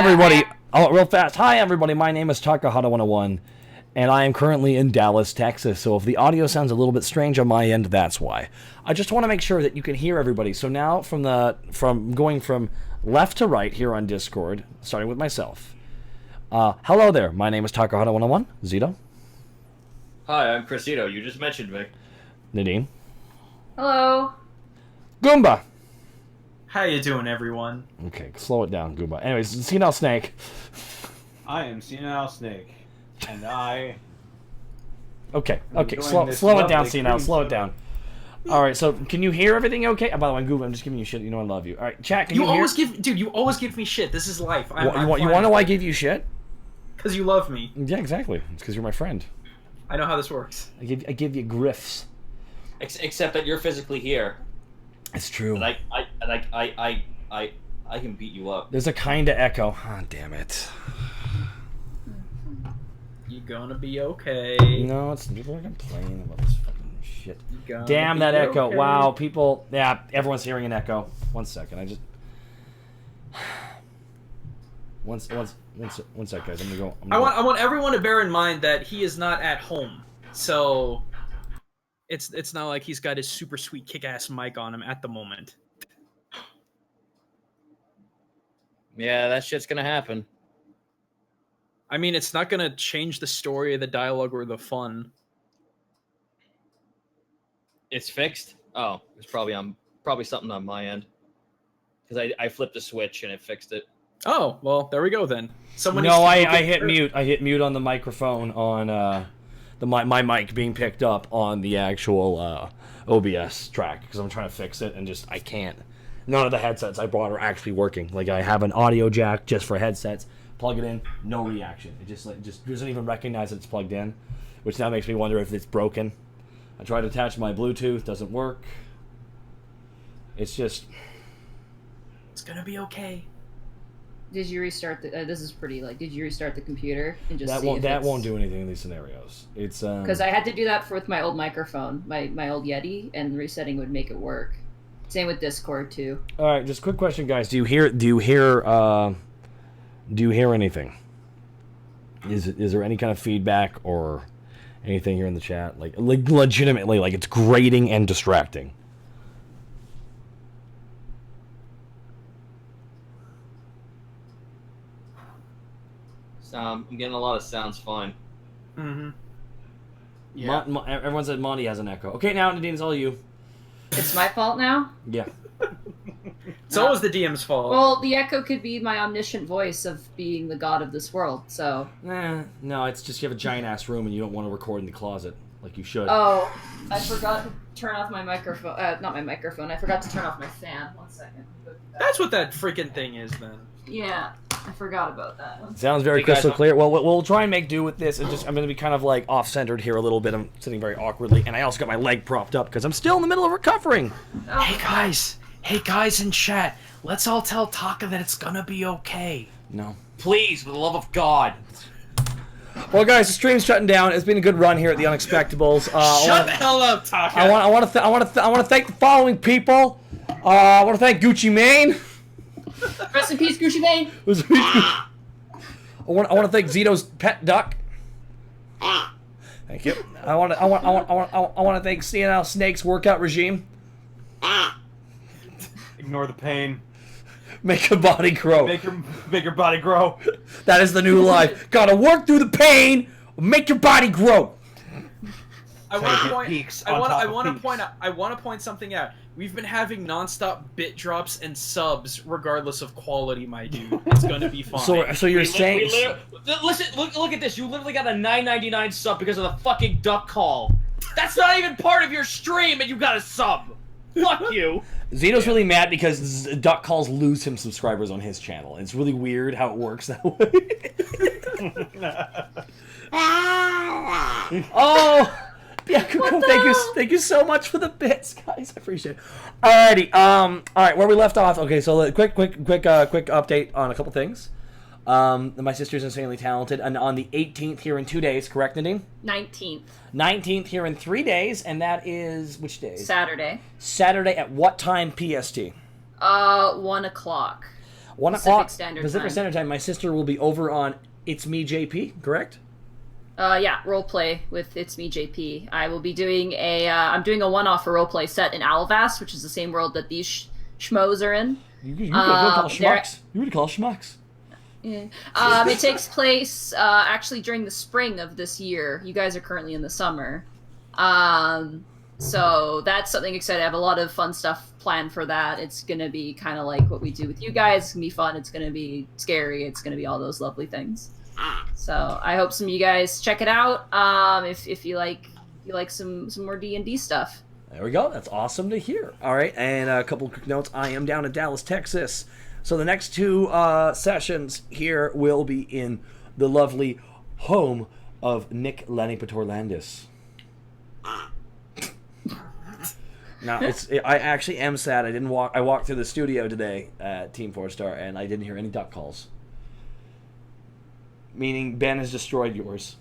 everybody. Oh, real fast. Hi, everybody. My name is Takahata101, and I am currently in Dallas, Texas. So if the audio sounds a little bit strange on my end, that's why. I just want to make sure that you can hear everybody. So now, from going from left to right here on Discord, starting with myself. Hello there. My name is Takahata101. Zito. Hi, I'm Crescito. You just mentioned me. Nadine. Hello. Goomba. How you doing, everyone? Okay, slow it down, Goomba. Anyways, Senile Snake. I am Senile Snake, and I... Okay, slow it down, Senile, slow it down. Alright, so can you hear everything okay? By the way, Goomba, I'm just giving you shit, you know I love you. Alright, chat, can you hear? You always give me shit. This is life. You want to know why I gave you shit? Because you love me. Yeah, exactly. It's because you're my friend. I know how this works. I give you griffs. Except that you're physically here. It's true. And I can beat you up. There's a kind of echo. Ah, damn it. You gonna be okay. No, it's people are complaining about this fucking shit. Damn that echo. Okay. Wow, people. Yeah, everyone's hearing an echo. 1 second. I just. One sec, guys. I'm gonna go. I want everyone to bear in mind that he is not at home, so it's not like he's got his super sweet kick-ass mic on him at the moment. Yeah, that shit's gonna happen. I mean, it's not gonna change the story, the dialogue, or the fun. It's fixed? Oh, it's probably something on my end. Because I flipped a switch and it fixed it. Oh, well, there we go then. I hit mute. I hit mute on the microphone on my mic being picked up on the actual OBS track because I'm trying to fix it and just I can't. None of the headsets I brought are actually working. Like I have an audio jack just for headsets. Plug it in, no reaction. It just doesn't even recognize that it's plugged in, which now makes me wonder if it's broken. I tried to attach my Bluetooth, doesn't work. It's gonna be okay. Did you restart the? This is pretty. Did you restart the computer and just that won't do anything in these scenarios. It's because I had to do that with my old microphone, my old Yeti, and resetting would make it work. Same with Discord too. All right, just a quick question, guys. Do you hear anything? Is there any kind of feedback or anything here in the chat? Like legitimately, like it's grating and distracting. I'm getting a lot of sounds fine. Mm-hmm. Yeah. Everyone said Monty has an echo. Okay, now Nadine, it's all you. It's my fault now? Yeah. It's always the DM's fault. Well, the echo could be my omniscient voice of being the god of this world, so... No, it's just you have a giant-ass room and you don't want to record in the closet like you should. Oh, I forgot to turn off my microphone. Not my microphone. I forgot to turn off my fan. 1 second. That's what that freaking thing is, then. Yeah, I forgot about that. Sounds very crystal clear. Well, we'll try and make do with this. I'm going to be kind of like off-centered here a little bit. I'm sitting very awkwardly, and I also got my leg propped up because I'm still in the middle of recovering. Oh. Hey guys in chat, let's all tell Taka that it's gonna be okay. No. Please, for the love of God. Well, guys, the stream's shutting down. It's been a good run here at the Unexpectables. Shut the hell up, Taka. I want to thank the following people. I want to thank Gucci Mane. Rest in peace, Gucci Mane. I want to thank Zito's pet duck. Thank you. I want to thank Senile Snake's workout regime. Ignore the pain. Make your body grow. Make your body grow. That is the new life. Gotta work through the pain. Make your body grow. I want to point something out. We've been having nonstop bit drops and subs, regardless of quality, my dude. It's gonna be fine. So you're saying? Listen, look at this. You literally got a $9.99 sub because of the fucking duck call. That's not even part of your stream, and you got a sub. Fuck you. Zito's really mad because duck calls lose him subscribers on his channel. It's really weird how it works that way. Oh, yeah, thank you so much for the bits, guys. I appreciate it. Alrighty, all right, where we left off. Okay, so quick update on a couple things. My sister's insanely talented, and on the 18th here in 2 days, correct, Nadine? 19th. 19th here in 3 days, and that is which day? Saturday. Saturday at what time PST? 1 o'clock. 1 Pacific o'clock Standard Pacific Time. Standard Time. My sister will be over on It's Me JP, correct? Yeah, roleplay with It's Me JP. I will be doing I'm doing a one-off for roleplay set in Alivast, which is the same world that these schmoes are in. You could call schmucks. You would call schmucks. Yeah. It takes place actually during the spring of this year. You guys are currently in the summer. So that's something exciting. I have a lot of fun stuff planned for that. It's going to be kind of like what we do with you guys. It's going to be fun. It's going to be scary. It's going to be all those lovely things. So I hope some of you guys check it out. If you like some more D&D stuff. There we go. That's awesome to hear. All right, and a couple of quick notes. I am down in Dallas, Texas. So the next 2 sessions here will be in the lovely home of Nick Lenny Patorlandis. Now, I actually am sad. I walked through the studio today at Team 4-Star, and I didn't hear any duck calls. Meaning Ben has destroyed yours.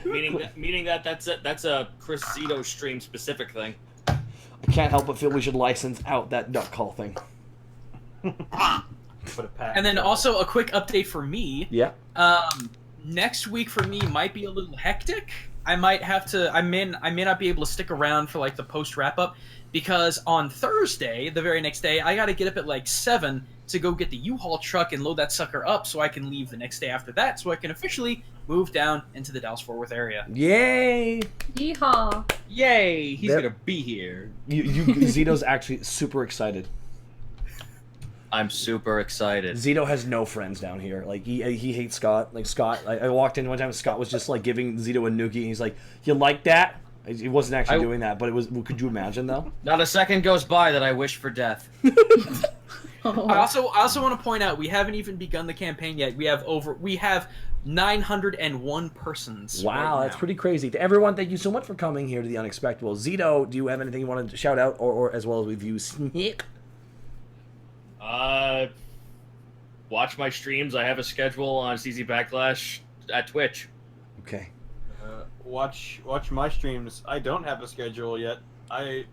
Meaning that's a Chris Zito stream specific thing. I can't help but feel we should license out that duck call thing. And then also a quick update for me. Yeah. Next week for me might be a little hectic. I may not be able to stick around for like the post wrap up because on Thursday, the very next day, I got to get up at like 7 to go get the U-Haul truck and load that sucker up so I can leave the next day after that so I can officially move down into the Dallas-Fort Worth area. Yay! Yeehaw! Yay! He's gonna be here. Zito's actually super excited. I'm super excited. Zito has no friends down here. Like he hates Scott. Like Scott, I walked in one time. Scott was just like giving Zito a noogie. And he's like, "You like that?" He wasn't actually doing that, but it was. Could you imagine though? Not a second goes by that I wish for death. I also want to point out we haven't even begun the campaign yet. We have 901 persons. Wow, right that's now. pretty crazy. To everyone, thank you so much for coming here to the Unexpectables. Zito, do you have anything you want to shout out, or as well as review Snick? Watch my streams. I have a schedule on CZ Backlash at Twitch. Okay. Watch my streams. I don't have a schedule yet. I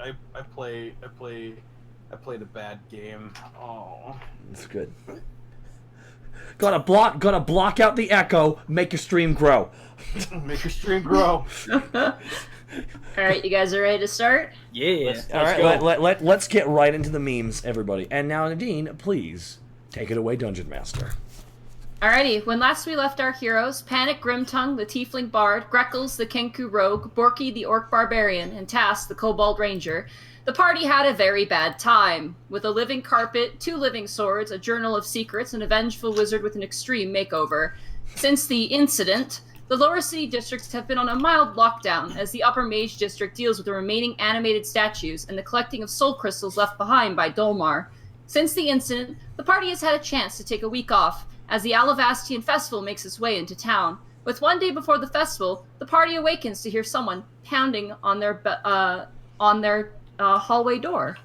played a bad game. Oh, That's good. Gotta block out the echo. Make your stream grow. make your stream grow. All right, you guys are ready to start? Yeah. All right, let's get right into the memes, everybody. And now, Nadine, please take it away, Dungeon Master. Alrighty, when last we left our heroes, Panic Grimtongue, the Tiefling Bard, Greckles, the Kenku Rogue, Borky, the Orc Barbarian, and Task, the Kobold Ranger, the party had a very bad time. With a living carpet, 2 living swords, a journal of secrets, and a vengeful wizard with an extreme makeover. Since the incident, the lower city districts have been on a mild lockdown as the upper mage district deals with the remaining animated statues and the collecting of soul crystals left behind by Dolmar. Since the incident, the party has had a chance to take a week off as the Alivastian festival makes its way into town. With one day before the festival, the party awakens to hear someone pounding on their hallway door.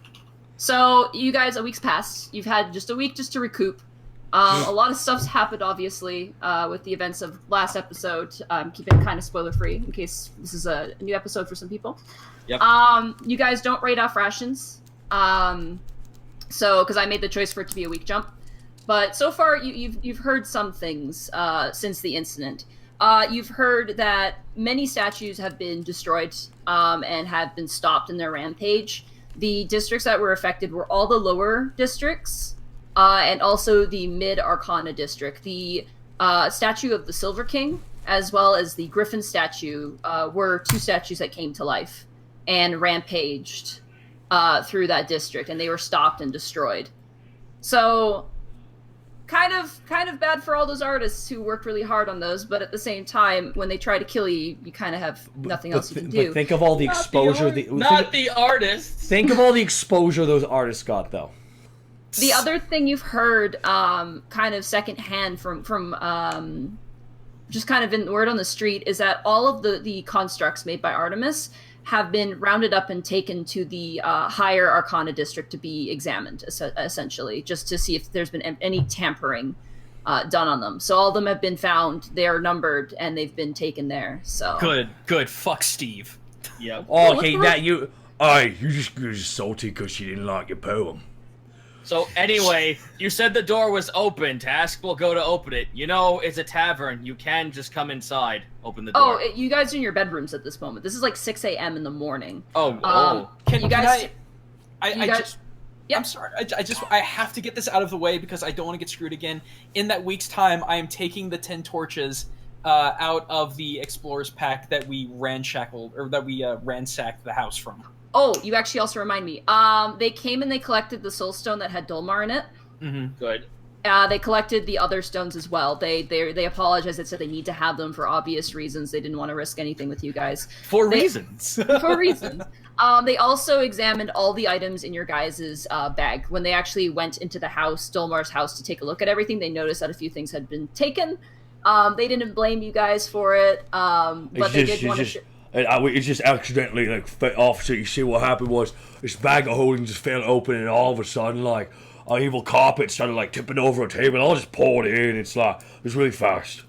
So you guys, a week's passed. You've had just a week just to recoup. A lot of stuff's happened, obviously, with the events of last episode. Keep it kind of spoiler-free in case this is a new episode for some people. Yep. You guys don't raid off rations. Because I made the choice for it to be a week jump. But so far, you've heard some things since the incident. You've heard that many statues have been destroyed and have been stopped in their rampage. The districts that were affected were all the lower districts, and also the mid-Arcana district. The statue of the Silver King, as well as the Griffin statue, were 2 statues that came to life and rampaged through that district, and they were stopped and destroyed. So, kind of bad for all those artists who worked really hard on those, but at the same time, when they try to kill you, you kind of have nothing else you can do. But think of all the exposure. The artists. Think of all the exposure those artists got, though. The other thing you've heard, kind of secondhand from just kind of in word on the street, is that all of the constructs made by Artemis have been rounded up and taken to the higher Arcana district to be examined, essentially, just to see if there's been any tampering done on them. So all of them have been found, they're numbered, and they've been taken there. So Good. Fuck Steve. Yep. Oh, okay, that you just salty because she didn't like your poem. So anyway, you said the door was open. Task will go to open it. You know, it's a tavern. You can just come inside. Open the door. Oh, you guys are in your bedrooms at this moment. This is like 6 a.m. in the morning. Can you guys? Yeah. I'm sorry. I have to get this out of the way because I don't want to get screwed again. In that week's time, I am taking the 10 torches out of the explorer's pack that we ransacked the house from. Oh, you actually also remind me. They came and they collected the soul stone that had Dolmar in it. Mm-hmm. Good. They collected the other stones as well. They apologized. They said they need to have them for obvious reasons. They didn't want to risk anything with you guys. For reasons. For reasons. They also examined all the items in your guys' bag. When they actually went into the house, Dolmar's house, to take a look at everything, they noticed that a few things had been taken. They didn't blame you guys for it, but they did want to... It just accidentally like fell off. So you see what happened was this bag of holding just fell open, and all of a sudden like an evil carpet started like tipping over a table, and I just poured it in. It's like it was really fast.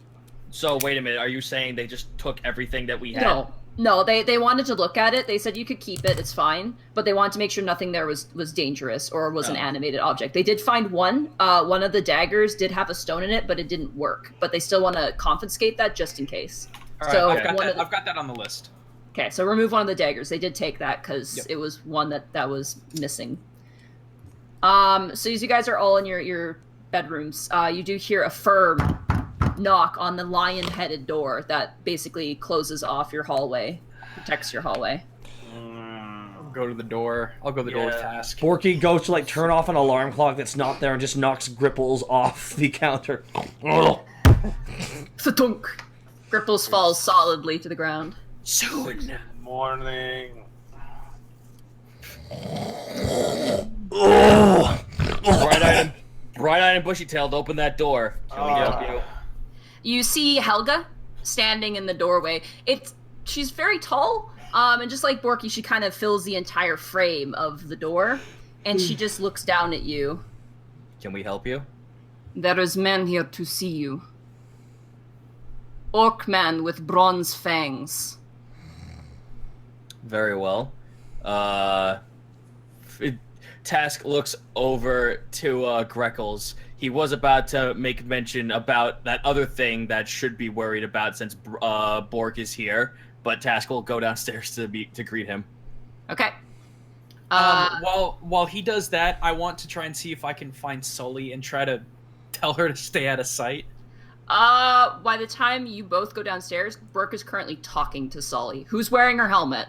So wait a minute, are you saying they just took everything that we had? No, they wanted to look at it. They said you could keep it, it's fine, but they wanted to make sure nothing there was dangerous or was an animated object. They did find one of the daggers did have a stone in it, but it didn't work. But they still want to confiscate that just in case. All right, so I've got that on the list. Okay, so remove one of the daggers. They did take that because it was one that was missing. So as you guys are all in your bedrooms, you do hear a firm knock on the lion-headed door that basically closes off your hallway, protects your hallway. I'll go to the door. I'll go to the door with Task. Borky goes to like turn off an alarm clock that's not there and just knocks Greckles off the counter. Thunk. Greckles falls solidly to the ground. Soon. Morning. Bright-eyed and bushy-tailed, open that door. Can we help you? You see Helga standing in the doorway. She's very tall, and just like Borky, she kind of fills the entire frame of the door, and she just looks down at you. Can we help you? There is man here to see you. Orc man with bronze fangs. Very well. Task looks over to Greckles. He was about to make mention about that other thing that should be worried about since Bork is here, but Task will go downstairs to greet him. Okay. While he does that, I want to try and see if I can find Sully and try to tell her to stay out of sight. By the time you both go downstairs, Burke is currently talking to Sully, who's wearing her helmet.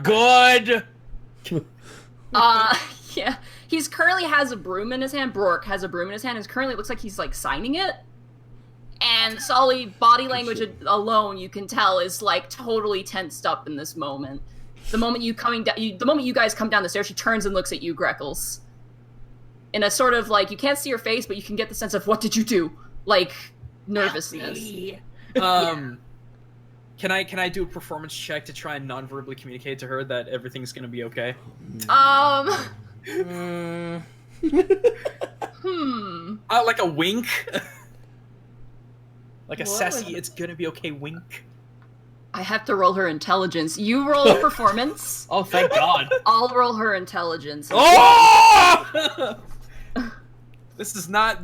Good! Yeah. He's currently has a broom in his hand. Bork has a broom in his hand, and currently looks like he's, like, signing it. And Sully, body language alone, you can tell, is, like, totally tensed up in this moment. The moment you guys come down the stairs, she turns and looks at you, Greckles. In a sort of, like, you can't see her face, but you can get the sense of, what did you do? Like, nervousness. Can I do a performance check to try and non-verbally communicate to her that everything's gonna be okay? Like a wink? Like a sassy, it's gonna be okay wink? I have to roll her intelligence. You roll a performance. Oh, thank God. I'll roll her intelligence. Oh! This is not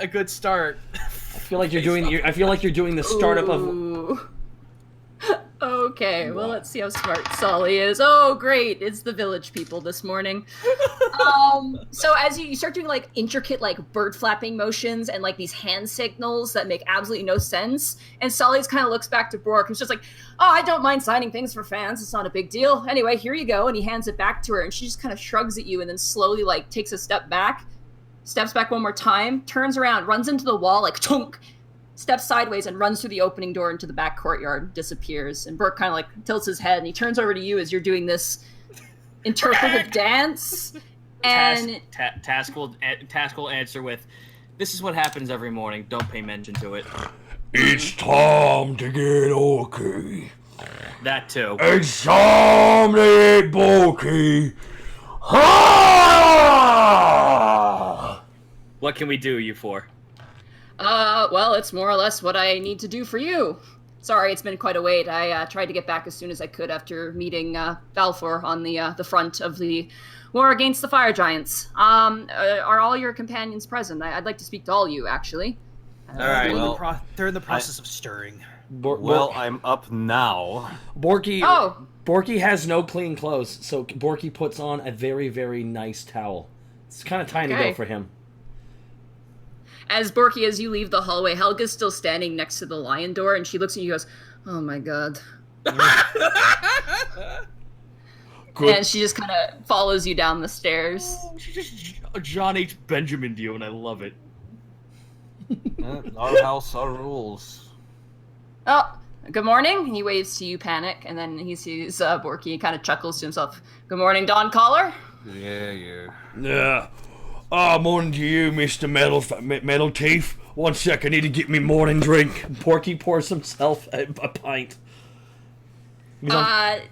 a good start. I feel like you're doing the startup of. Okay, well, let's see how smart Sully is. Oh, great, it's the village people this morning. So as you start doing, like, intricate, like, bird flapping motions and, like, these hand signals that make absolutely no sense, and Sully's kind of looks back to Bork, who's just like, oh, I don't mind signing things for fans, it's not a big deal. Anyway, here you go, and he hands it back to her, and she just kind of shrugs at you and then slowly, like, takes a step back, steps back one more time, turns around, runs into the wall, like, tunk, steps sideways and runs through the opening door into the back courtyard, disappears. And Burke kind of like tilts his head and he turns over to you as you're doing this interpretive dance. And Task will answer with, "This is what happens every morning. Don't pay mention to it." It's time to get okay. That too. It's time to get bulky. What can we do you for? Well, it's more or less what I need to do for you. Sorry, it's been quite a wait. I tried to get back as soon as I could after meeting Valfor on the front of the war against the fire giants. Are all your companions present? I'd like to speak to all you, actually. All right. Well, they're in the process of stirring. I'm up now. Borky. Oh. Borky has no clean clothes, so Borky puts on a very, very nice towel. It's kind of tiny though for him. As Borky, as you leave the hallway, Helga's still standing next to the lion door, and she looks at you and goes, "Oh my god." And she just kind of follows you down the stairs. She just John H. Benjamin to you, and I love it. Our house, our rules. Oh, good morning. He waves to you, Panic, and then he sees Borky and kind of chuckles to himself. Good morning, Don Collar. Yeah. Yeah. Morning to you, Mr. Metal Teeth. 1 sec, I need to get me morning drink. Borky pours himself a pint.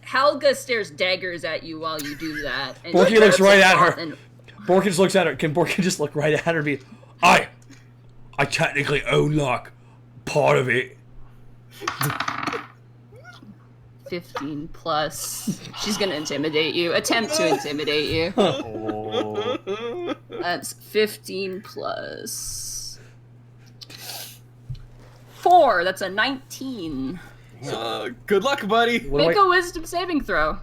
Helga stares daggers at you while you do that. And Borky looks right at her. And... Borky just looks at her. Can Borky just look right at her and be, I technically own, like, part of it. 15 plus. She's gonna intimidate you. Attempt to intimidate you. That's 15 plus 4. That's a 19. Good luck, buddy. Make a wisdom saving throw.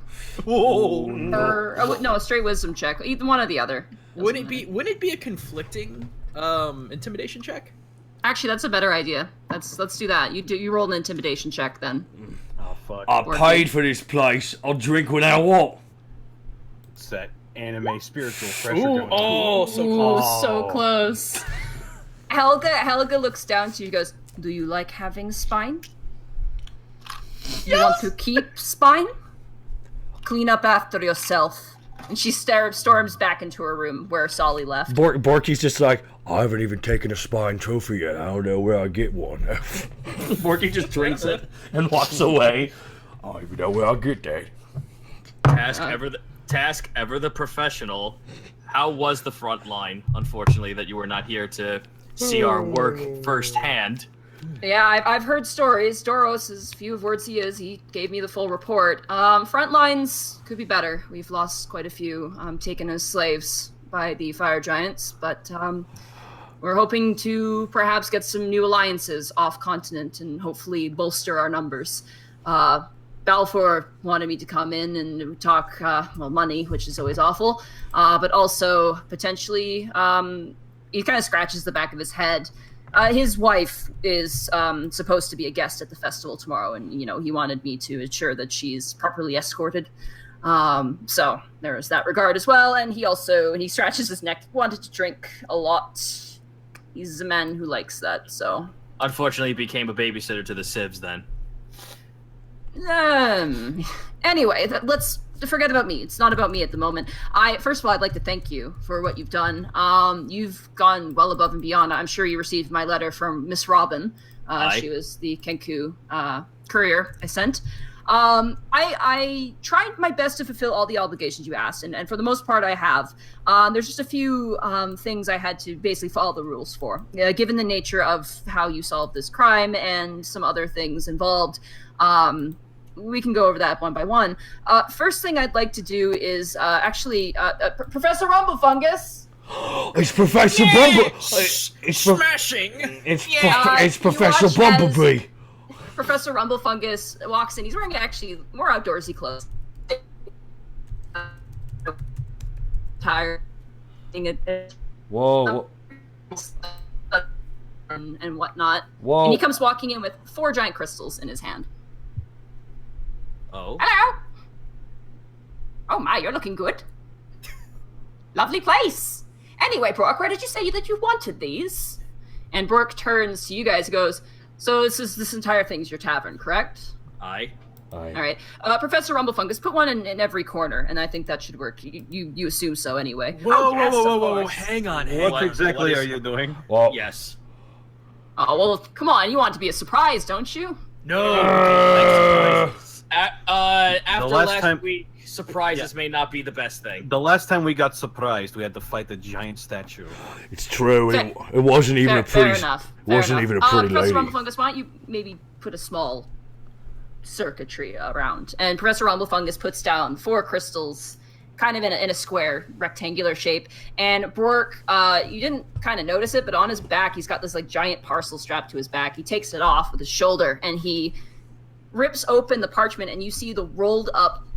Whoa. Or no, a straight wisdom check. Either one or the other. Wouldn't it be a conflicting intimidation check? Actually, that's a better idea. Let's do that. You roll an intimidation check then. Oh fuck. I paid for this place. I'll drink when I want. It's that anime spiritual pressure. Ooh, oh, so Ooh, close. so close. Helga looks down to you and goes, "Do you like having spine? You want to keep spine? Clean up after yourself." And she storms back into her room where Sully left. Borky's just like, I haven't even taken a spine trophy yet. I don't know where I get one. Borky just drinks it and walks away. I don't even know where I'll get that. Task ever the professional. How was the front line? Unfortunately, that you were not here to see our work firsthand. Yeah, I've heard stories. Doros, as few of words he gave me the full report. Front lines could be better. We've lost quite a few taken as slaves by the fire giants, but we're hoping to perhaps get some new alliances off continent and hopefully bolster our numbers. Balfour wanted me to come in and talk, money, which is always awful, but also potentially, he kind of scratches the back of his head. His wife is supposed to be a guest at the festival tomorrow, and he wanted me to ensure that she's properly escorted. So there is that regard as well. And he scratches his neck. Wanted to drink a lot. He's a man who likes that. So unfortunately, he became a babysitter to the Civs then. Anyway, let's forget about me. It's not about me at the moment. First of all, I'd like to thank you for what you've done. You've gone well above and beyond. I'm sure you received my letter from Miss Robin. She was the Kenku courier I sent. I tried my best to fulfill all the obligations you asked, and for the most part I have. There's just a few things I had to basically follow the rules for, given the nature of how you solved this crime and some other things involved. We can go over that one by one. First thing I'd like to do is Professor Rumblefungus. It's Professor Bumble. Smashing. It's Professor Bumblebee. Professor Rumblefungus walks in. He's wearing actually more outdoorsy clothes. Attire. Whoa. And whatnot. Whoa. And he comes walking in with 4 giant crystals in his hand. Oh. Hello. Oh my, you're looking good. Lovely place. Anyway, Burke, where did you say that you wanted these? And Burke turns to you guys and goes, so this entire thing's your tavern, correct? Aye. All right. Professor Rumblefungus, put one in every corner, and I think that should work. You assume so anyway. Whoa. Hang on. What exactly are you doing? Well, Yes. Oh, well, come on. You want it to be a surprise, don't you? No. After last time- week, surprises may not be the best thing. The last time we got surprised, we had to fight the giant statue. it's true. Fair- It wasn't even a pretty. Fair enough. It wasn't even a pretty Professor lady. Rumblefungus, why don't you maybe put a small circuitry around? And Professor Rumblefungus puts down 4 crystals kind of in a square, rectangular shape. And Bork, you didn't kind of notice it, but on his back, he's got this like giant parcel strapped to his back. He takes it off with his shoulder, and he rips open the parchment, and you see the rolled up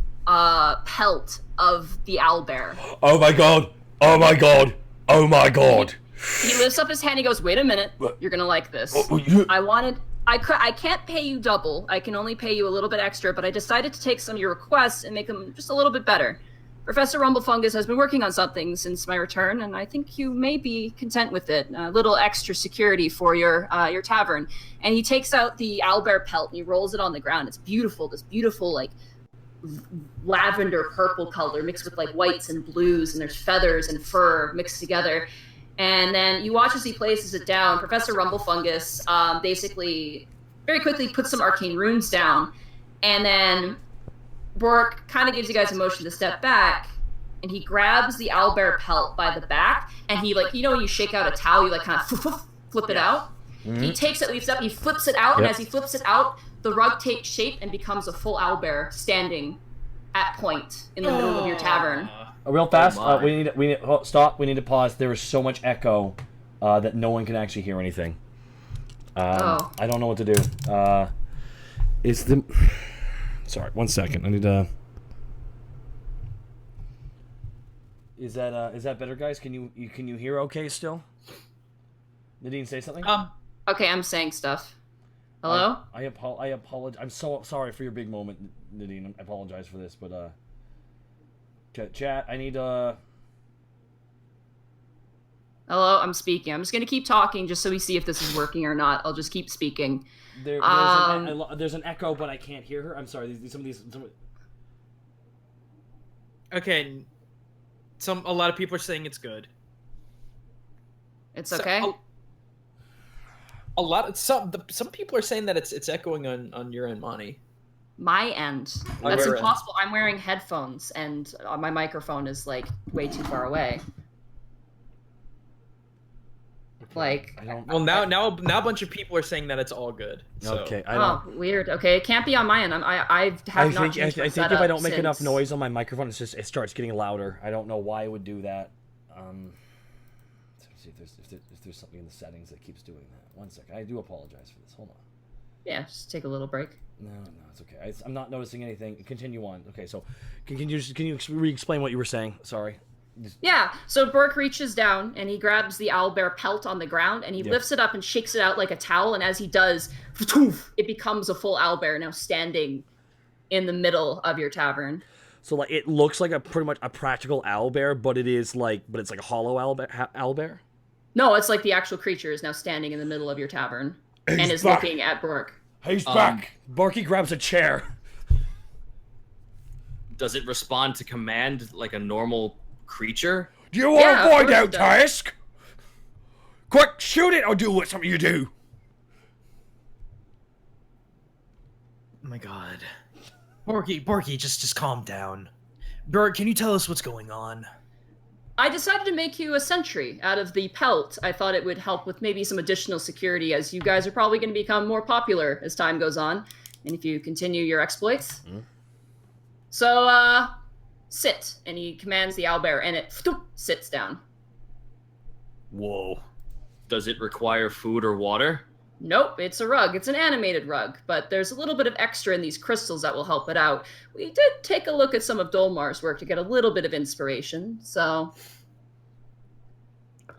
pelt of the owlbear. Oh my god! Oh my god! Oh my god! He lifts up his hand. He goes, "Wait a minute. You're gonna like this. I can't pay you double. I can only pay you a little bit extra, but I decided to take some of your requests and make them just a little bit better. Professor Rumblefungus has been working on something since my return, and I think you may be content with it. A little extra security for your tavern." And he takes out the owlbear pelt and he rolls it on the ground. It's beautiful. This beautiful, like, lavender purple color mixed with, like, whites and blues, and there's feathers and fur mixed together. And then you watch as he places it down. Professor Rumblefungus basically very quickly puts some arcane runes down, and then Bork kind of gives you guys a motion to step back, and he grabs the owlbear pelt by the back, and he, like, you know when you shake out a towel, you like kind of flip it out? Mm-hmm. He takes it, leaps up, he flips it out, and as he flips it out, the rug takes shape and becomes a full owlbear standing at point in the middle of your tavern. Real fast, we need stop. We need to pause. There is so much echo that no one can actually hear anything. I don't know what to do. Sorry, 1 second. I need to. Is that better, guys? Can you hear okay still? Nadine, say something. Okay, I'm saying stuff. Hello. I apologize. I'm so sorry for your big moment, Nadine. I apologize for this, but chat. I need Hello, I'm speaking. I'm just gonna keep talking just so we see if this is working or not. I'll just keep speaking. There's an echo, but I can't hear her. I'm sorry. Okay. A lot of people are saying it's good. It's okay. Some people are saying that it's echoing on your end, Monty. My end. That's impossible. I'm wearing headphones, and my microphone is like way too far away. Like, now a bunch of people are saying that it's all good. So. Okay, weird. Okay, it can't be on my end. I think if I don't make enough noise on my microphone, it starts getting louder. I don't know why it would do that. Let's see if there's something in the settings that keeps doing that. 1 second. I do apologize for this. Hold on. Yeah, just take a little break. No, it's okay. I'm not noticing anything. Continue on. Okay, so can you re-explain what you were saying? Sorry. Yeah, so Burke reaches down and he grabs the owlbear pelt on the ground and he lifts it up and shakes it out like a towel, and as he does, it becomes a full owlbear now standing in the middle of your tavern. So like it looks like pretty much a practical owlbear, but it's like a hollow owlbear? No, it's like the actual creature is now standing in the middle of your tavern and is looking at Burke. He's back. Barky grabs a chair. Does it respond to command like a normal creature? Do you want to find out, Task? Quick, shoot it or do what some of you do. Oh my god. Borky, just calm down. Burke, can you tell us what's going on? I decided to make you a sentry out of the pelt. I thought it would help with maybe some additional security, as you guys are probably going to become more popular as time goes on, and if you continue your exploits. Mm-hmm. So, sit, and he commands the owlbear, and it sits down. Whoa. Does it require food or water? Nope, it's a rug. It's an animated rug, but there's a little bit of extra in these crystals that will help it out. We did take a look at some of Dolmar's work to get a little bit of inspiration, so...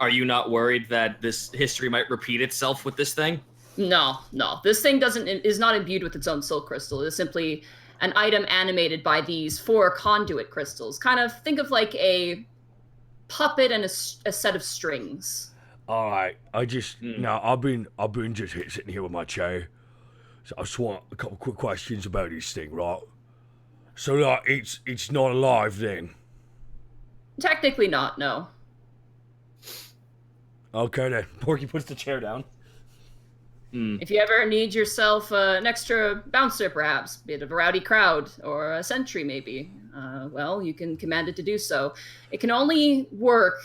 Are you not worried that this history might repeat itself with this thing? No. This thing is not imbued with its own soul crystal. It is simply an item animated by these 4 conduit crystals. Kind of think of like a puppet and a set of strings. All right, I've been just sitting here with my chair. So I just want a couple quick questions about this thing, right? So like, it's not alive then? Technically not, no. Okay then. Porky puts the chair down. If you ever need yourself an extra bouncer, perhaps, a bit of a rowdy crowd, or a sentry maybe, well, you can command it to do so. It can only work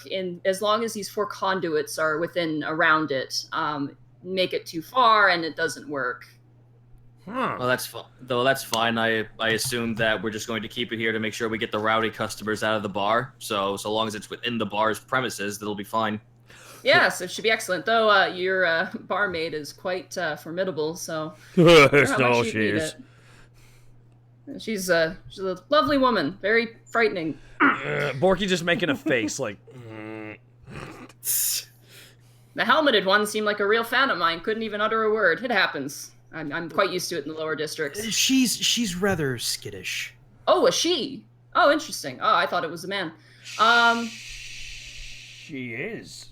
as long as these 4 conduits are around it. Make it too far and it doesn't work. Well, that's fine. I assume that we're just going to keep it here to make sure we get the rowdy customers out of the bar. So long as it's within the bar's premises, that'll be fine. Yes, it should be excellent. Though your barmaid is quite formidable, so No, she is. She's a lovely woman, very frightening. Borky just making a face like. The helmeted one seemed like a real fan of mine. Couldn't even utter a word. It happens. I'm quite used to it in the lower districts. She's rather skittish. Oh, a she. Oh, interesting. Oh, I thought it was a man. She is.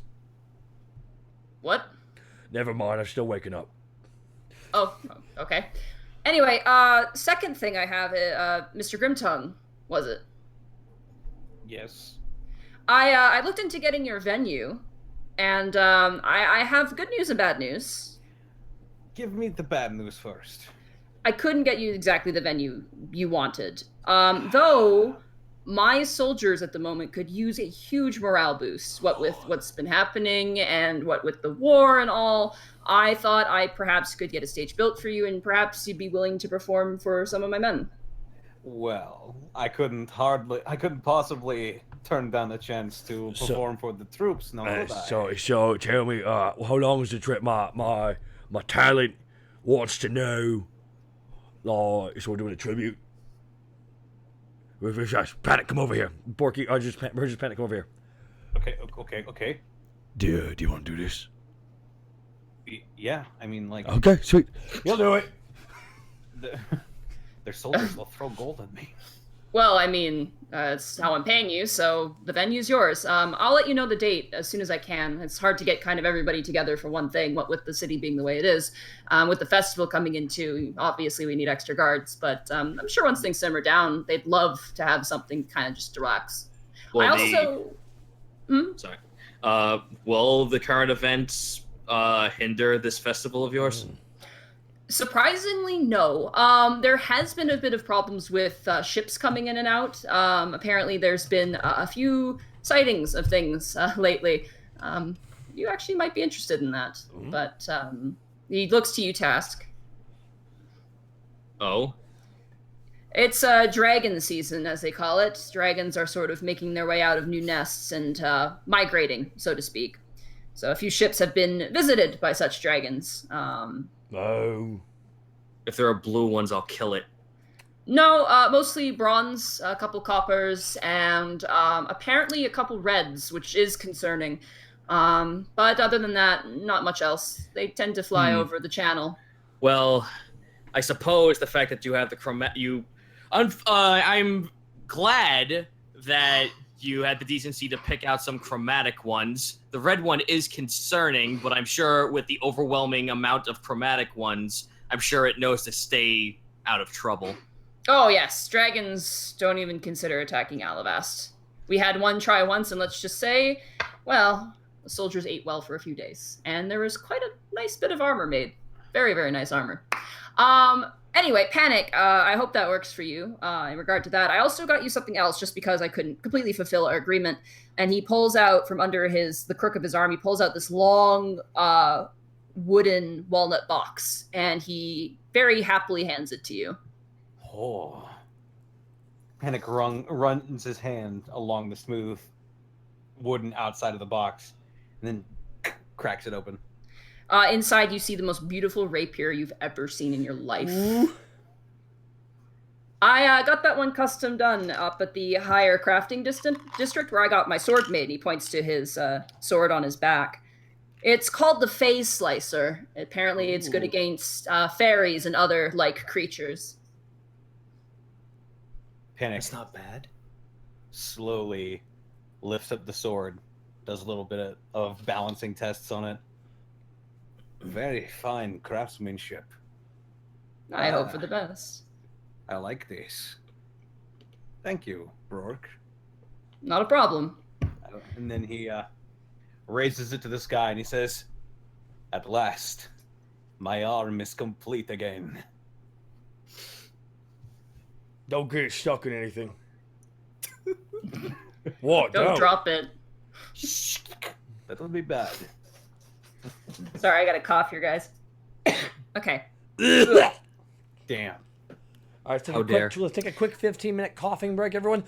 What? Never mind. I'm still waking up. Oh, okay. Anyway, second thing I have, Mr. Grimtongue, was it? Yes. I looked into getting your venue, and I have good news and bad news. Give me the bad news first. I couldn't get you exactly the venue you wanted. Though my soldiers at the moment could use a huge morale boost. What with what's been happening and what with the war and all, I thought I perhaps could get a stage built for you, and perhaps you'd be willing to perform for some of my men. Well, I couldn't possibly turn down the chance to perform for the troops, no, would I? So tell me, how long is the trip? My talent wants to know. So we're doing a tribute. Panic, come over here. Borky, we're just Panic, come over here. Okay. Do you want to do this? Yeah, I mean, like... Okay, sweet. You'll do it. Their soldiers will throw gold at me. Well, I mean, it's how I'm paying you, so the venue's yours. I'll let you know the date as soon as I can. It's hard to get kind of everybody together for one thing, what with the city being the way it is. With the festival coming in too, obviously we need extra guards, but I'm sure once things simmer down, they'd love to have something kind of just to relax. Will the current events hinder this festival of yours? Surprisingly, no. There has been a bit of problems with ships coming in and out. Apparently, there's been a few sightings of things lately. You actually might be interested in that. Mm-hmm. But he looks to you, Task. Oh? It's dragon season, as they call it. Dragons are sort of making their way out of new nests and migrating, so to speak. So a few ships have been visited by such dragons. No. If there are blue ones, I'll kill it. No, mostly bronze, a couple coppers, and apparently a couple reds, which is concerning. But other than that, not much else. They tend to fly over the channel. Well, I suppose the fact that you have the I'm glad that you had the decency to pick out some chromatic ones. The red one is concerning, but I'm sure with the overwhelming amount of chromatic ones, I'm sure it knows to stay out of trouble. Oh, yes. Dragons don't even consider attacking Alivast. We had one try once, and let's just say, well, the soldiers ate well for a few days. And there was quite a nice bit of armor made. Very, very nice armor. Anyway, Panic, I hope that works for you in regard to that. I also got you something else just because I couldn't completely fulfill our agreement. And he pulls out from under the crook of his arm, he pulls out this long wooden walnut box. And he very happily hands it to you. Oh. Panic runs his hand along the smooth wooden outside of the box and then cracks it open. Inside, you see the most beautiful rapier you've ever seen in your life. Ooh. I got that one custom done up at the higher crafting district where I got my sword made. And he points to his sword on his back. It's called the Phase Slicer. Apparently, it's good against fairies and other like creatures. Panic. That's not bad. Slowly lifts up the sword, does a little bit of balancing tests on it. Very fine craftsmanship. I hope for the best. I like this. Thank you, Burke. Not a problem. And then he raises it to the sky and he says, "At last, my arm is complete again." Don't get stuck in anything. What? Don't drop it. That would be bad. Sorry, I got a cough here, guys. Okay. Damn. All right, How dare. let's take a quick 15-minute coughing break, everyone.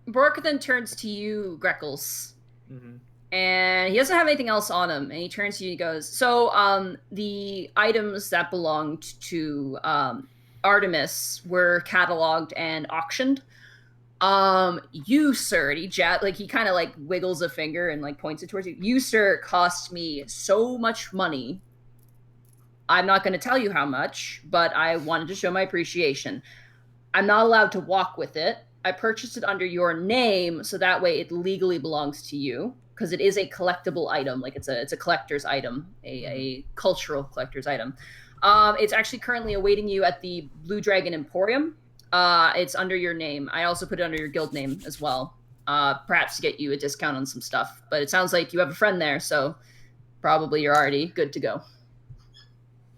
Bork then turns to you, Greckles. Mm-hmm. And he doesn't have anything else on him. And he turns to you and he goes, so, the items that belonged to, Artemis were cataloged and auctioned. You, sir, and he kind of, like, wiggles a finger and, like, points it towards you. You, sir, cost me so much money. I'm not going to tell you how much, but I wanted to show my appreciation. I'm not allowed to walk with it. I purchased it under your name, so that way it legally belongs to you, because it is a collectible item. Like, it's a collector's item, a cultural collector's item. It's actually currently awaiting you at the Blue Dragon Emporium. It's under your name. I also put it under your guild name as well, perhaps to get you a discount on some stuff. But it sounds like you have a friend there, so probably you're already good to go.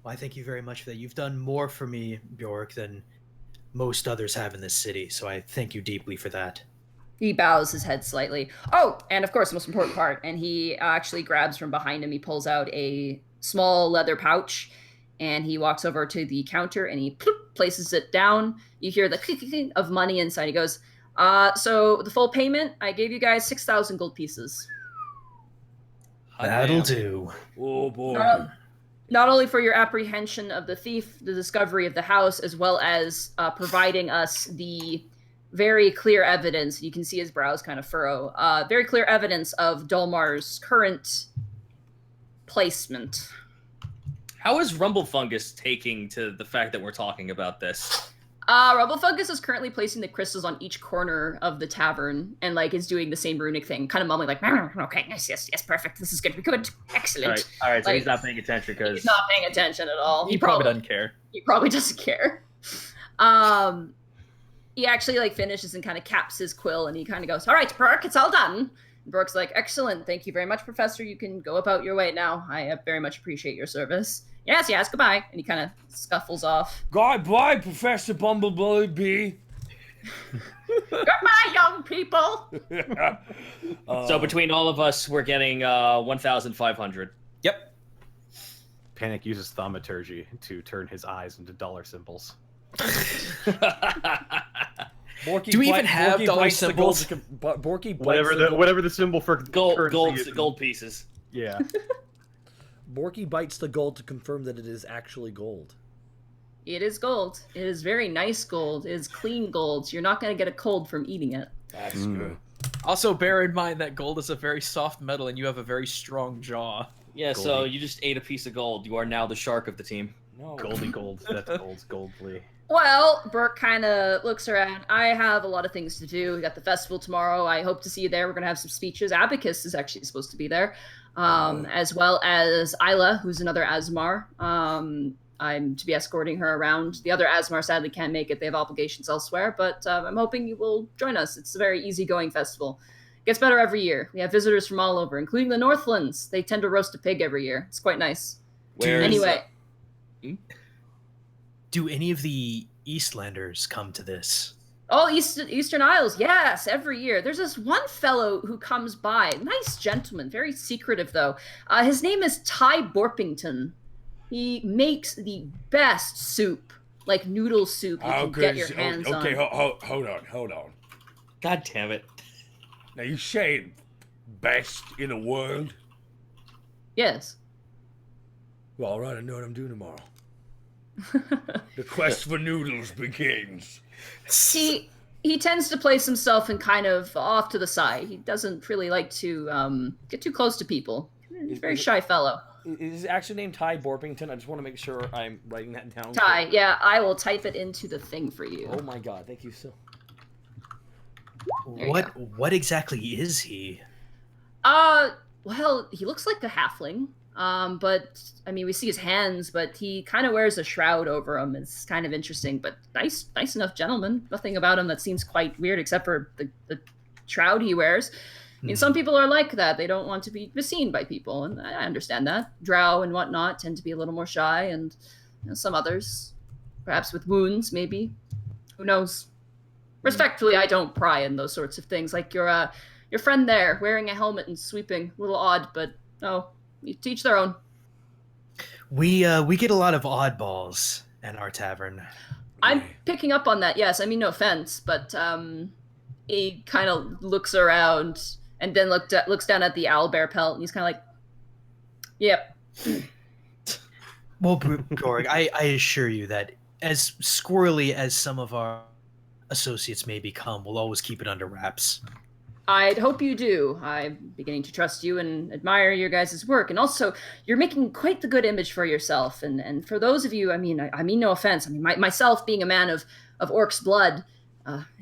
Well, I thank you very much for that. You've done more for me, Bjork, than most others have in this city, so I thank you deeply for that. He bows his head slightly. Oh, and of course, the most important part, and he actually grabs from behind him, he pulls out a small leather pouch, and he walks over to the counter, and he places it down. You hear the clink of money inside. He goes, so the full payment, I gave you guys 6,000 gold pieces. That'll do. Oh, boy. Not only for your apprehension of the thief, the discovery of the house, as well as providing us the very clear evidence. You can see his brows kind of furrow. Very clear evidence of Dolmar's current placement. How is Rumble Fungus taking to the fact that we're talking about this? Rumblefungus is currently placing the crystals on each corner of the tavern and, like, is doing the same runic thing, kind of mumbling, like, okay, yes, perfect, this is going to be good, excellent. All right, so like, he's not paying attention because... He's not paying attention at all. He probably doesn't care. He probably doesn't care. He actually, like, finishes and kind of caps his quill, and he kind of goes, all right, Burke, it's all done. And Burke's like, excellent, thank you very much, Professor, you can go about your way now. I very much appreciate your service. Yes, goodbye. And he kind of scuffles off. Goodbye, Professor Bumblebee. Goodbye, young people. So between all of us, we're getting 1,500. Yep. Panic uses thaumaturgy to turn his eyes into dollar symbols. Borky Do we even have dollar symbols? Borky Whatever the symbol for currency is. Gold pieces. Yeah. Borky bites the gold to confirm that it is actually gold. It is gold. It is very nice gold. It is clean gold. So you're not going to get a cold from eating it. That's good. Also, bear in mind that gold is a very soft metal, and you have a very strong jaw. Yeah, Goldie. so you just ate a piece of gold. You are now the shark of the team. No. Goldie gold. That's gold's goldly. Well, Burke kind of looks around. I have a lot of things to do. We got the festival tomorrow. I hope to see you there. We're going to have some speeches. Abacus is actually supposed to be there. As well as Isla, who's another Asmar. I'm to be escorting her around. The other Asmar sadly can't make it. They have obligations elsewhere, but I'm hoping you will join us. It's a very easygoing festival. It gets better every year. We have visitors from all over, including the Northlands. They tend to roast a pig every year. It's quite nice. Anyway. Do any of the Eastlanders come to this? Oh, Eastern Isles, yes, every year. There's this one fellow who comes by. Nice gentleman, very secretive, though. His name is Ty Borpington. He makes the best soup, like noodle soup you can get your hands on. Okay, hold on. God damn it. Now, you say best in the world? Yes. Well, all right, I know what I'm doing tomorrow. The quest for noodles begins. He tends to place himself in kind of off to the side. He doesn't really like to get too close to people. He's a very shy fellow. Is his actual name Ty Borpington? I just want to make sure I'm writing that down. Ty, yeah, I will type it into the thing for you. Oh my god, thank you so. What exactly is he? Well, he looks like a halfling. But I mean, we see his hands, but he kind of wears a shroud over him. It's kind of interesting, but nice enough gentleman. Nothing about him that seems quite weird, except for the shroud he wears. I mean, some people are like that. They don't want to be seen by people, and I understand that. Drow and whatnot tend to be a little more shy, and some others, perhaps with wounds, maybe. Who knows? Respectfully, I don't pry in those sorts of things. Like your friend there wearing a helmet and sweeping, a little odd, but no, you teach their own. We get a lot of oddballs at our tavern. I'm picking up on that. Yes, I mean no offense, but he kind of looks around and then looks down at the owlbear pelt, and he's kind of like, "Yep." Well, Borg, I assure you that as squirrely as some of our associates may become, we'll always keep it under wraps. I'd hope you do. I'm beginning to trust you and admire your guys' work. And also, you're making quite the good image for yourself. And for those of you, I mean no offense. I mean, myself being a man of orc's blood,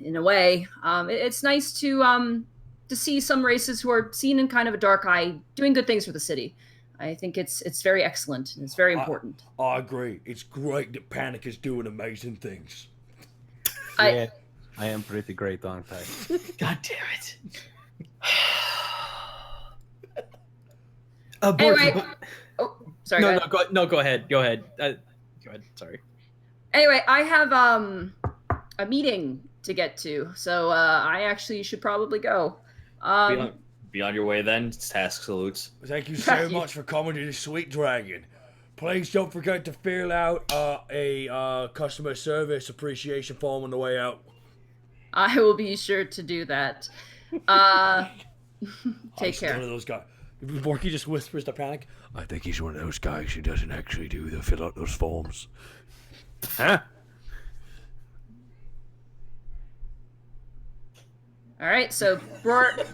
in a way, it's nice to see some races who are seen in kind of a dark eye doing good things for the city. I think it's very excellent and it's very important. I agree. It's great that Panic is doing amazing things. Yeah, I am pretty great, aren't I? God damn it. Anyway, sorry. Go ahead. Go ahead. Sorry. Anyway, I have a meeting to get to, so I actually should probably go. Be on your way then. Task salutes. Thank you so much for coming to the Sweet Dragon. Please don't forget to fill out a customer service appreciation form on the way out. I will be sure to do that. Take care. One of those guys. Borky just whispers to Panic. I think he's one of those guys who doesn't actually fill out those forms. Huh? All right, so Bork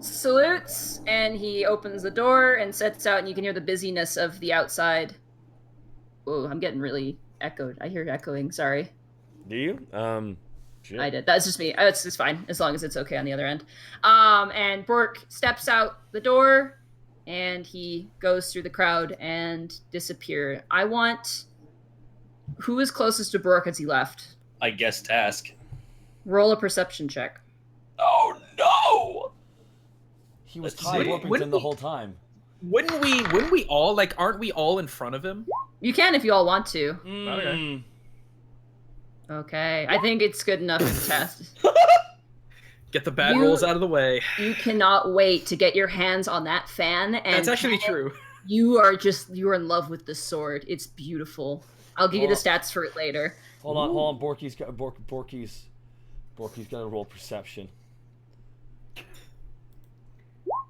salutes, and he opens the door and sets out, and you can hear the busyness of the outside. Whoa, I'm getting really echoed. I hear echoing, sorry. Do you? Shit. I did. That's just me. It's just fine, as long as it's okay on the other end. And Bork steps out the door, and he goes through the crowd and disappears. I want... Who is closest to Bork as he left? I guess Task. Roll a perception check. Oh no! He was Let's Ty see. Warpington the whole time. Wouldn't we all, like, aren't we all in front of him? You can if you all want to. Okay. Okay, I think it's good enough to test. Get the bad rolls out of the way. You cannot wait to get your hands on that fan. And That's actually true. You're in love with the sword. It's beautiful. I'll give you the stats for it later. Hold on. Borky's gonna roll perception.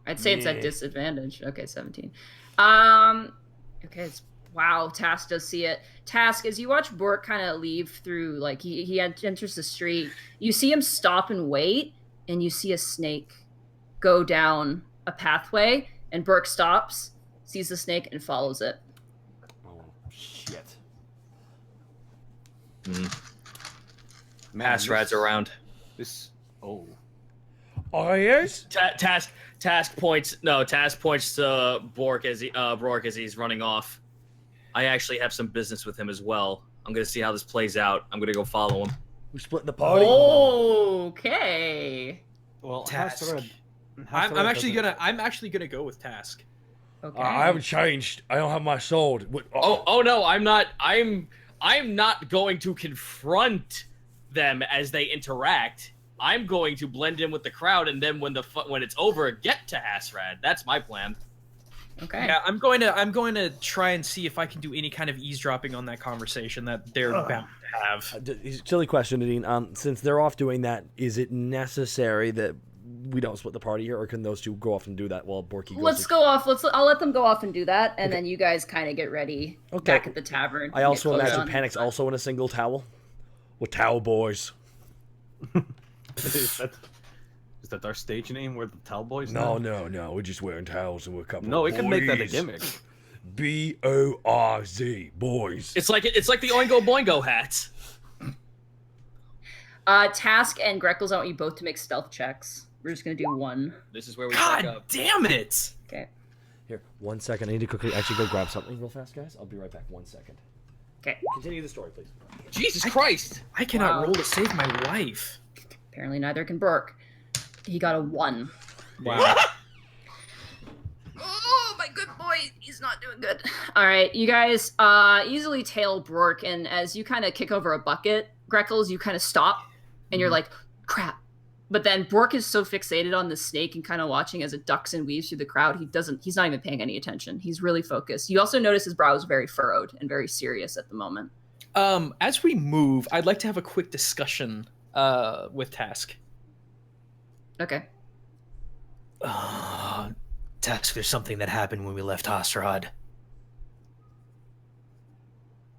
I'd say it's at disadvantage. Okay, 17. Okay, wow, Task does see it. Task, as you watch Bork kind of leave through, like, he enters the street, you see him stop and wait, and you see a snake go down a pathway, and Bork stops, sees the snake, and follows it. Oh, shit. Hasrad's around. This. Oh. Oh, he is? Task points to Bork as he's running off. I actually have some business with him as well. I'm gonna see how this plays out. I'm gonna go follow him. We split the party. Okay. Well, Task. I'm actually gonna go with Task. Okay. I haven't changed. I don't have my sword. Oh no, I'm not. I'm not going to confront them as they interact. I'm going to blend in with the crowd, and then when it's over, get to Hasrad. That's my plan. Okay. Yeah, I'm going to try and see if I can do any kind of eavesdropping on that conversation that they're bound to have. Silly question, Nadine. Since they're off doing that, is it necessary that we don't split the party here, or can those two go off and do that while Borky goes? Let's go off. I'll let them go off and do that, and then you guys kind of get ready back at the tavern. I also imagine on. Panic's also in a single towel. We're towel boys. Is that our stage name? We're the Towel Boys? No. We're just wearing towels and we're a couple. No, we of can make that a boys. gimmick. BORZ, boys. It's like the Oingo Boingo hats. Task and Greckles, I want you both to make stealth checks. We're just gonna do one. This is where we fuck God up. damn it! Okay. Here, 1 second. I need to quickly actually go grab something real fast, guys. I'll be right back. 1 second. Okay. Continue the story, please. Jesus Christ! I cannot Wow. roll to save my life. Apparently neither can Burke. He got a 1. Wow. Oh, my good boy. He's not doing good. All right, you guys easily tail Burke, and as you kind of kick over a bucket, Greckles, you kind of stop, and you're like, crap. But then Bork is so fixated on the snake and kind of watching as it ducks and weaves through the crowd, he's not even paying any attention. He's really focused. You also notice his brow is very furrowed and very serious at the moment. As we move, I'd like to have a quick discussion with Task. Okay. Task, there's something that happened when we left Hasrad.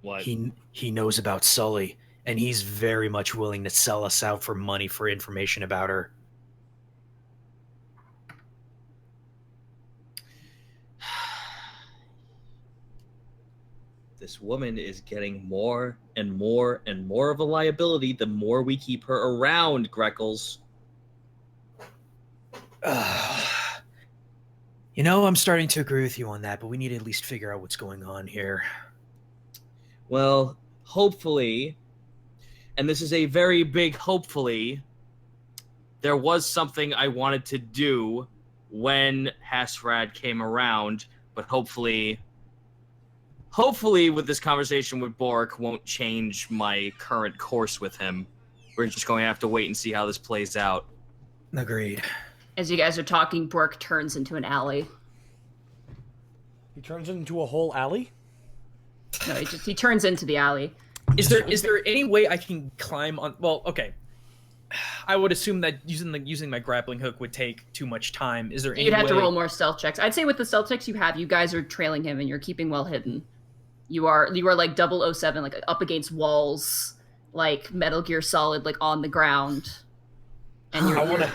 What? He knows about Sully, and he's very much willing to sell us out for money for information about her. This woman is getting more and more and more of a liability the more we keep her around, Greckles. You know, I'm starting to agree with you on that, but we need to at least figure out what's going on here. Well, hopefully, and this is a very big hopefully, there was something I wanted to do when Hasrad came around, but hopefully with this conversation with Bork won't change my current course with him. We're just going to have to wait and see how this plays out. Agreed. As you guys are talking, Bork turns into an alley. He turns into a whole alley? No, he turns into the alley. Is there any way I can climb on? Well, okay. I would assume that using my grappling hook would take too much time. Is there any way? You'd have to roll more stealth checks. I'd say with the stealth checks you have, you guys are trailing him and you're keeping well hidden. You are like 007, like up against walls, like Metal Gear Solid, like on the ground. And you're. I want to.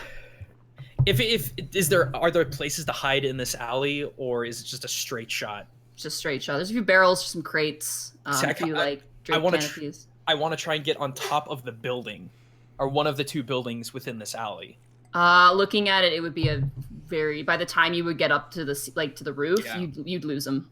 Are there places to hide in this alley, or is it just a straight shot? Just straight shot. There's a few barrels, some crates. See, a few like draped canopies. I want to try and get on top of the building, or one of the two buildings within this alley. Looking at it, it would be by the time you would get up to the roof, Yeah. you'd lose them.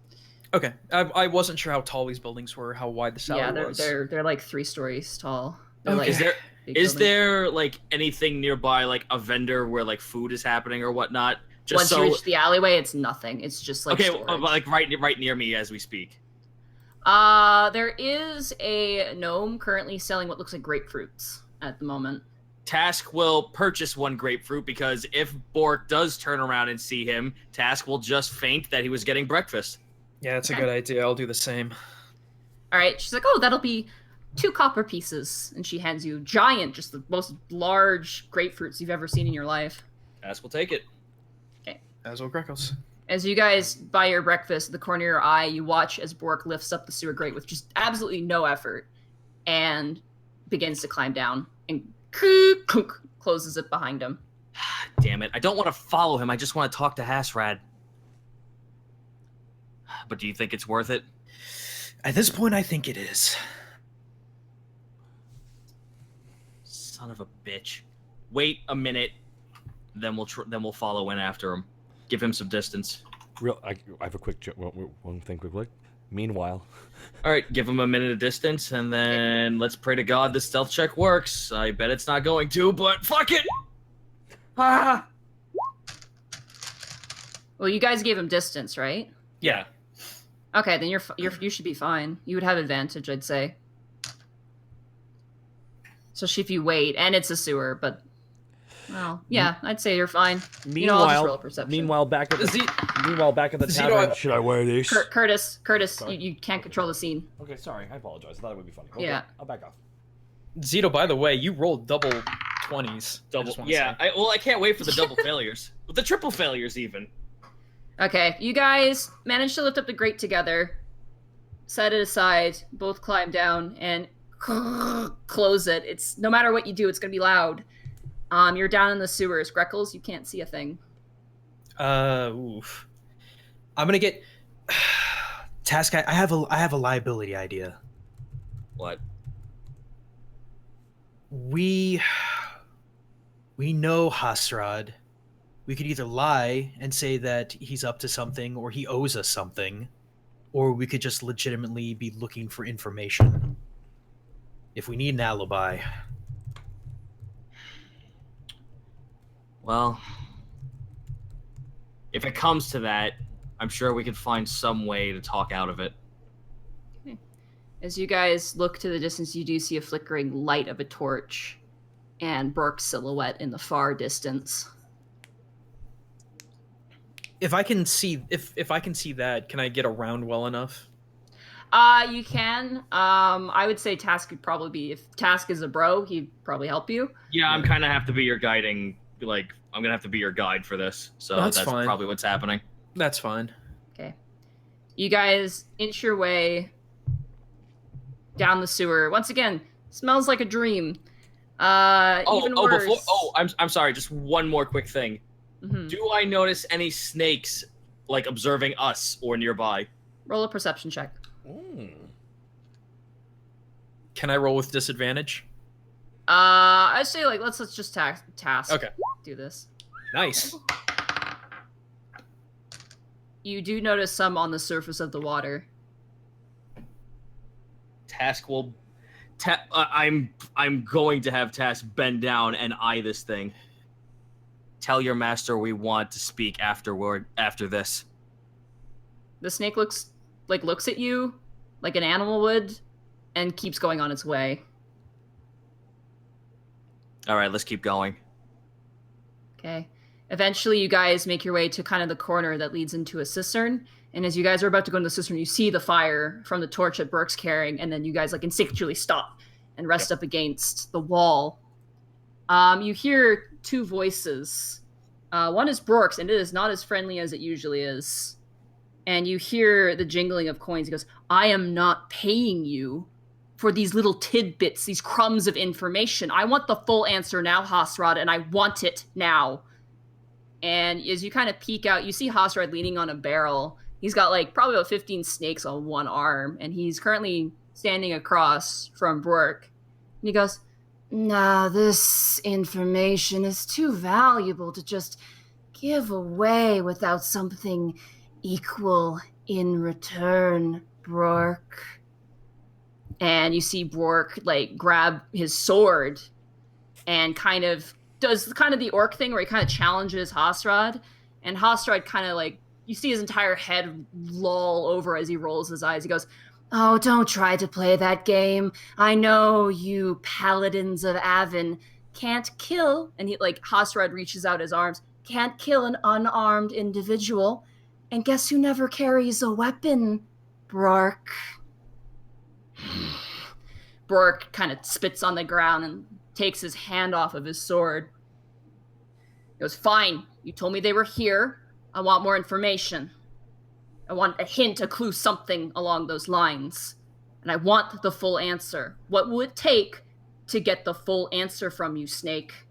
Okay, I wasn't sure how tall these buildings were, how wide the alley was. Yeah, they're like 3 stories tall. They're Okay. like, Is there like anything nearby, like a vendor where like food is happening or whatnot? Once you reach the alleyway, it's nothing. It's just like storage. Like right near me as we speak. There is a gnome currently selling what looks like grapefruits at the moment. Task will purchase one grapefruit because if Bork does turn around and see him, Task will just faint that he was getting breakfast. Yeah, that's a good idea. I'll do the same. All right, she's like, "Oh, that'll be 2 copper pieces," and she hands you giant, just the most large grapefruits you've ever seen in your life. Task will take it. As will Greckles. As you guys buy your breakfast, at the corner of your eye, you watch as Bork lifts up the sewer grate with just absolutely no effort and begins to climb down and closes it behind him. Damn it. I don't want to follow him. I just want to talk to Hasrad. But do you think it's worth it? At this point, I think it is. Son of a bitch. Wait a minute. Then we'll follow in after him. Give him some distance. I have a quick one thing quickly. Meanwhile, all right, give him a minute of distance, and then let's pray to God this stealth check works. I bet it's not going to, but fuck it. Ah. Well, you guys gave him distance, right? Yeah. Okay, then you should be fine. You would have advantage, I'd say. So if you wait, and it's a sewer, but well, yeah, I'd say you're fine. Meanwhile, I'll just roll a perception. back at the tavern. Should I wear these? Curtis, you can't control the scene. Okay, sorry. I apologize. I thought it would be funny. Okay, Yeah. I'll back off. Zito, by the way, you rolled double 20s. Yeah. I can't wait for the double failures. The triple failures, even. Okay, you guys managed to lift up the grate together, set it aside, both climb down, and close it. It's no matter what you do, it's gonna be loud. You're down in the sewers. Greckles, you can't see a thing. Oof. I'm gonna get Task. I have a liability idea. What? We know Hasrad. We could either lie and say that he's up to something or he owes us something, or we could just legitimately be looking for information. If we need an alibi. Well, if it comes to that, I'm sure we could find some way to talk out of it. Okay. As you guys look to the distance, you do see a flickering light of a torch and Burke's silhouette in the far distance. If I can see if I can see that, can I get around well enough? You can. I would say Task would probably be, if Task is a bro, he'd probably help you. Yeah, I'm kind of have to be your guiding. Like, I'm gonna have to be your guide for this. So That's that's fine. probably what's happening. That's fine. Okay. You guys inch your way down the sewer. Once again, smells like a dream. Even worse. I'm sorry. Just one more quick thing. Mhm. Do I notice any snakes like observing us or nearby? Roll a perception check. Can I roll with disadvantage? I'd say like let's just task. Okay. Do this. Nice. You do notice some on the surface of the water. Task will. I'm going to have Task bend down and eye this thing. Tell your master we want to speak after this. The snake looks at you like an animal would, and keeps going on its way. All right, let's keep going. Okay. Eventually, you guys make your way to kind of the corner that leads into a cistern. And as you guys are about to go into the cistern, you see the fire from the torch that Burke's carrying, and then you guys like instinctually stop and rest up against the wall. You hear two voices. One is Burke's, and it is not as friendly as it usually is. And you hear the jingling of coins. He goes, "I am not paying you for these little tidbits, these crumbs of information. I want the full answer now, Hasrad, and I want it now." And as you kind of peek out, you see Hasrad leaning on a barrel. He's got like probably about 15 snakes on one arm, and he's currently standing across from Burke. And he goes, "Nah, this information is too valuable to just give away without something equal in return, Burke." And you see Burke like grab his sword and kind of does kind of the orc thing where he kind of challenges Hasrad, and Hasrad kind of like, you see his entire head loll over as he rolls his eyes. He goes, "Oh, don't try to play that game. I know you paladins of Avon can't kill," and he like, Hasrad reaches out his arms, "can't kill an unarmed individual. And guess who never carries a weapon? Burke." Burke kind of spits on the ground and takes his hand off of his sword. He goes, "Fine, you told me they were here. I want more information. I want a hint, a clue, something along those lines. And I want the full answer. What will it take to get the full answer from you, Snake?"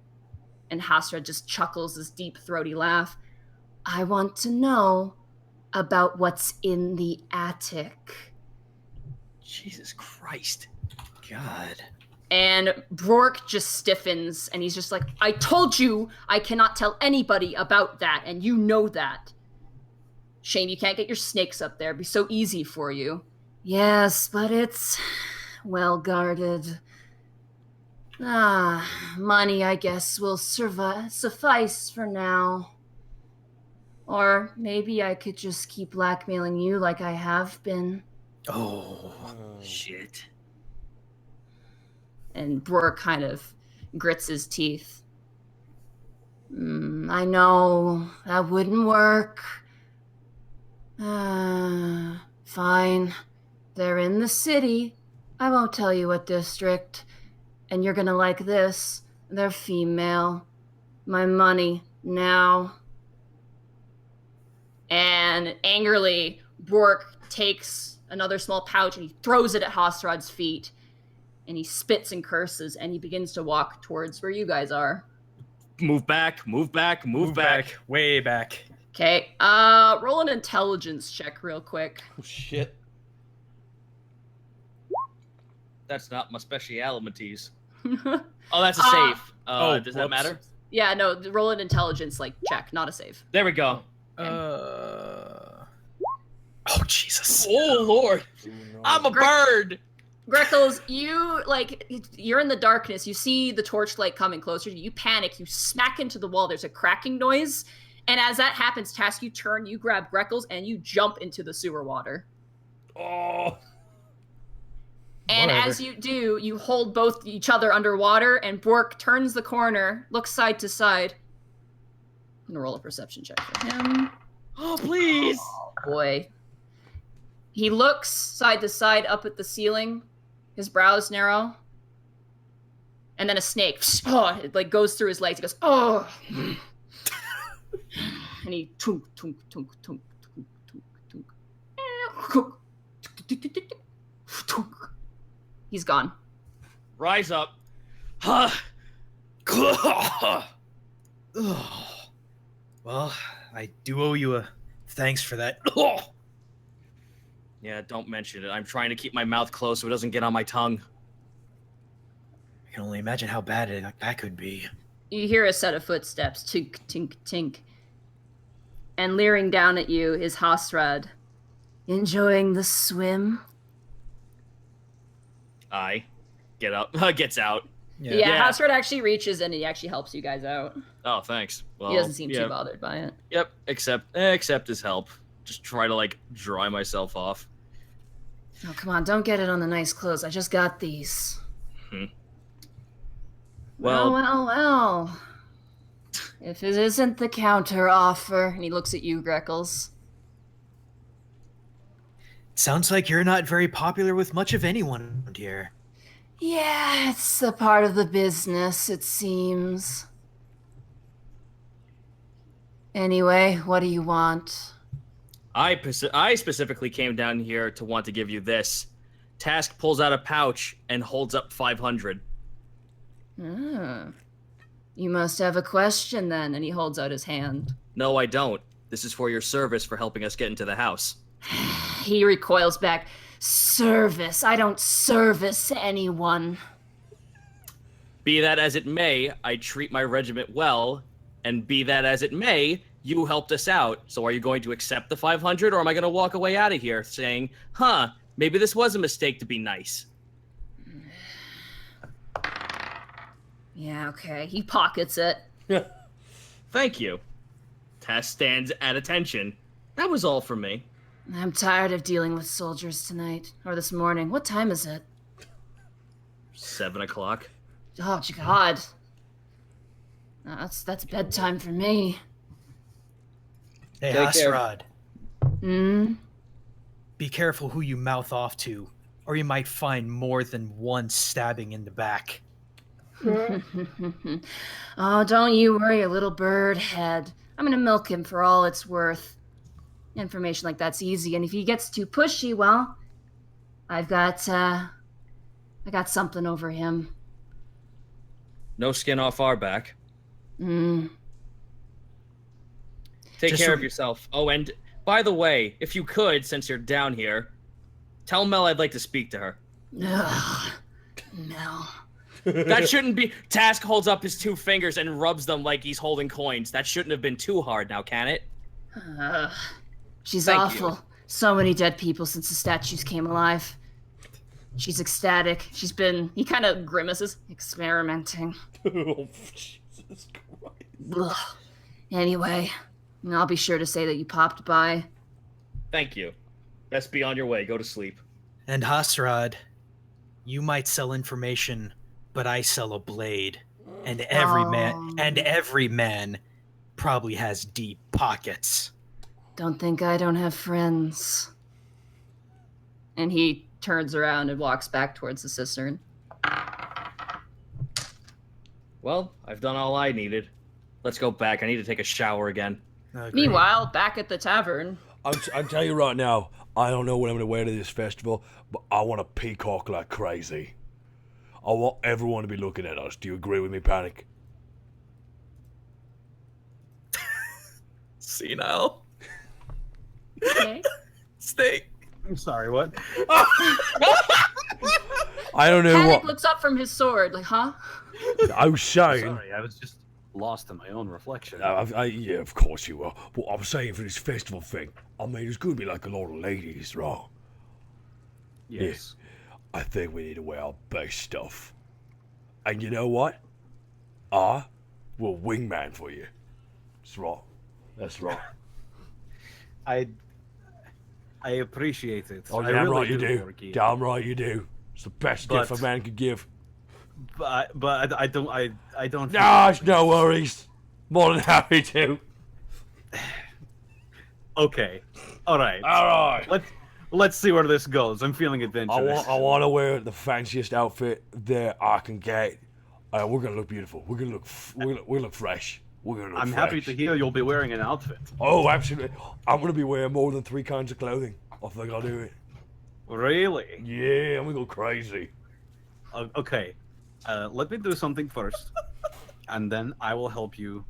And Hasrad just chuckles this deep, throaty laugh. "I want to know about what's in the attic." Jesus Christ. God. And Burke just stiffens, and he's just like, "I told you I cannot tell anybody about that, and you know that. Shame you can't get your snakes up there. It'd be so easy for you." "Yes, but it's well guarded. Money, I guess, will suffice for now. Or maybe I could just keep blackmailing you like I have been." Oh. Shit. And Burke kind of grits his teeth. "I know, that wouldn't work. Fine. They're in the city. I won't tell you what district. And you're gonna like this. They're female. My money, now." And angrily, Burke takes another small pouch and he throws it at Hasrad's feet. And he spits and curses, and he begins to walk towards where you guys are. Move back, move back, move back. Way back. Okay, roll an intelligence check real quick. Oh, shit. That's not my specialities. Oh, that's a save. Does that whoops. matter? Yeah, no, roll an intelligence, like, check, not a save. There we go. Oh, Jesus. Oh, Lord. I'm a bird. Greckles, you're in the darkness. You see the torchlight coming closer to you. You panic. You smack into the wall. There's a cracking noise. And as that happens, Task, you turn, you grab Greckles, and you jump into the sewer water. Oh. And Whatever. as you do, you hold both each other underwater, and Bork turns the corner, looks side to side. I'm gonna roll a perception check for him. Oh, please. Oh, boy. He looks side to side up at the ceiling. His brows narrow. And then a snake, it like goes through his legs. He goes, oh. And he tunk, tunk, tunk, tunk, tunk, tunk, tunk. He's gone. Rise up. Huh. Well, I do owe you a thanks for that. Yeah, don't mention it. I'm trying to keep my mouth closed so it doesn't get on my tongue. I can only imagine how bad that could be. You hear a set of footsteps, tink, tink, tink. And leering down at you is Hasrad. Enjoying the swim? I get up. Gets out. Yeah, Hasrad actually reaches in and he actually helps you guys out. Oh, thanks. Well, He doesn't seem yeah. too bothered by it. Yep, except his help. Just try to, like, dry myself off. Oh, come on, don't get it on the nice clothes. I just got these. Well. If it isn't the counter offer, and he looks at you, Greckles. Sounds like you're not very popular with much of anyone around here. Yeah, it's a part of the business, it seems. Anyway, what do you want? I specifically came down here to want to give you this. Task pulls out a pouch and holds up 500. You must have a question then, and he holds out his hand. No, I don't. This is for your service for helping us get into the house. He recoils back. Service? I don't service anyone. Be that as it may, I treat my regiment well, and be that as it may, you helped us out. So are you going to accept the 500, or am I going to walk away out of here saying, maybe this was a mistake to be nice? Yeah, okay. He pockets it. Thank you. Tess stands at attention. That was all from me. I'm tired of dealing with soldiers tonight. Or this morning. What time is it? 7 o'clock. Oh, God. That's bedtime for me. Hey, Take care. Hasrad. Be careful who you mouth off to, or you might find more than one stabbing in the back. Oh, don't you worry, little bird head. I'm gonna milk him for all it's worth. Information like that's easy, and if he gets too pushy, well, I got something over him. No skin off our back. Take Just care of yourself. Oh, and by the way, if you could, since you're down here, tell Mel I'd like to speak to her. Ugh, Mel. That shouldn't be... Task holds up his 2 fingers and rubs them like he's holding coins. That shouldn't have been too hard now, can it? She's Thank awful. you. So many dead people since the statues came alive. She's ecstatic. He kind of grimaces, experimenting. Oh, Jesus Christ. Ugh. Anyway, I'll be sure to say that you popped by. Thank you. Best be on your way. Go to sleep. And Hasrad, you might sell information, but I sell a blade. And every man probably has deep pockets. Don't think I don't have friends. And he turns around and walks back towards the cistern. Well, I've done all I needed. Let's go back. I need to take a shower again. Meanwhile, back at the tavern. I'll tell you right now, I don't know what I'm going to wear to this festival, but I want to peacock like crazy. I want everyone to be looking at us. Do you agree with me, Panic? Senile. Okay. Steak. I'm sorry, what? I don't know Panic what... looks up from his sword, like, huh? I was saying... Sorry, I was just lost in my own reflection. Yeah, of course you were. But I'm saying for this festival thing, I mean, there's going to be like a lot of ladies, right? Yes. I think we need to wear our best stuff. And you know what? I will wingman for you. That's right. That's right. I appreciate it. Oh, I damn really right you do. Borky. Damn right you do. It's the best gift a man could give. But I don't. Gosh, no worries. More than happy to. Okay. All right. All right. Let's see where this goes. I'm feeling adventurous. I want to wear the fanciest outfit that I can get. We're gonna look beautiful. We're gonna look fresh. I'm happy to hear you'll be wearing an outfit. Oh, absolutely. I'm gonna be wearing more than 3 kinds of clothing. I think I'll do it. Really? Yeah, I'm gonna go crazy. Okay. Let me do something first, and then I will help you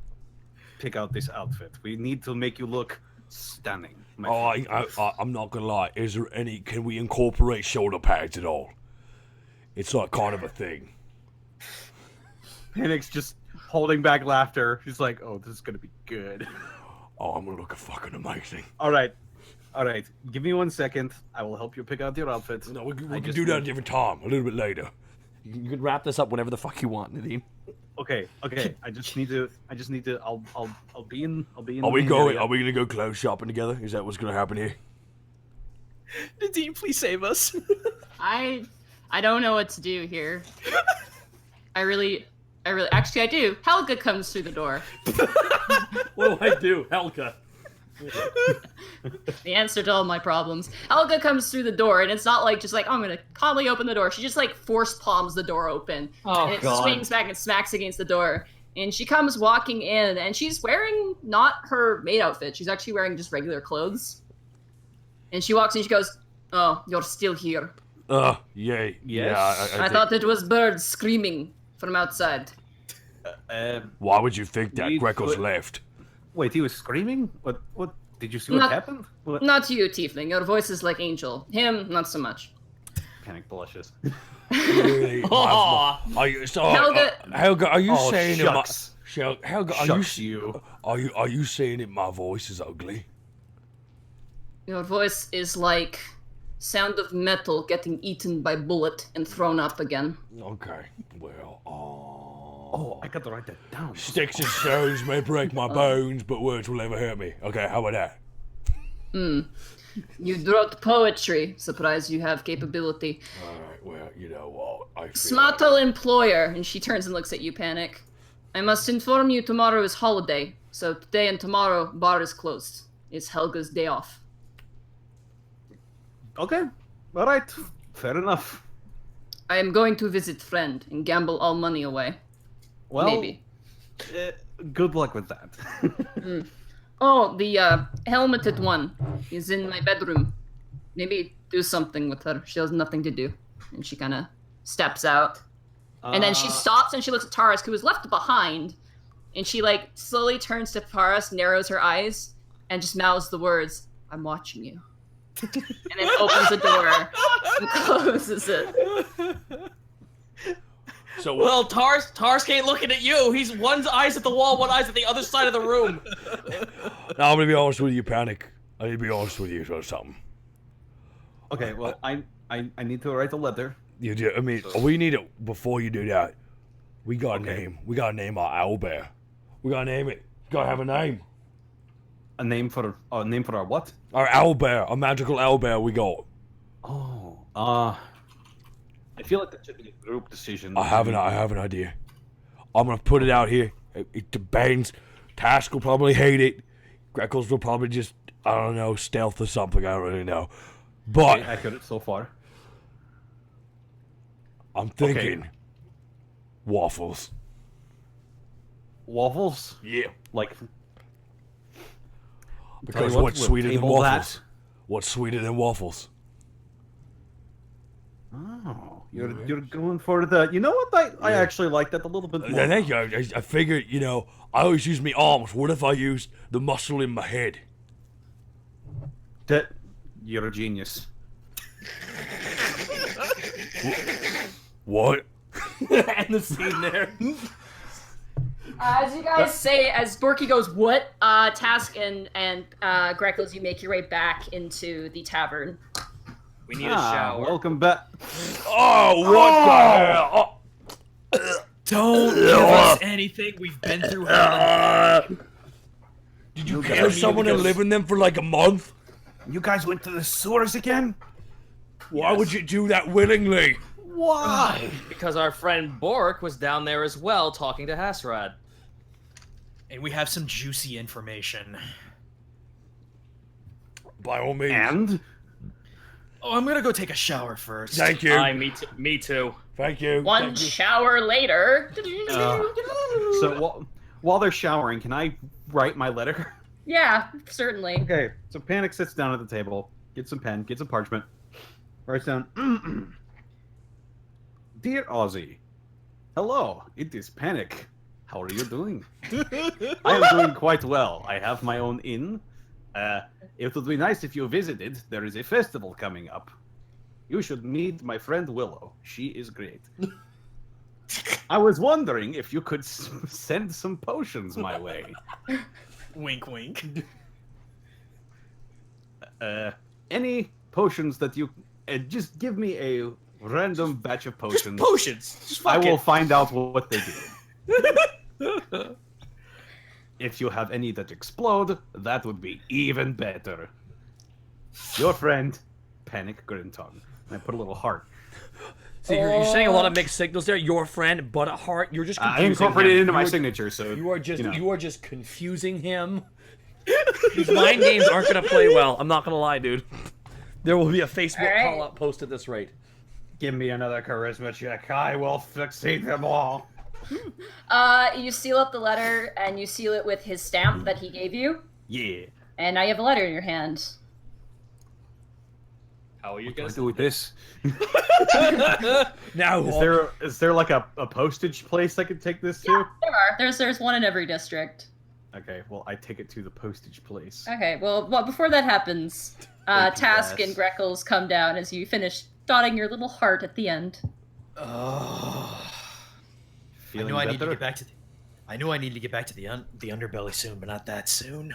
pick out this outfit. We need to make you look stunning. I'm not gonna lie. Is there any? Can we incorporate shoulder pads at all? It's like kind of a thing. Panic's just holding back laughter. She's like, "Oh, this is gonna be good." Oh, I'm gonna look fucking amazing. All right. Give me 1 second. I will help you pick out your outfit. No, we can do that at a different time, a little bit later. You can wrap this up whenever the fuck you want, Nadim. Okay. I just need to. I'll be in. Are we gonna go clothes shopping together? Is that what's gonna happen here? Nadim, please save us. I don't know what to do here. Actually, I do. Helga comes through the door. What do I do, Helga? The answer to all my problems. Helga comes through the door, and it's not like just like, oh, I'm gonna calmly open the door. She just like force palms the door open. Oh, and it God. swings back and smacks against the door. And she comes walking in, and she's wearing not her maid outfit. She's actually wearing just regular clothes. And she walks in, she goes, "Oh, you're still here." Yeah. Yes. Yeah. I thought it was birds screaming from outside. Why would you think that? We- Greckles left. Wait, he was screaming? What did you see what Not- happened? What? Not you, Tiefling. Your voice is like Angel. Him, not so much. Panic blushes. Really? Aw. Helga, are you Oh, saying shucks. Helga, Shucks you. are you saying that my voice is ugly? Your voice is like sound of metal getting eaten by bullet and thrown up again. Okay. Well, Oh, I gotta write that down. sticks and stones may break my bones, but words will never hurt me. Okay, how about that? You wrote poetry. Surprised you have capability. All right. Well, you know what? I feel Smartel employer. And she turns and looks at you, Panic. I must inform you tomorrow is holiday. So today and tomorrow, bar is closed. It's Helga's day off. Okay. All right. Fair enough. I am going to visit friend and gamble all money away. Well, Maybe. Good luck with that. Oh, the helmeted one is in my bedroom. Maybe do something with her. She has nothing to do. And she kind of steps out. And then she stops and she looks at Taras, who was left behind. And she, like, slowly turns to Taras, narrows her eyes, and just mouths the words, "I'm watching you." And then opens the door and closes it. So Well, Tars ain't looking at you. He's one eye's at the wall, one eye's at the other side of the room. now I'm gonna be honest with you, Panic. I need to be honest with you or something. Okay. Well, I need to write a letter. You do. I mean, we need it before you do that. We gotta name. We gotta name our owlbear. We gotta name it. Gotta have a name. A name for our what? Our owlbear, a magical owlbear. We got. Oh. I feel like that should be a group decision. I have an idea. I'm gonna put it out here. It depends. Task will probably hate it. Greckles will probably just, I don't know, stealth or something. I don't really know. But Okay, accurate so far. I'm thinking waffles. Waffles? Yeah. Like, Because what, what's we'll sweeter than table waffles? that. What's sweeter than waffles? oh, you're going for the. You know what? I actually like that a little bit more. Thank you. I figured, I always use my arms. What if I used the muscle in my head? That you're a genius. What? And the scene there. As you guys say, as Borky goes, "What?" Task and Greckles, you make your way back into the tavern. We need a shower. Welcome back. Oh, what the hell? Don't give us anything. We've been through hell. Did you kill someone and live in them for like a month? You guys went to the sewers again? Why would you do that willingly? Why? Because our friend Bork was down there as well, talking to Hasrad. And we have some juicy information. By all means. And Oh, I'm gonna go take a shower first. Thank you. Me too. Thank you. One Thank you. shower later. so while they're showering, can I write my letter? Yeah, certainly. Okay. So Panic sits down at the table, gets some pen, gets some parchment, writes down. Dear Ozzy, hello. It is Panic. How are you doing? I am doing quite well. I have my own inn. It would be nice if you visited. There is a festival coming up. You should meet my friend Willow. She is great. I was wondering if you could send some potions my way. Wink, wink. Any potions that you... just give me a random batch of potions. Just potions. Just I fuck will it. find out what they do. If you have any that explode, that would be even better. Your friend, Panic Grimtongue. And I put a little heart. See, you're saying a lot of mixed signals there. Your friend, but a heart. You're just I confusing incorporated it him. into my You are- signature, so You are just you know. you are just confusing him. These mind games aren't gonna play well. I'm not gonna lie, dude. There will be a Facebook Alright. call out post at this rate. Give me another charisma check. I will succeed them all. You seal up the letter and you seal it with his stamp that he gave you. Yeah. And now you have a letter in your hand. How are you What do I gonna do with this? Now, Is there like a postage place I could take this to? There are. There's one in every district. Okay, well I take it to the postage place. Okay, well before that happens, Thank you, Task guys. and Greckles come down as you finish dotting your little heart at the end. Feeling I knew I need to better? get back to. I knew I need to get back to the underbelly soon, but not that soon.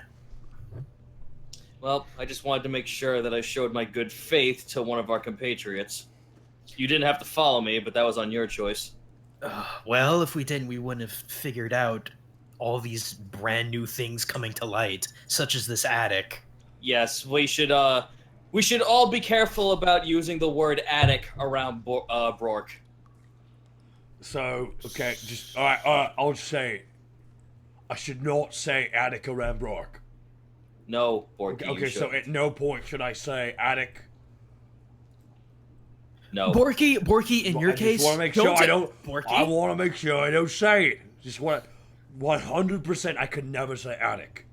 Well, I just wanted to make sure that I showed my good faith to one of our compatriots. You didn't have to follow me, but that was on your choice. Well, if we didn't, we wouldn't have figured out all these brand new things coming to light, such as this attic. Yes, we should all be careful about using the word attic around Bork. so okay, just all right. I'll say, I should not say attic around Brock. No, Borky. Okay, so at no point should I say attic. no. Borky, in your I case, just want to make sure I don't. Borky, I want to make sure I don't say it. Just want 100%. I could never say attic.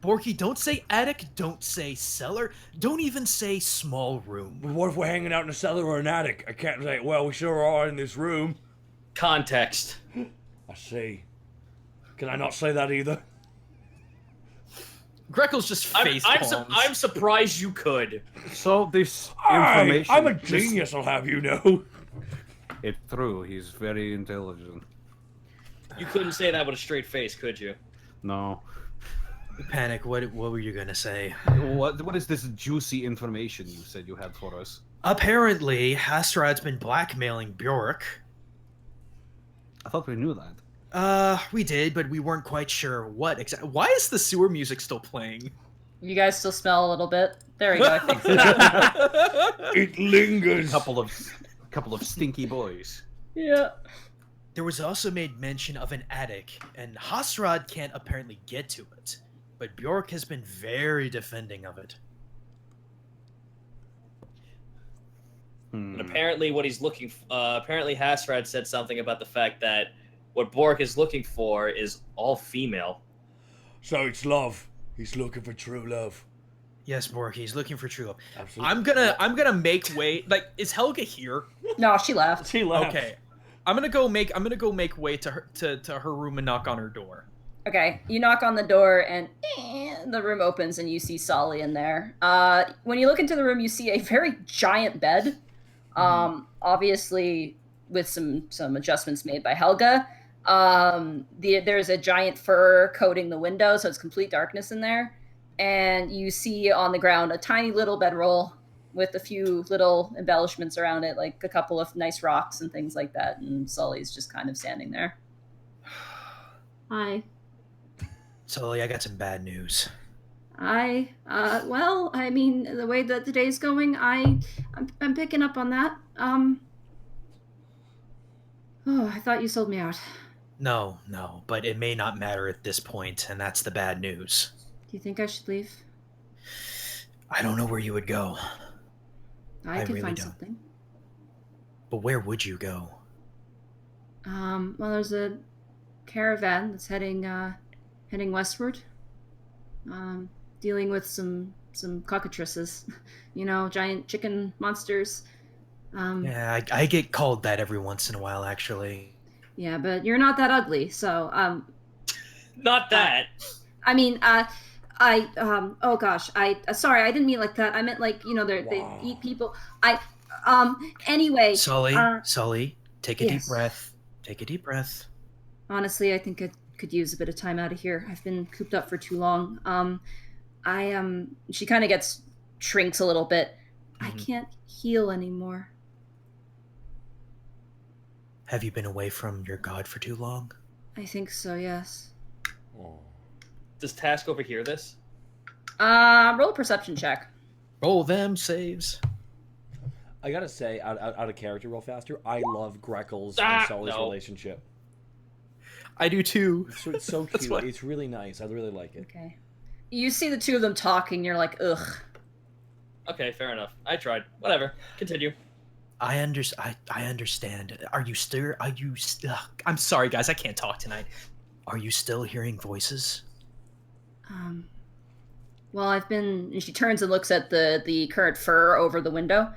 Borky, don't say attic, don't say cellar, don't even say small room. But what if we're hanging out in a cellar or an attic? I can't say, well, we sure are in this room. Context. I see. Can I not say that either? Greckles just face palms. I'm surprised you could. So this Hey, information... I'm a genius, I'll have you know. It's true, he's very intelligent. You couldn't say that with a straight face, could you? No. Panic, what were you gonna say? What is this juicy information you said you had for us? Apparently, Hasrad's been blackmailing Burke. I thought we knew that. We did, but we weren't quite sure what exactly. Why is the sewer music still playing? You guys still smell a little bit. There we go. I fixed it. It lingers. Couple of stinky boys. Yeah. There was also made mention of an attic, and Hasrad can't apparently get to it. But Bjork has been very defending of it. And apparently, what he's looking. Apparently, Hasrad said something about the fact that what Bork is looking for is all female. So it's love. He's looking for true love. Yes, Bork, he's looking for true love. Absolutely. I'm gonna make way. Like, is Helga here? No, she left. He left. Okay, I'm gonna go make way to her to her room and knock on her door. Okay, you knock on the door and the room opens and you see Sully in there. When you look into the room, you see a very giant bed. Obviously with some adjustments made by Helga. There's a giant fur coating the window, so it's complete darkness in there. And you see on the ground a tiny little bedroll with a few little embellishments around it, like a couple of nice rocks and things like that. And Sully's just kind of standing there. Hi. Sully, I got some bad news. Well, I mean, the way that the day's going, I'm picking up on that. Oh, I thought you sold me out. No, but it may not matter at this point, and that's the bad news. Do you think I should leave? I don't know where you would go. I can really find don't. something. But where would you go? Well, there's a caravan that's heading westward. Dealing with some cockatrices, giant chicken monsters. Yeah, I get called that every once in a while, actually. Yeah, but you're not that ugly, so Not that. I mean, oh gosh, sorry, I didn't mean like that. I meant like they eat people. Anyway. Sully, take a deep yes. breath. Take a deep breath. Honestly, I think I could use a bit of time out of here. I've been cooped up for too long. She kind of shrinks a little bit. I can't heal anymore. Have you been away from your god for too long? I think so, yes. Oh. Does Task overhear this? Roll a perception check. Roll them saves. I gotta say, out of character real faster, I love Greckles and Sully's relationship. I do too. It's so cute. It's really nice. I really like it. Okay. You see the two of them talking, you're like, ugh. Okay, fair enough. I tried. Whatever. Continue. I understand. I'm sorry, guys. I can't talk tonight. Are you still hearing voices? Well, and she turns and looks at the current fur over the window.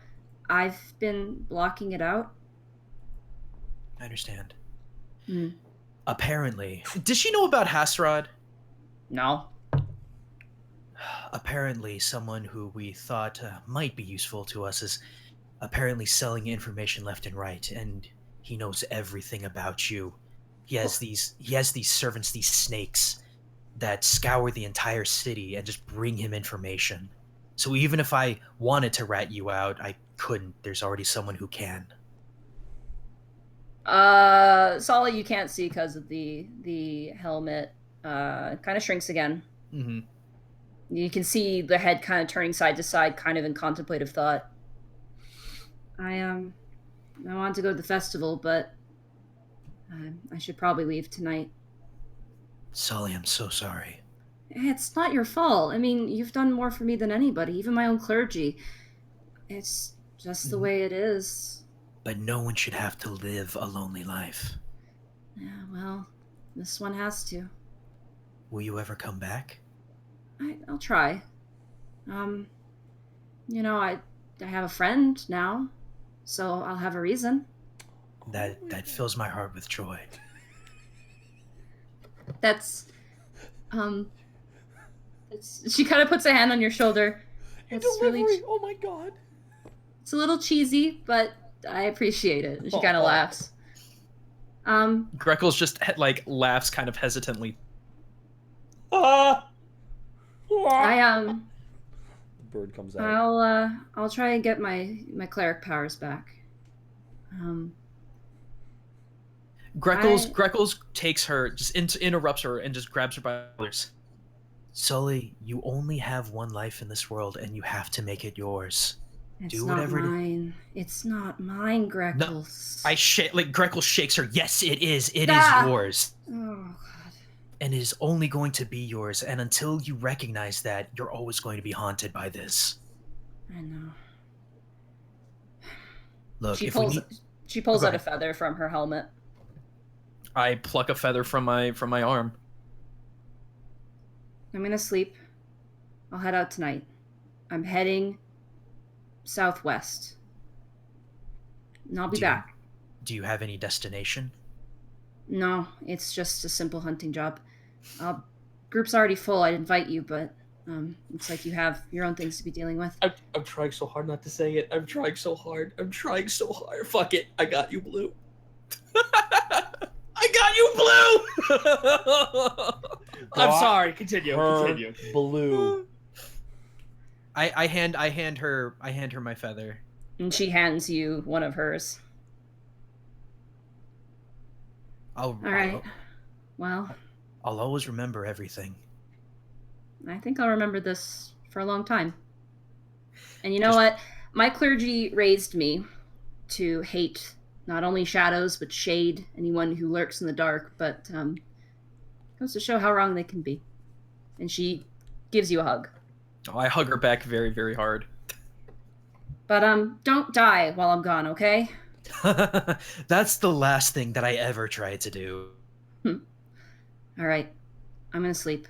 I've been blocking it out. I understand. Hmm. Apparently. Does she know about Hasrad? No. Apparently, someone who we thought might be useful to us is apparently selling information left and right, and he knows everything about you. He has these servants, these snakes, that scour the entire city and just bring him information. So even if I wanted to rat you out, I couldn't. There's already someone who can. Sully, you can't see because of the helmet. Kind of shrinks again. Mm-hmm. You can see the head kind of turning side to side, kind of in contemplative thought. I want to go to the festival, but I should probably leave tonight. Sully, I'm so sorry. It's not your fault. I mean, you've done more for me than anybody, even my own clergy. It's just the way it is. But no one should have to live a lonely life. Yeah, well, this one has to. Will you ever come back? I'll try. I have a friend now, so I'll have a reason. That fills my heart with joy. She kind of puts a hand on your shoulder. It's really, oh my god. it's a little cheesy, but I appreciate it. And she kind of laughs. Greckles just laughs kind of hesitantly. The bird comes out. I'll try and get my cleric powers back. Greckles takes her, just interrupts her, and just grabs her by the shoulders. Sully, you only have one life in this world, and you have to make it yours. It's Do not whatever mine. It's not mine, Greckles. Greckles shakes her. Yes, it is. It is yours. Oh god. And it is only going to be yours. And until you recognize that, you're always going to be haunted by this. I know. Look, She pulls out a feather from her helmet. I pluck a feather from my arm. I'm gonna sleep. I'll head out tonight. I'm heading southwest. And I'll be back. Do you have any destination? No, it's just a simple hunting job. Group's already full. I'd invite you, but looks like you have your own things to be dealing with. I'm trying so hard not to say it. I'm trying so hard. Fuck it. I got you, Blue. I got you, Blue! I'm sorry. Continue. Blue. I hand her my feather. And she hands you one of hers. All right. Well, I'll always remember everything. I think I'll remember this for a long time. And you know what? My clergy raised me to hate not only shadows, but shade, anyone who lurks in the dark, but goes to show how wrong they can be. And she gives you a hug. Oh, I hug her back very, very hard. But don't die while I'm gone, okay? That's the last thing that I ever tried to do. All right. I'm gonna sleep.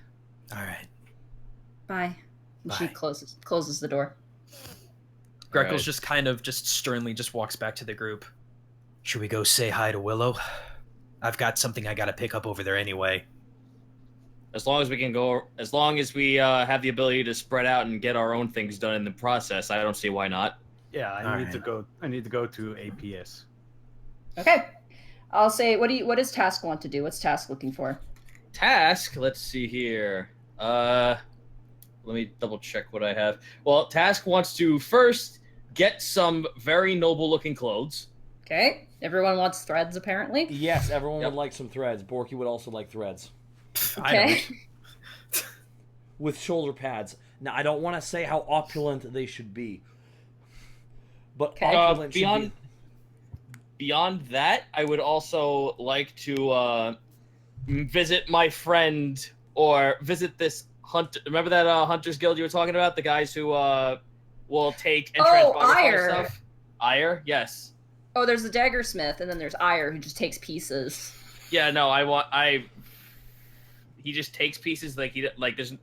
All right. Bye. And she Bye. closes the door. Greckles Alright. just kind of just sternly just walks back to the group. Should we go say hi to Willow? I've got something I gotta pick up over there anyway. As long as we can go, as long as we have the ability to spread out and get our own things done in the process, I don't see why not. Yeah, I All need right. to go. I need to go to APS. Okay. I'll say, what does Task want to do? What's Task looking for? Task, let's see here. Let me double check what I have. Well, Task wants to first get some very noble looking clothes. Okay. Everyone wants threads, apparently. Yes, everyone Yep. would like some threads. Borky would also like threads. Okay. With shoulder pads. Now, I don't want to say how opulent they should be. But Okay. opulent should Beyond be... beyond that, I would also like to visit my friend or visit this hunt. Remember that Hunters Guild you were talking about? The guys who will take and Oh, transmogrify Ire. stuff. Ire, yes. Oh, there's the Daggersmith, and then there's Ire, who just takes pieces. Yeah, no, he just takes pieces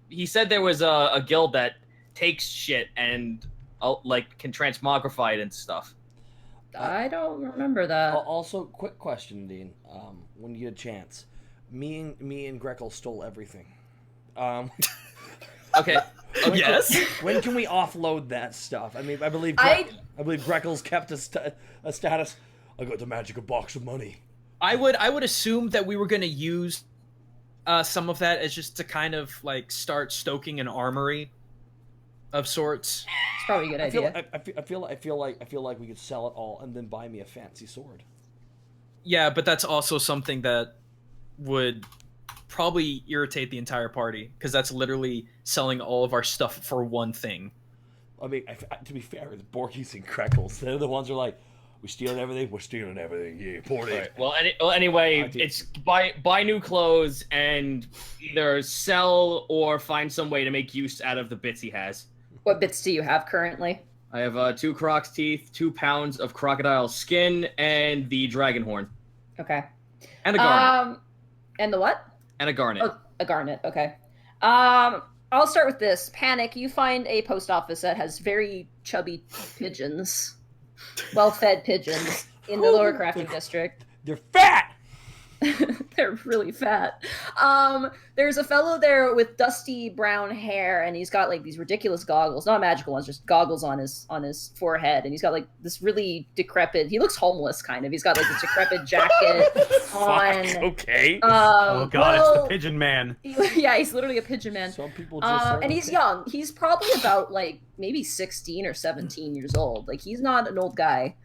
he said there was a guild that takes shit and can transmogrify it and stuff. I don't remember that. Also, quick question, Dean. When you get a chance, me and Greckles stole everything. Okay. When can we offload that stuff? I mean, I believe Greckles kept a status. I got the magic of box of money. I would assume that we were going to use some of that as just to kind of like start stoking an armory of sorts. It's probably a good idea. I feel like we could sell it all and then buy me a fancy sword. Yeah, but that's also something that would probably irritate the entire party because that's literally selling all of our stuff for one thing. I mean, to be fair, it's Borky's and Greckles. They're the ones who are like, we're stealing everything. Yeah, port it. Right. Well, anyway, it's buy new clothes and either sell or find some way to make use out of the bits he has. What bits do you have currently? I have 2 croc's teeth, 2 pounds of crocodile skin, and the dragon horn. Okay. And a garnet. And the what? And a garnet. Oh, a garnet. Okay. I'll start with this. Panic. You find a post office that has very chubby pigeons, well-fed pigeons in the Lower Crafting District. They're fat. They're really fat. There's a fellow there with dusty brown hair, and he's got like these ridiculous goggles, not magical ones, just goggles on his forehead, and he's got like this really decrepit. He looks homeless, kind of. He's got like this decrepit jacket on. Okay. Oh god, well, it's the pigeon man. Yeah, he's literally a pigeon man. Some people just. And he's young. He's probably about like maybe 16 or 17 years old. Like he's not an old guy.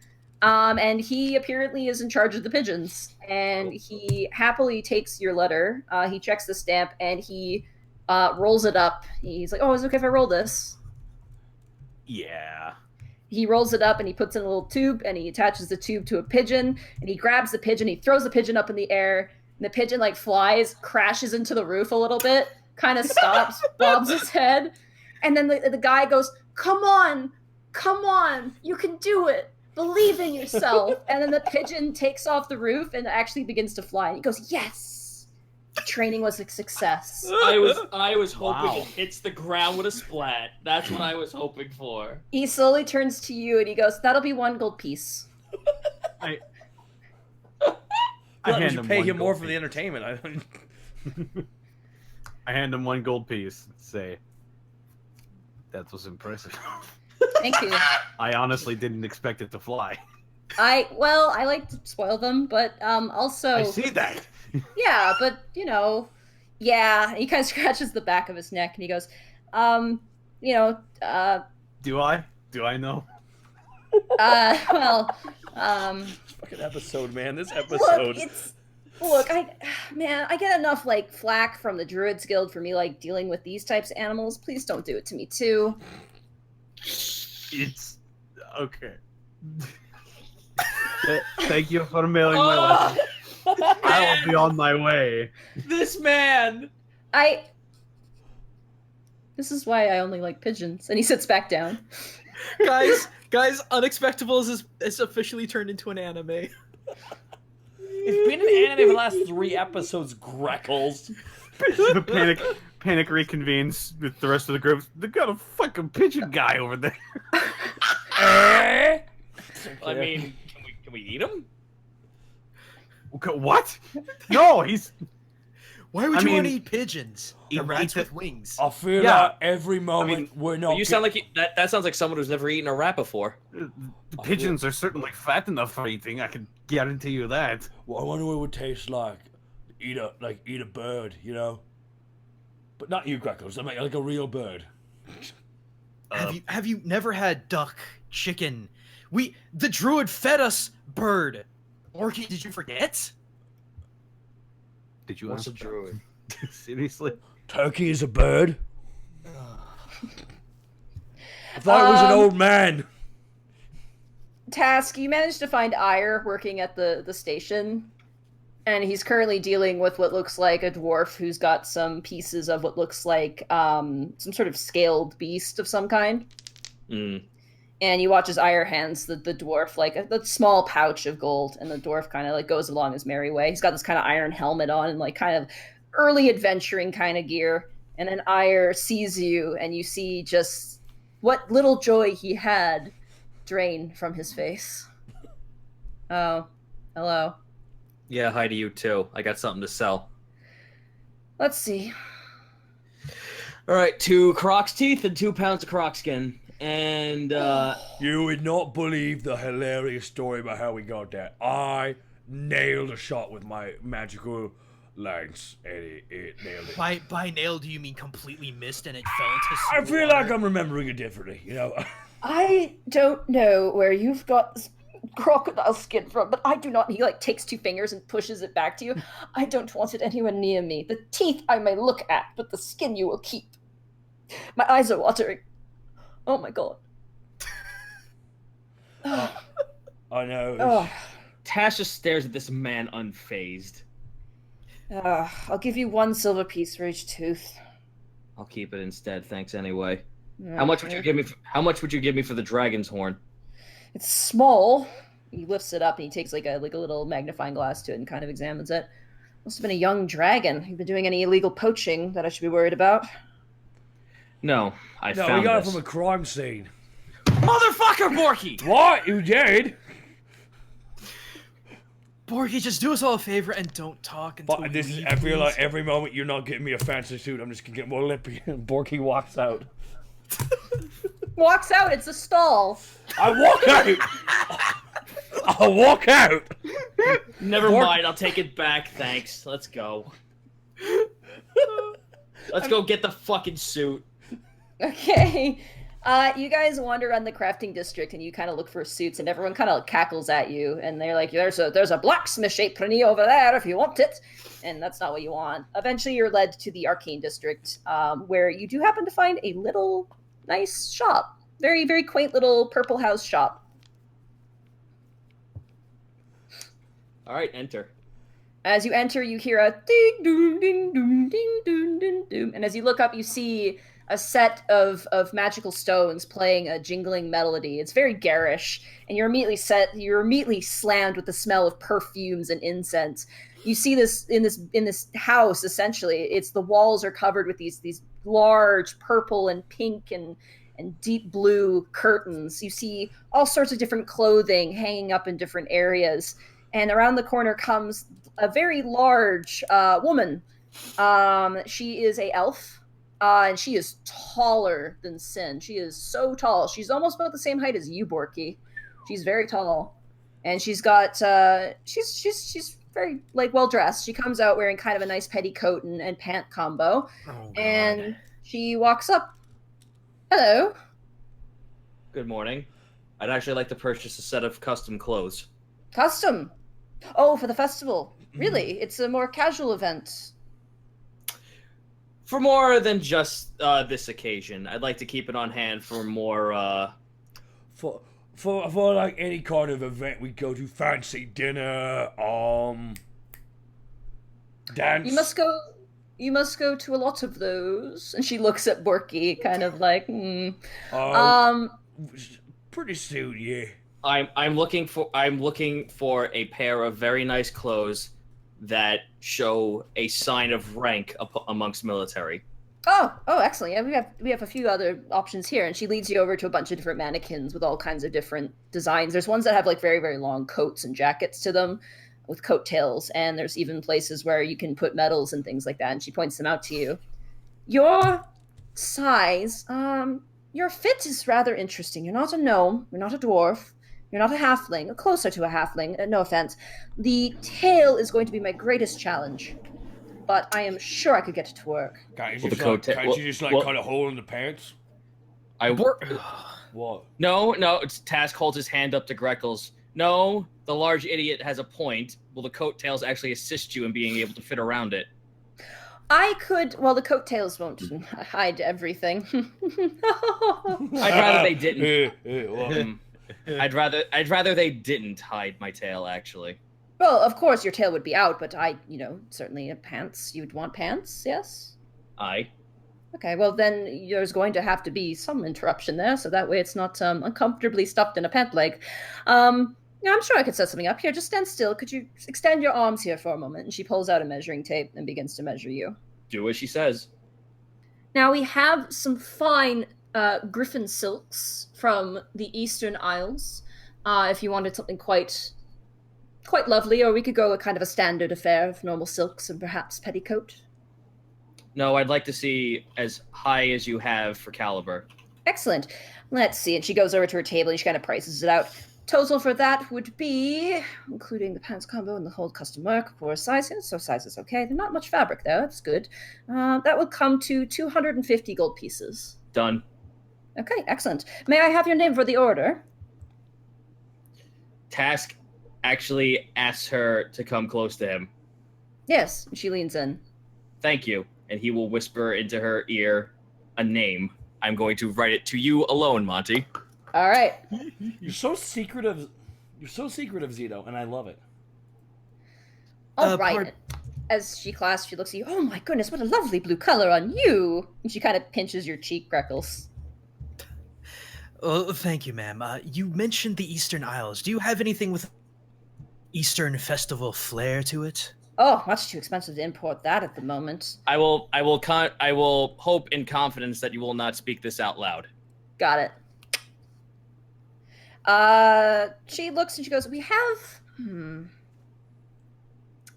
And he apparently is in charge of the pigeons, and he happily takes your letter. He checks the stamp, and he rolls it up. He's like, "Oh, is it okay if I roll this?" Yeah. He rolls it up, and he puts in a little tube, and he attaches the tube to a pigeon, and he grabs the pigeon, he throws the pigeon up in the air, and the pigeon like flies, crashes into the roof a little bit, kind of stops, bobs his head, and then the guy goes, "Come on, you can do it. Believe in yourself." And then the pigeon takes off the roof and actually begins to fly. And he goes, "Yes, training was a success." I was hoping Wow. it hits the ground with a splat. That's what I was hoping for. He slowly turns to you and he goes, "That'll be 1 gold piece." I I hand should him pay one him more gold for the entertainment. I hand him 1 gold piece and say, "That was impressive." Thank you. I honestly didn't expect it to fly. I like to spoil them, but also I see that. yeah, but yeah. He kind of scratches the back of his neck and he goes, Do I? Do I know? Fucking episode, man. This episode. I get enough like flack from the Druids Guild for me like dealing with these types of animals. Please don't do it to me too. It's okay. Thank you for mailing my letter. I will be on my way. This man. This is why I only like pigeons. And he sits back down. guys, Unexpectables is officially turned into an anime. It's been an anime for the last 3 episodes, Greckles. Panic reconvenes with the rest of the group. They got a fucking pigeon guy over there. I mean, can we eat him? What? No, he's. Why would I you mean, want to eat pigeons? eat Rats the- with wings. I feel Yeah. like every moment we're not. You sound like that sounds like someone who's never eaten a rat before. The pigeons are certainly fat enough for eating. I can guarantee you that. Well, I wonder what it would taste like. Eat a bird, you know. But not you, Greckles. I mean, like a real bird. Have you never had duck, chicken? The druid fed us bird. Borky, did you forget? Did you What's a ask? druid? Seriously? Turkey is a bird. I thought it was an old man. Task, you managed to find Ire working at the station, and he's currently dealing with what looks like a dwarf who's got some pieces of what looks like some sort of scaled beast of some kind. Mm. And you watch as Ire hands the dwarf like a small pouch of gold, and the dwarf kind of like goes along his merry way. He's got this kind of iron helmet on and like kind of early adventuring kind of gear. And then Ire sees you, and you see just what little joy he had drain from his face. Oh, hello. Yeah, hi to you too. I got something to sell. Let's see. All right, 2 croc's teeth and 2 pounds of croc skin. And, You would not believe the hilarious story about how we got there. I nailed a shot with my magical lance, and it nailed it. By nail, do you mean completely missed and it fell into I feel like I'm remembering it differently, you know. I don't know where you've got this crocodile skin from, but I do not. He like takes 2 fingers and pushes it back to you. I don't want it anywhere near me. The teeth I may look at, but the skin you will keep. My eyes are watering. Oh my god. I know. Oh. Tash just stares at this man unfazed. I'll give you 1 silver piece for each tooth. I'll keep it instead, thanks anyway. How much would you give me? How much would you give me for the dragon's horn? It's small. He lifts it up and he takes like a little magnifying glass to it and kind of examines it. Must have been a young dragon. You been doing any illegal poaching that I should be worried about? No, we found got this. it from a crime scene. Motherfucker, Borky! What? You did? Borky, just do us all a favor and don't talk until we But this is, leave, I feel like please. every moment you're not getting me a fancy suit, I'm just gonna get more lippy. And Borky walks out. Walks out. It's a stall. I walk out! I walk out! Never mind, I'll take it back, thanks. Let's go. Let's go get the fucking suit. Okay. You guys wander around the crafting district and you kind of look for suits, and everyone kind of cackles at you, and they're like, there's a blacksmith apron over there if you want it. And that's not what you want. Eventually you're led to the arcane district, where you do happen to find a little nice shop. Very, very quaint little purple house shop. Alright, enter. As you enter, you hear a ding, doom, ding, doom, ding, doom, ding, doom. And as you look up, you see a set of magical stones playing a jingling melody. It's very garish, and you're immediately slammed with the smell of perfumes and incense. You see this in this house. Essentially, it's the walls are covered with these large purple and pink and deep blue curtains. You see all sorts of different clothing hanging up in different areas, and around the corner comes a very large woman. She is a elf. And she is taller than Sin. She is so tall. She's almost about the same height as you, Borky. She's very tall, and she's got she's very like well dressed. She comes out wearing kind of a nice petticoat and pant combo, and she walks up. Hello. Good morning. I'd actually like to purchase a set of custom clothes. Custom. Oh, for the festival. Really? It's a more casual event. For more than just this occasion. I'd like to keep it on hand for more, For like any kind of event we go to, fancy dinner, dance. You must go to a lot of those. And she looks at Borky, kind of like, Pretty soon, yeah. I'm looking for a pair of very nice clothes that show a sign of rank amongst military. Oh, excellent. Yeah, we have a few other options here, and she leads you over to a bunch of different mannequins with all kinds of different designs. There's ones that have like very, very long coats and jackets to them with coattails, and there's even places where you can put medals and things like that, and she points them out to you. Your size, your fit is rather interesting. You're not a gnome, you're not a dwarf, you're not a halfling, closer to a halfling, no offense. The tail is going to be my greatest challenge. But I am sure I could get it to work. Can't you just cut a hole in the pants? What? No. Task holds his hand up to Greckles. No, the large idiot has a point. Will the coattails actually assist you in being able to fit around it? I could. Well, the coattails won't hide everything. I'd rather they didn't. I'd rather they didn't hide my tail. Actually. Well, of course, your tail would be out, but certainly pants. You'd want pants, yes? Aye. Okay, well, then there's going to have to be some interruption there, so that way it's not uncomfortably stuffed in a pant leg. I'm sure I could set something up. Here, just stand still. Could you extend your arms here for a moment? And she pulls out a measuring tape and begins to measure you. Do as she says. Now, we have some fine griffin silks from the Eastern Isles, if you wanted something quite lovely, or we could go a kind of a standard affair of normal silks and perhaps petticoat. No, I'd like to see as high as you have for caliber. Excellent. Let's see. And she goes over to her table and she kind of prices it out. Total for that would be, including the pants combo and the whole custom work, for size. So size is okay. There's not much fabric there. That's good. That would come to 250 gold pieces. Done. Okay, excellent. May I have your name for the order? Task actually asks her to come close to him. Yes, she leans in. Thank you. And he will whisper into her ear a name. I'm going to write it to you alone, Monty. All right. You're so secretive, Zito, and I love it. All right. As she clasps, she looks at you. Oh my goodness, what a lovely blue color on you! And she kind of pinches your cheek, Greckles. Oh, thank you, ma'am. You mentioned the Eastern Isles. Do you have anything with Eastern festival flair to it? Oh, much too expensive to import that at the moment. I will hope in confidence that you will not speak this out loud. Got it. She looks and she goes, we have...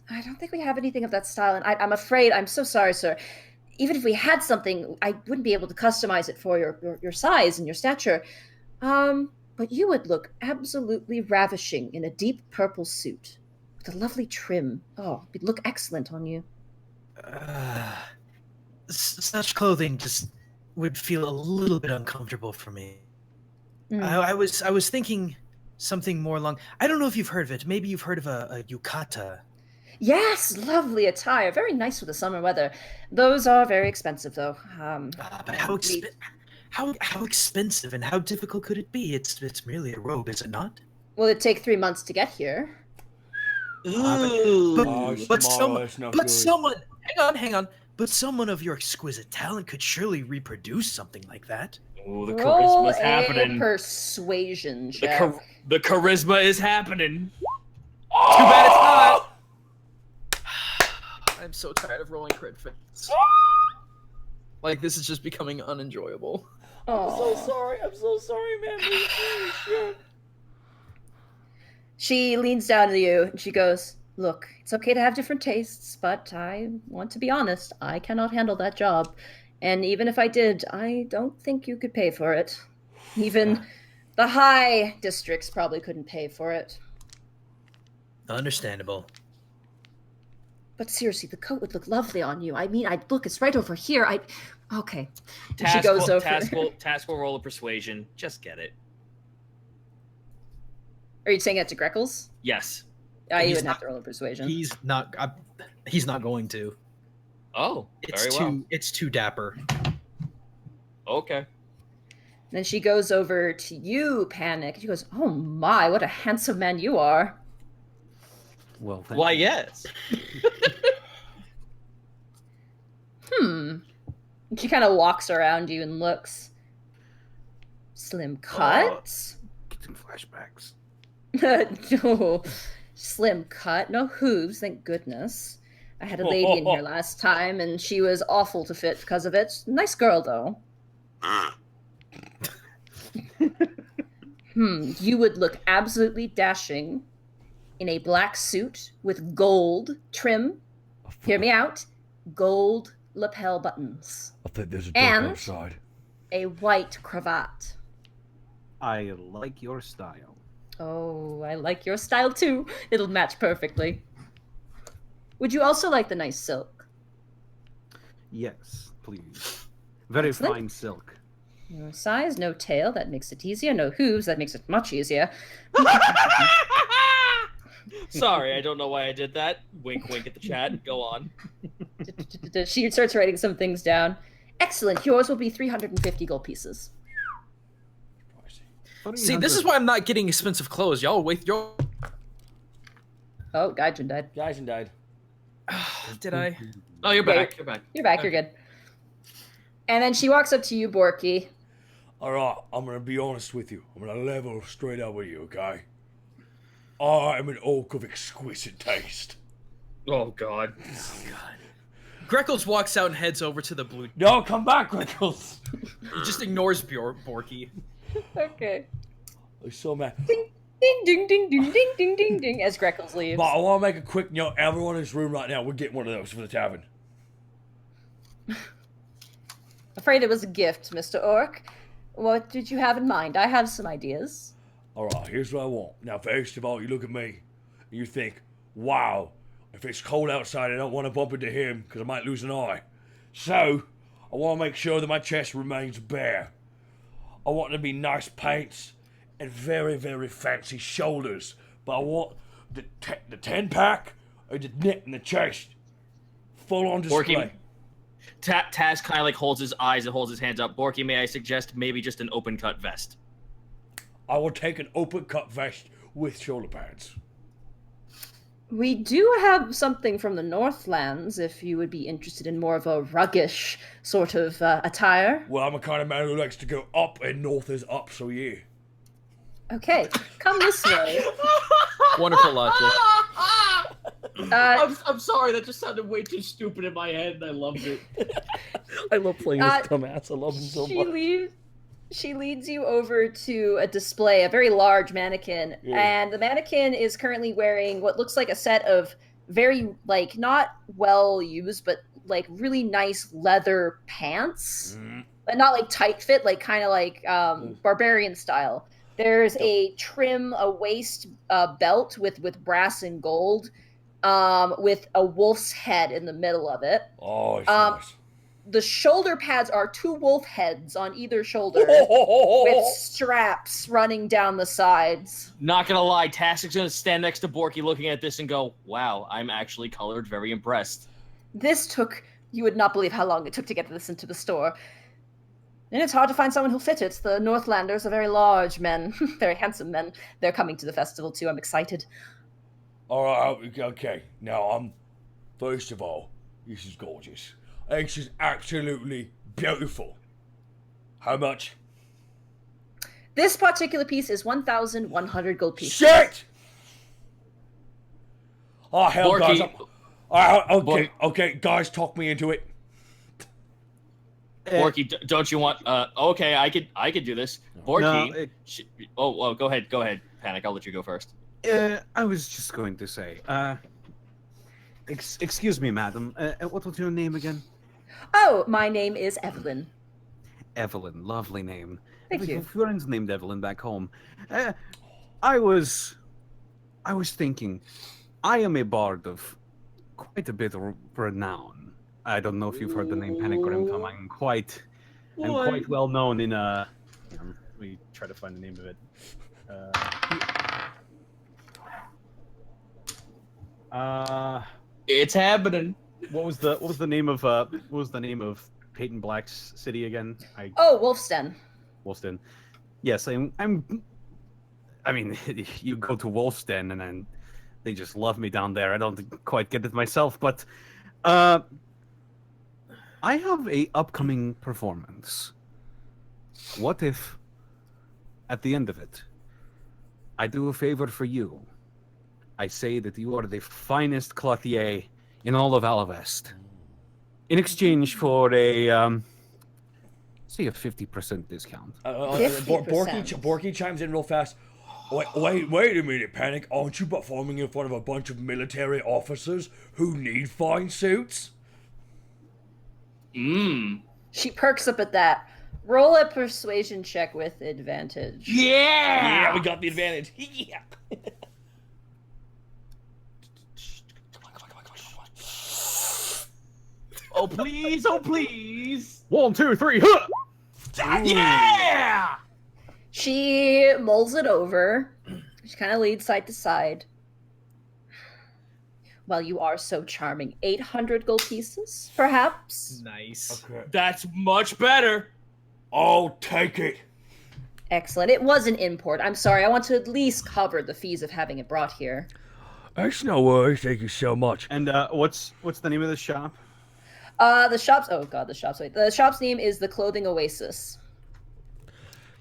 I don't think we have anything of that style, and I'm afraid, I'm so sorry, sir. Even if we had something, I wouldn't be able to customize it for your size and your stature. But you would look absolutely ravishing in a deep purple suit with a lovely trim. Oh, it'd look excellent on you. Such clothing just would feel a little bit uncomfortable for me. I was thinking something more along. I don't know if you've heard of it. Maybe you've heard of a yukata. Yes, lovely attire. Very nice for the summer weather. Those are very expensive, though. But how expensive and how difficult could it be? It's merely a robe, is it not? Will it take 3 months to get here? But someone, hang on. But someone of your exquisite talent could surely reproduce something like that. Oh, the charisma's happening. Persuasion check. The charisma is happening. Too bad it's not. I'm so tired of rolling crit fails. Like, this is just becoming unenjoyable. Oh. I'm so sorry, man. Please. She leans down to you and she goes, look, it's okay to have different tastes, but I want to be honest. I cannot handle that job. And even if I did, I don't think you could pay for it. Even the high districts probably couldn't pay for it. Understandable. But seriously, the coat would look lovely on you. I mean, look, it's right over here. Okay. Task she goes over. Task will roll a persuasion. Just get it. Are you saying that to Greckles? Yes. You wouldn't have to roll a persuasion. He's not going to. Oh, very well. It's too dapper. Okay. Then she goes over to you, Panic. She goes, "Oh my, what a handsome man you are." Well, thank Why, you. yes. She kind of walks around you and looks. Slim cut. Getting flashbacks. No, slim cut. No hooves, thank goodness. I had a lady in here last time, and she was awful to fit because of it. Nice girl, though. You would look absolutely dashing in a black suit with gold trim. Hear me out. Gold lapel buttons. I think there's a dog And- outside. A white cravat. I like your style. Oh, I like your style too. It'll match perfectly. Would you also like the nice silk? Yes, please. Very Excellent. fine silk. No size, no tail. That makes it easier. No hooves. That makes it much easier. Sorry, I don't know why I did that. Wink, wink at the chat. Go on. She starts writing some things down. Excellent. Yours will be 350 gold pieces. See, this is why I'm not getting expensive clothes. Y'all wait. Y'all. Oh, Gaijin died. Gaijin died. Did I? Oh, you're back. You're back. You're back. You're good. And then she walks up to you, Borky. Alright, I'm gonna be honest with you. I'm gonna level straight up with you, okay? I am an orc of exquisite taste. Oh, God. Greckles walks out and heads over to the blue. No, come back, Greckles! He just ignores Borky. Okay. I'm so mad. Ding, ding, ding, ding, ding, ding, ding, ding, as Greckles leaves. But I want to make a quick note. Everyone in this room right now, we're getting one of those for the tavern. Afraid it was a gift, Mr. Orc. What did you have in mind? I have some ideas. Alright, here's what I want. Now, first of all, you look at me, and you think, wow, if it's cold outside, I don't want to bump into him, because I might lose an eye. So, I want to make sure that my chest remains bare. I want there to be nice paints and very, very fancy shoulders. But I want the 10-pack or the neck and the chest full on display. Borky, Taz kind of like holds his eyes and holds his hands up. Borky, may I suggest maybe just an open cut vest? I will take an open cut vest with shoulder pads. We do have something from the Northlands, if you would be interested in more of a ruggish sort of attire. Well, I'm a kind of man who likes to go up, and north is up, so yeah. Okay, come this way. Wonderful logic. I'm sorry, that just sounded way too stupid in my head, and I loved it. I love playing this dumbass. I love him so much. She leads you over to a display, a very large mannequin, and the mannequin is currently wearing what looks like a set of very, like, not well used, but like really nice leather pants, but not like tight fit, like kind of like barbarian style. There's a trim, a waist belt with brass and gold, with a wolf's head in the middle of it. Oh, it's nice. The shoulder pads are 2 wolf heads on either shoulder with straps running down the sides. Not gonna lie, Tassik's gonna stand next to Borky looking at this and go, wow, I'm actually colored, very impressed. You would not believe how long it took to get this into the store. And it's hard to find someone who'll fit it. The Northlanders are very large men, very handsome men. They're coming to the festival too, I'm excited. Alright, okay. Now, first of all, this is gorgeous. This is absolutely beautiful. How much? This particular piece is 1,100 gold pieces. Shit! Oh, hell, Borky, guys. Okay, guys, talk me into it. Borky, don't you want? Okay, I could do this. Borky, go ahead, Panic. I'll let you go first. I was just going to say, excuse me, madam. What was your name again? Oh, my name is Evelyn. Evelyn, lovely name. Thank you. Friends named Evelyn back home. I was thinking, I am a bard of quite a bit of renown. I don't know if you've heard the name Panic Grimtongue. I'm quite well known in Let me try to find the name of it. It's happening. What was the name of Peyton Black's city again? Oh, Wolf's Den. Wolf's Yes, I mean, you go to Wolf's Den and then they just love me down there. I don't quite get it myself, but I have a upcoming performance. What if, at the end of it, I do a favor for you? I say that you are the finest clothier in all of Alivast. In exchange for a, say a 50% discount. 50%. Borky chimes in real fast. Wait a minute, Panic. Aren't you performing in front of a bunch of military officers who need fine suits? She perks up at that. Roll a persuasion check with advantage. Yeah, we got the advantage. Yeah. Oh please, oh please. 1, 2, 3, huh! Yeah! She mulls it over. She kind of leads side to side. Well, you are so charming. 800 gold pieces, perhaps? Nice. Okay. That's much better. I'll take it. Excellent. It was an import. I'm sorry. I want to at least cover the fees of having it brought here. That's no worries. Thank you so much. And what's the name of the shop? The shop's... Oh, God, the shop's... Wait. The shop's name is The Clothing Oasis.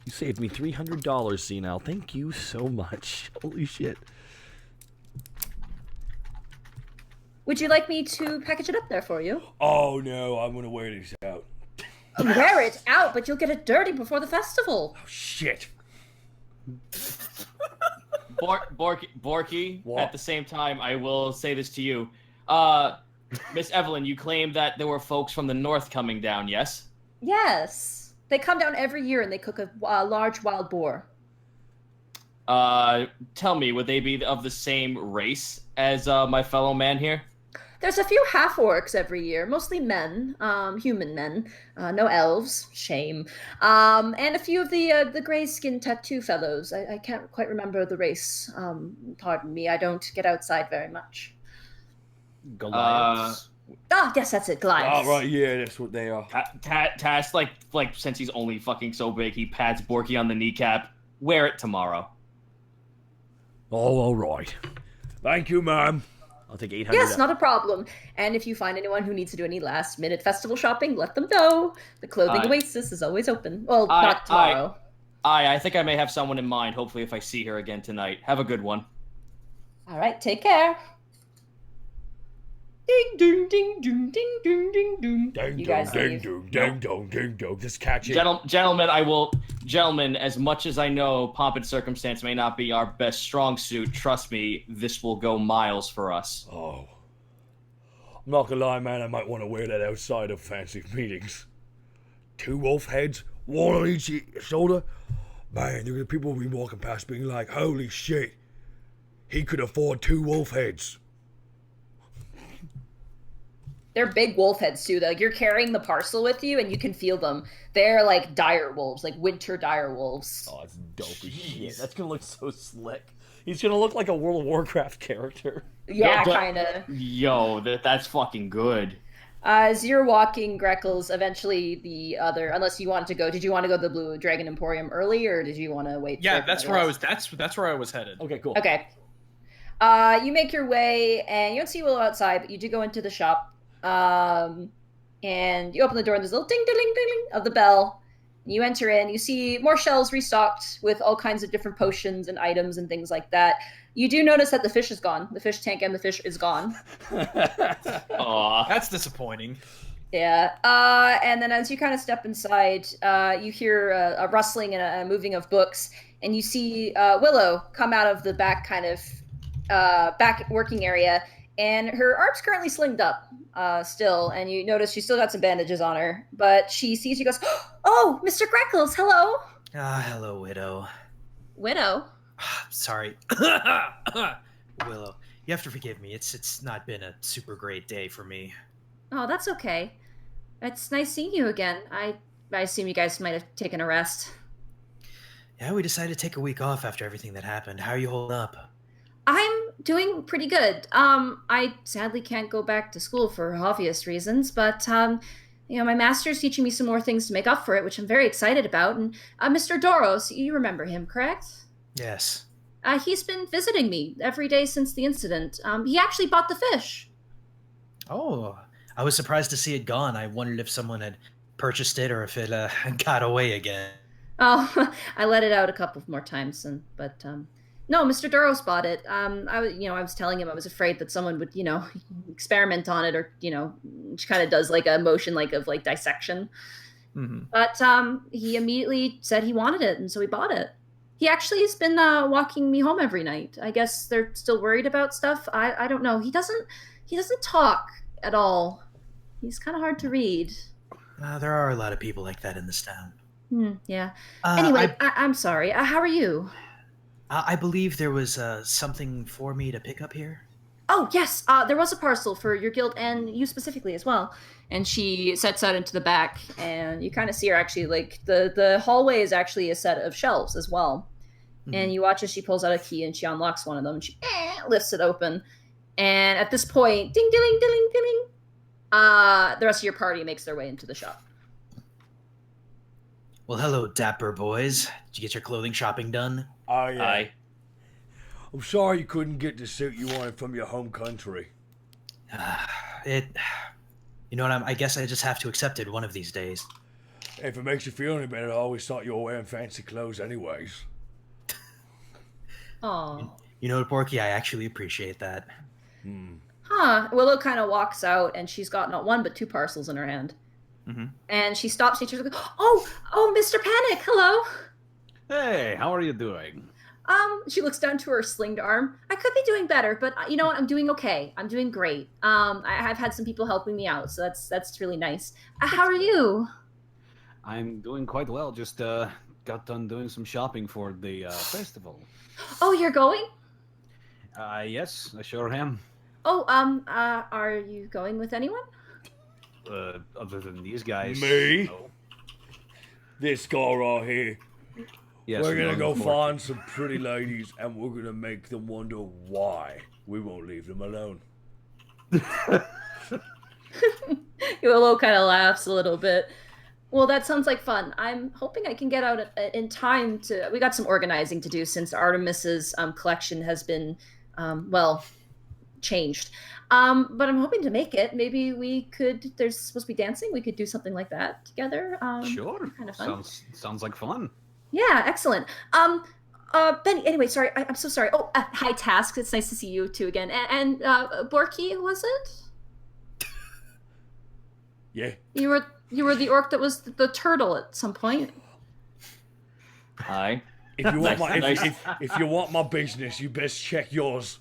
You saved me $300, Senile. Thank you so much. Holy shit. Would you like me to package it up there for you? Oh, no. I'm going to wear this out. Wear it out, but you'll get it dirty before the festival. Oh, shit. Borky, What? at the same time, I will say this to you. Miss Evelyn, you claimed that there were folks from the north coming down, yes? Yes. They come down every year and they cook a large wild boar. Tell me, would they be of the same race as my fellow man here? There's a few half-orcs every year, mostly men, human men, no elves, shame, and a few of the gray-skinned tattoo fellows. I can't quite remember the race. Pardon me, I don't get outside very much. Goliaths. Yes, that's it, Goliaths. Oh, right, yeah, that's what they are. Task, like since he's only fucking so big, he pats Borky on the kneecap. Wear it tomorrow. Oh, all right. Thank you, ma'am. I'll take 800. Yes, not a problem. And if you find anyone who needs to do any last-minute festival shopping, let them know. The Clothing Oasis is always open. Well, not tomorrow. I think I may have someone in mind, hopefully if I see her again tonight. Have a good one. All right, take care. Ding, ding, ding, ding, ding, ding, ding, ding. Ding, You guys ding, leave. ding, ding, dong, ding, dong. Just catch it. Gentlemen, as much as I know pomp and circumstance may not be our best strong suit, trust me, this will go miles for us. Oh. I'm not gonna lie, man, I might want to wear that outside of fancy meetings. 2 wolf heads, one on each shoulder. Man, there are people will be walking past being like, holy shit, he could afford 2 wolf heads. They're big wolf heads too. Like you're carrying the parcel with you, and you can feel them. They're like dire wolves, like winter dire wolves. Oh, that's dope as shit. That's gonna look so slick. He's gonna look like a World of Warcraft character. Yeah, kind of. Yo, that's fucking good. As you're walking, Greckles, eventually the other, unless you wanted to go, did you want to go to the Blue Dragon Emporium early, or did you want to wait? Yeah, for that's everybody where else? I was. That's where I was headed. Okay, cool. Okay. You make your way, and you don't see Willow outside, but you do go into the shop. And you open the door, and there's a little ding, ding, ding, ding of the bell. You enter in. You see more shelves restocked with all kinds of different potions and items and things like that. You do notice that the fish is gone. The fish tank and the fish is gone. Aw. That's disappointing. Yeah. And then as you kind of step inside, you hear a rustling and a moving of books, and you see Willow come out of the back back working area, and her arm's currently slinged up still, and you notice she's still got some bandages on her, but she sees you, goes, "Oh, Mr. Greckles, hello." Hello, Widow. Widow? Sorry. Willow, you have to forgive me. It's not been a super great day for me. Oh, that's okay. It's nice seeing you again. I assume you guys might have taken a rest. Yeah, we decided to take a week off after everything that happened. How are you holding up? I'm doing pretty good. I sadly can't go back to school for obvious reasons, but My master's teaching me some more things to make up for it, which I'm very excited about. And Mr. Doros, you remember him, correct? Yes. He's been visiting me every day since the incident. He actually bought the fish. Oh, I was surprised to see it gone. I wondered if someone had purchased it or if it got away again. Oh, I let it out a couple more times, but no, Mr. Doros bought it. I was telling him I was afraid that someone would, experiment on it, or she kind of does like a motion like of like dissection. Mm-hmm. But he immediately said he wanted it, and so he bought it. He actually has been walking me home every night. I guess they're still worried about stuff. I don't know. He doesn't talk at all. He's kind of hard to read. There are a lot of people like that in this town. Yeah. Anyway, I'm sorry. How are you? I believe there was something for me to pick up here. Oh, yes. There was a parcel for your guild and you specifically as well. And she sets out into the back, and you kind of see her actually, like, the hallway is actually a set of shelves as well. Mm-hmm. And you watch as she pulls out a key and she unlocks one of them. And she lifts it open. And at this point, ding, ding, ding, ding, ding, the rest of your party makes their way into the shop. Well, hello, dapper boys. Did you get your clothing shopping done? Oh, yeah. Aye. I'm sorry you couldn't get the suit you wanted from your home country. You know what? I guess I just have to accept it one of these days. If it makes you feel any better, I always thought you were wearing fancy clothes anyways. Aw. You know what, Borky? I actually appreciate that. Huh. Willow kind of walks out, and she's got not one but two parcels in her hand. Mm-hmm. And she stops and she's like, oh, Mr. Panic, hello. Hey, how are you doing? She looks down to her slinged arm. I could be doing better, but you know what? I'm doing okay. I'm doing great. I've had some people helping me out, so that's really nice. How are you? I'm doing quite well. Just got done doing some shopping for the festival. Oh, you're going? Yes, I sure am. Oh, are you going with anyone? Other than these guys. Me? No. This guy right here. Yes, we're gonna go Borky. find some pretty ladies, and we're gonna make them wonder why we won't leave them alone. Willow kind of laughs a little bit. Well, that sounds like fun. I'm hoping I can get out in time to... We got some organizing to do since Artemis's collection has been, changed. But I'm hoping to make it. Maybe we could... There's supposed to be dancing. We could do something like that together. Sure. Kind of fun. Sounds like fun. Yeah, excellent. Benny, anyway, sorry, I'm so sorry. Oh, hi, Task. It's nice to see you two again. And Borky, was it? Yeah. You were the orc that was the turtle at some point. Aye. If you want Nice. if you want my business, you best check yours.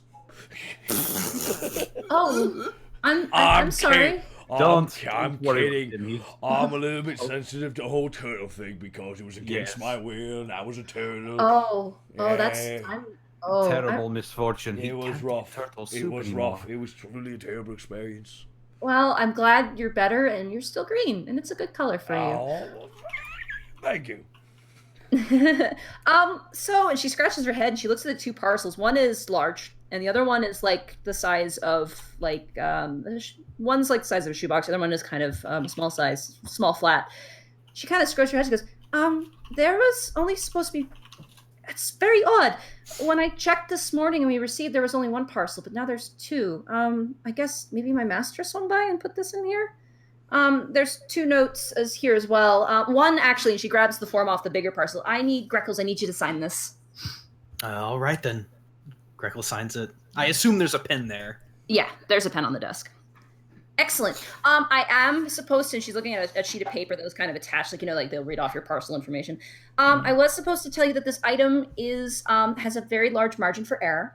Oh, I'm sorry. I'm kidding. I'm a little bit sensitive to the whole turtle thing because it was against my will, and I was a turtle. Oh, that's... Yeah. Terrible misfortune. It was rough. It was anymore. rough. It was truly a terrible experience. Well, I'm glad you're better, and you're still green, and it's a good color for you. Oh, thank you. And she scratches her head, and she looks at the two parcels. One is large, and the other one is like the size of one's like the size of a shoebox. The other one is kind of small flat. She kind of scratches her head. She goes, there was only supposed to be... It's very odd. When I checked this morning and we received, there was only one parcel, but now there's two. I guess maybe my master swung by and put this in here? There's two notes here as well. One, actually, and she grabs the form off the bigger parcel. Greckles, I need you to sign this. All right, then. Greckles signs it. I assume there's a pen there. Yeah, there's a pen on the desk. Excellent. I am supposed to, and she's looking at a sheet of paper that was kind of attached, like they'll read off your parcel information. I was supposed to tell you that this item has a very large margin for error.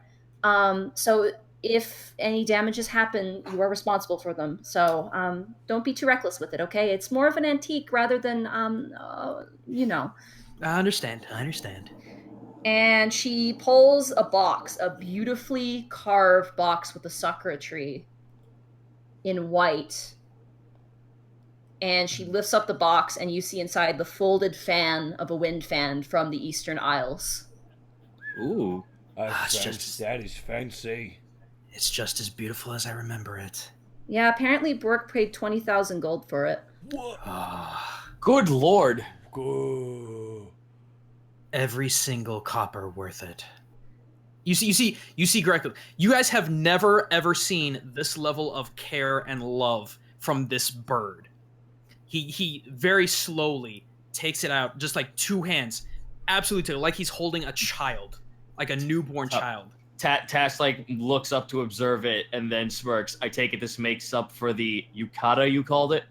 So if any damages happen, you are responsible for them. So don't be too reckless with it, okay? It's more of an antique rather than, I understand. And she pulls a box, a beautifully carved box with a sakura tree in white, and she lifts up the box, and you see inside the folded fan of a wind fan from the Eastern Isles. Ooh. That is fancy. It's just as beautiful as I remember it. Yeah, apparently Burke paid 20,000 gold for it. Good lord. Every single copper worth it. You see, Greckles. You guys have never ever seen this level of care and love from this bird. He very slowly takes it out, just like two hands, absolutely, like he's holding a child, like a newborn child. Task like looks up to observe it and then smirks. I take it this makes up for the yukata you called it?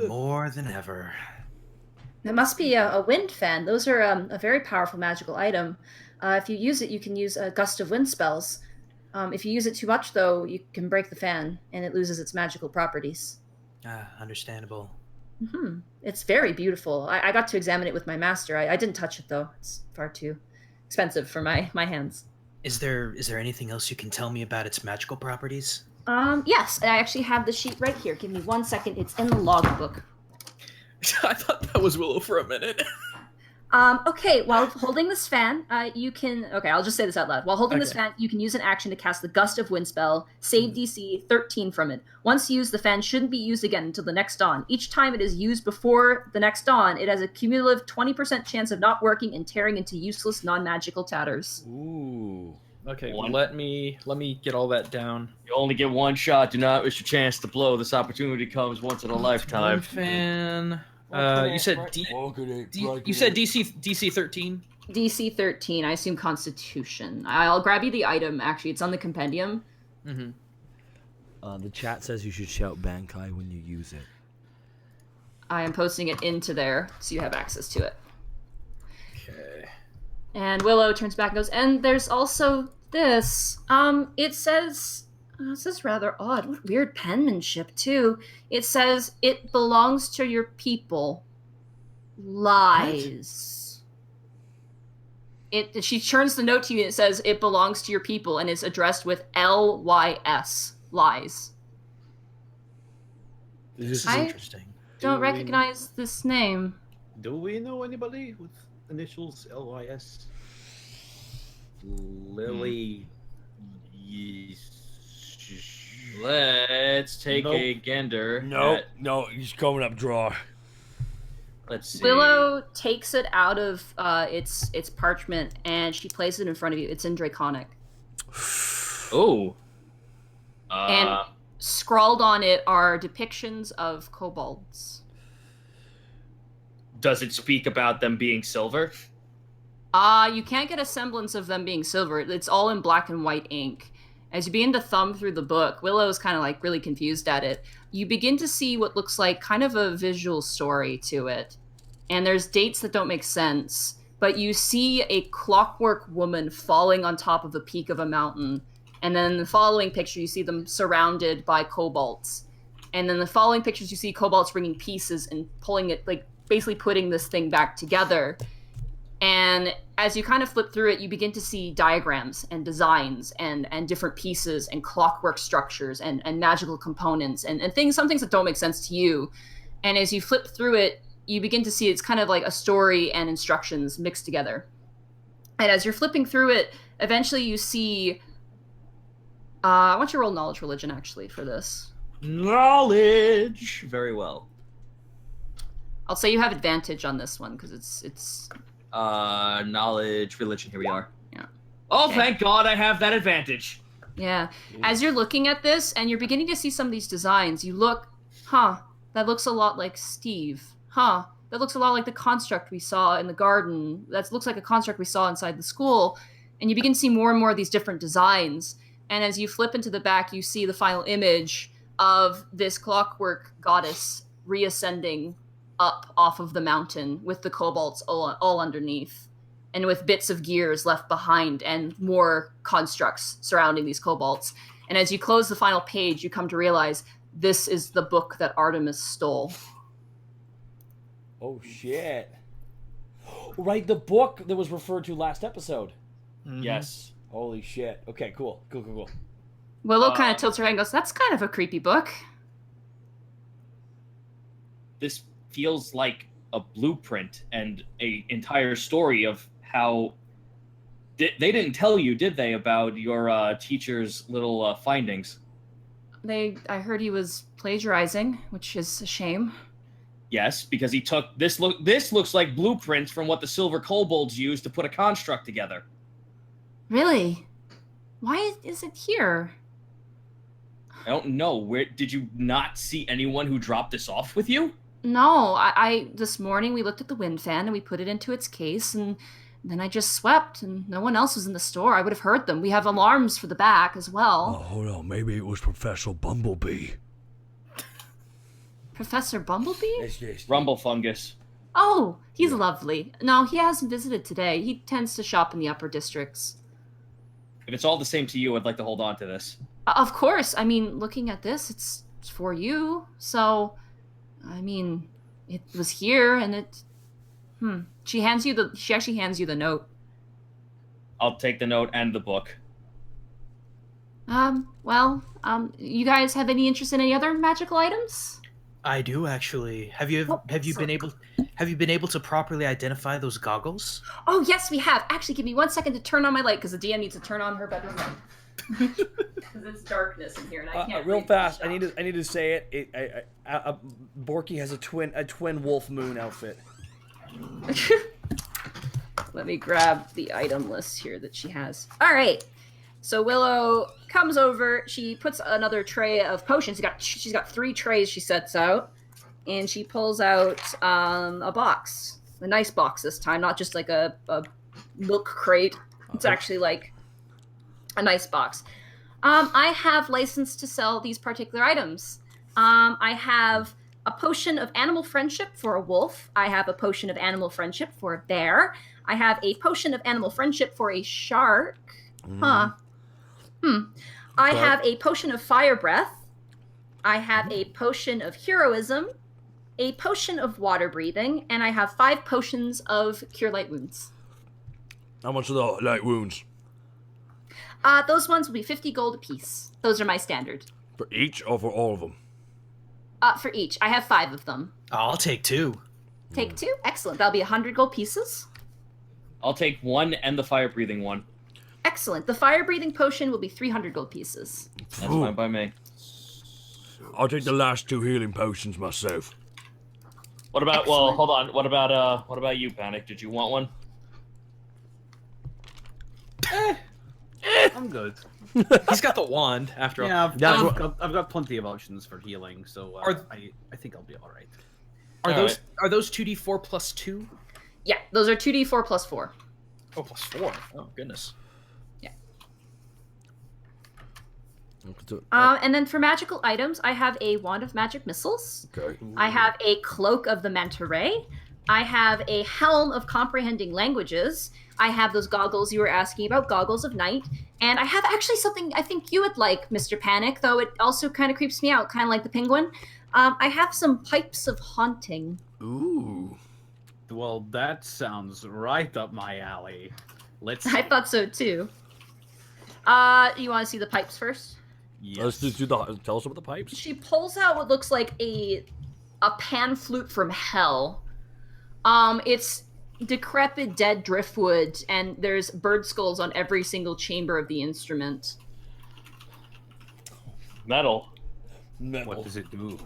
More than ever. It must be a wind fan. Those are a very powerful magical item. If you use it, you can use a gust of wind spells. If you use it too much, though, you can break the fan, and it loses its magical properties. Understandable. It's very beautiful. I got to examine it with my master. I didn't touch it, though. It's far too expensive for my hands. Is there anything else you can tell me about its magical properties? Yes, I actually have the sheet right here. Give me 1 second. It's in the logbook. I thought that was Willow for a minute. Okay, while holding this fan, you can... Okay, I'll just say this out loud. While holding this fan, you can use an action to cast the Gust of Wind spell, save DC 13 from it. Once used, the fan shouldn't be used again until the next dawn. Each time it is used before the next dawn, it has a cumulative 20% chance of not working and tearing into useless non-magical tatters. Ooh. Okay, let me get all that down. You only get one shot. Do not miss your chance to blow. This opportunity comes once in a lifetime. Fan. You said you said DC 13. DC 13. I assume Constitution. I'll grab you the item. Actually, it's on the compendium. The chat says you should shout Bankai when you use it. I am posting it into there, so you have access to it. Okay. And Willow turns back and goes, and there's also this. It says this is rather odd. What weird penmanship, too. It says, it belongs to your people. Lies. She turns the note to you and it says, it belongs to your people, and it's addressed with L-Y-S. Lies. This is interesting. Don't recognize this name. Do we know anybody with initials LYS? Lily. Let's take a gander. No, he's coming up drawer. Let's see. Willow takes it out of its parchment and she places it in front of you. It's in Draconic. Oh. And scrawled on it are depictions of kobolds. Does it speak about them being silver? You can't get a semblance of them being silver. It's all in black and white ink. As you begin to thumb through the book, Willow's kind of like really confused at it. You begin to see what looks like kind of a visual story to it. And there's dates that don't make sense, but you see a clockwork woman falling on top of the peak of a mountain. And then in the following picture, you see them surrounded by kobolds. And then the following pictures, you see kobolds bringing pieces and pulling it, like basically putting this thing back together. And as you kind of flip through it, you begin to see diagrams and designs and different pieces and clockwork structures and magical components and some things that don't make sense to you. And as you flip through it, you begin to see it's kind of like a story and instructions mixed together. And as you're flipping through it, eventually you see... I want you to roll knowledge religion, actually, for this. Knowledge! Very well. I'll say you have advantage on this one, because it's... knowledge, religion, here we are. Yeah. Oh, Okay. Thank God I have that advantage. Yeah. As you're looking at this, and you're beginning to see some of these designs, you look, that looks a lot like Steve. That looks a lot like the construct we saw in the garden. That looks like a construct we saw inside the school. And you begin to see more and more of these different designs. And as you flip into the back, you see the final image of this clockwork goddess reascending up off of the mountain with the kobolds all underneath, and with bits of gears left behind and more constructs surrounding these kobolds. And as you close the final page, you come to realize this is the book that Artemis stole. Oh, shit. Right, the book that was referred to last episode. Mm-hmm. Yes. Holy shit. Okay, cool. Willow kind of tilts her head and goes, that's kind of a creepy book. This feels like a blueprint and a entire story of how... They didn't tell you, did they, about your teacher's little findings? I heard he was plagiarizing, which is a shame. Yes, because he took this looks like blueprints from what the silver kobolds used to put a construct together. Really? Why is it here? I don't know. Where did you not see anyone who dropped this off with you? No, I this morning we looked at the wind fan and we put it into its case, and then I just swept and no one else was in the store. I would have heard them. We have alarms for the back as well. Oh, hold on. Maybe it was Professor Bumblebee. Professor Bumblebee? Yes. Rumble fungus. Oh, he's lovely. No, he hasn't visited today. He tends to shop in the upper districts. If it's all the same to you, I'd like to hold on to this. Of course. I mean, looking at this, it's for you. So, I mean, it was here, and it. She actually hands you the note. I'll take the note and the book. You guys have any interest in any other magical items? I do actually. Have you been able to properly identify those goggles? Oh yes, we have. Actually, give me 1 second to turn on my light because the DM needs to turn on her bedroom light. Because it's darkness in here and I can't. Real fast, I need to say it. Borky has a twin wolf moon outfit. Let me grab the item list here that she has. All right. So Willow comes over. She puts another tray of potions. She's got 3 trays she sets out, and she pulls out a box, a nice box this time, not just like a milk crate. It's actually like a nice box. I have license to sell these particular items. I have a potion of animal friendship for a wolf. I have a potion of animal friendship for a bear. I have a potion of animal friendship for a shark. I have a potion of fire breath. I have a potion of heroism, a potion of water breathing, and I have 5 potions of cure light wounds. How much are the light wounds? Those ones will be 50 gold apiece. Those are my standard. For each or for all of them? For each. I have 5 of them. I'll take 2. Take 2? Excellent. That'll be 100 gold pieces. I'll take 1 and the fire breathing one. Excellent. The fire breathing potion will be 300 gold pieces. That's fine by me. I'll take the last 2 healing potions myself. What about? Excellent. Well, hold on. What about you, Panic? Did you want one? I'm good. He's got the wand after all. Yeah, That's I've got plenty of options for healing, so I think I'll be all right. Are those 2d4 plus 2? Yeah, those are 2d4 plus 4. Oh, plus 4. Oh, goodness. And then for magical items, I have a wand of magic missiles. Okay. I have a cloak of the manta ray. I have a helm of comprehending languages. I have those goggles you were asking about, goggles of night. And I have actually something I think you would like, Mr. Panic, though it also kind of creeps me out, kind of like the penguin. I have some pipes of haunting. Ooh. Well, that sounds right up my alley. Let's. I thought so too. You want to see the pipes first? Yes. Let's just tell us about the pipes. She pulls out what looks like a pan flute from hell. It's decrepit dead driftwood, and there's bird skulls on every single chamber of the instrument. Metal. What does it do?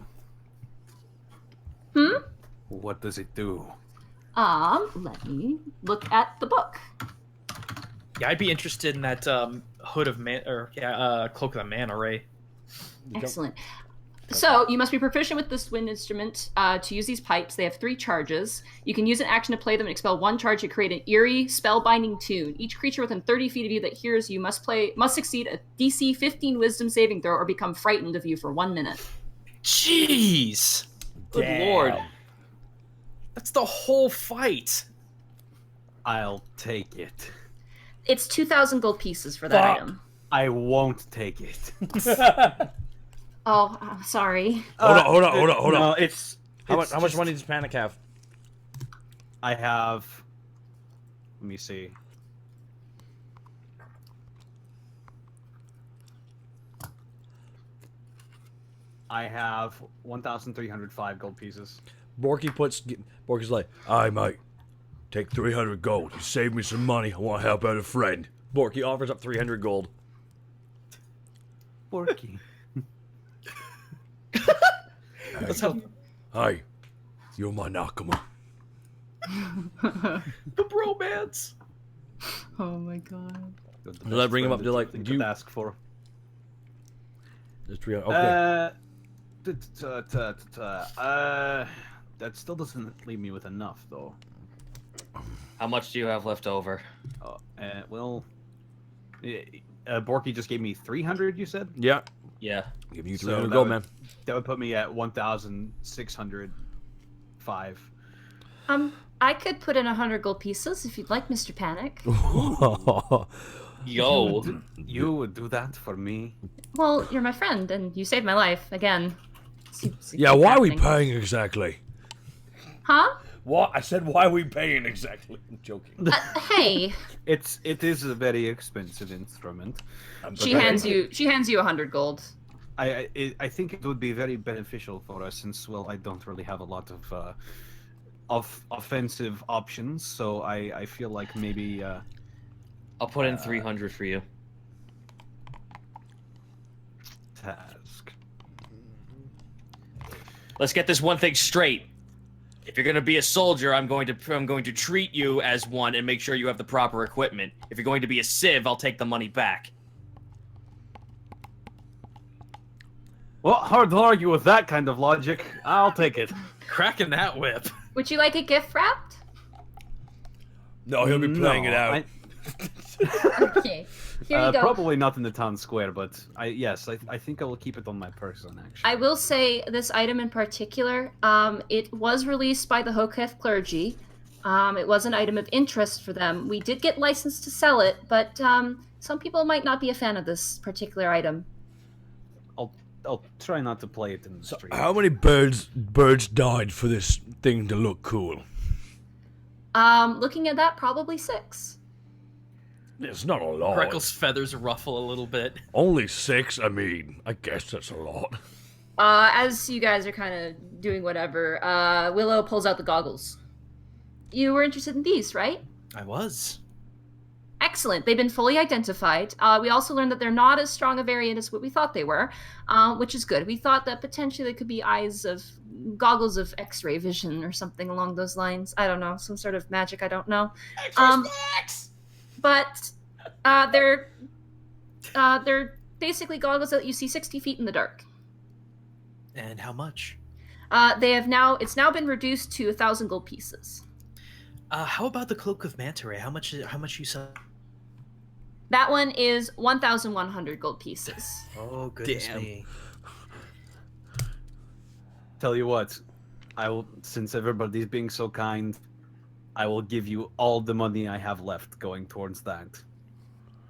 What does it do? Let me look at the book. Yeah, I'd be interested in that hood of cloak of the manta ray. Excellent. So, you must be proficient with this wind instrument to use these pipes. They have 3 charges. You can use an action to play them and expel 1 charge to create an eerie, spellbinding tune. Each creature within 30 feet of you that hears you must succeed a DC 15 wisdom saving throw or become frightened of you for 1 minute. Jeez! Good lord. That's the whole fight. I'll take it. It's 2,000 gold pieces for that item. I won't take it. Oh, I'm sorry. Hold on. No, it's How much money does Panic have? I have. Let me see. I have 1,305 gold pieces. Borky's like, aye, mate. Take 300 gold. You saved me some money. I want to help out a friend. Borky offers up 300 gold. Borky. Let's help. Hey, you're my Nakama. The bromance. Oh my god. Did I bring him up to like? Do you ask for? Just okay. That still doesn't leave me with enough, though. How much do you have left over? Borky just gave me 300. You said? Yeah. Yeah. Give you So 300 that gold, would- man. That would put me at 1,605. I could put in 100 gold pieces if you'd like, Mr. Panic. Yo. You would do that for me? Well, you're my friend, and you saved my life again. Yeah, why are we paying exactly? Huh? What? I said, why are we paying exactly? I'm joking. Hey. It is a very expensive instrument. She hands you 100 gold. I think it would be very beneficial for us since, well, I don't really have a lot of offensive options, so I feel like maybe I'll put in 300 for you. Task. Let's get this one thing straight. If you're gonna be a soldier, I'm going to treat you as one and make sure you have the proper equipment. If you're going to be a civ, I'll take the money back. Well, hard to argue with that kind of logic. I'll take it. Cracking that whip. Would you like a gift wrapped? No, he'll be playing it out. Okay. Here you go. Probably not in the town square, but I think I will keep it on my person, actually. I will say this item in particular, it was released by the Hoketh clergy. It was an item of interest for them. We did get licensed to sell it, but some people might not be a fan of this particular item. I'll try not to play it in the street. How many birds died for this thing to look cool? Looking at that, probably 6. It's not a lot. Greckles' feathers ruffle a little bit. Only 6? I mean, I guess that's a lot. As you guys are kind of doing whatever, Willow pulls out the goggles. You were interested in these, right? I was. Excellent. They've been fully identified. We also learned that they're not as strong a variant as what we thought they were, which is good. We thought that potentially they could be goggles of X-ray vision or something along those lines. I don't know, some sort of magic. I don't know. But they're basically goggles that you see 60 feet in the dark. And how much? It's now been reduced to 1,000 gold pieces. How about the cloak of manta ray? How much you sell? That one is 1,100 gold pieces. Oh goodness Damn. me! Tell you what, I will. Since everybody's being so kind, I will give you all the money I have left going towards that.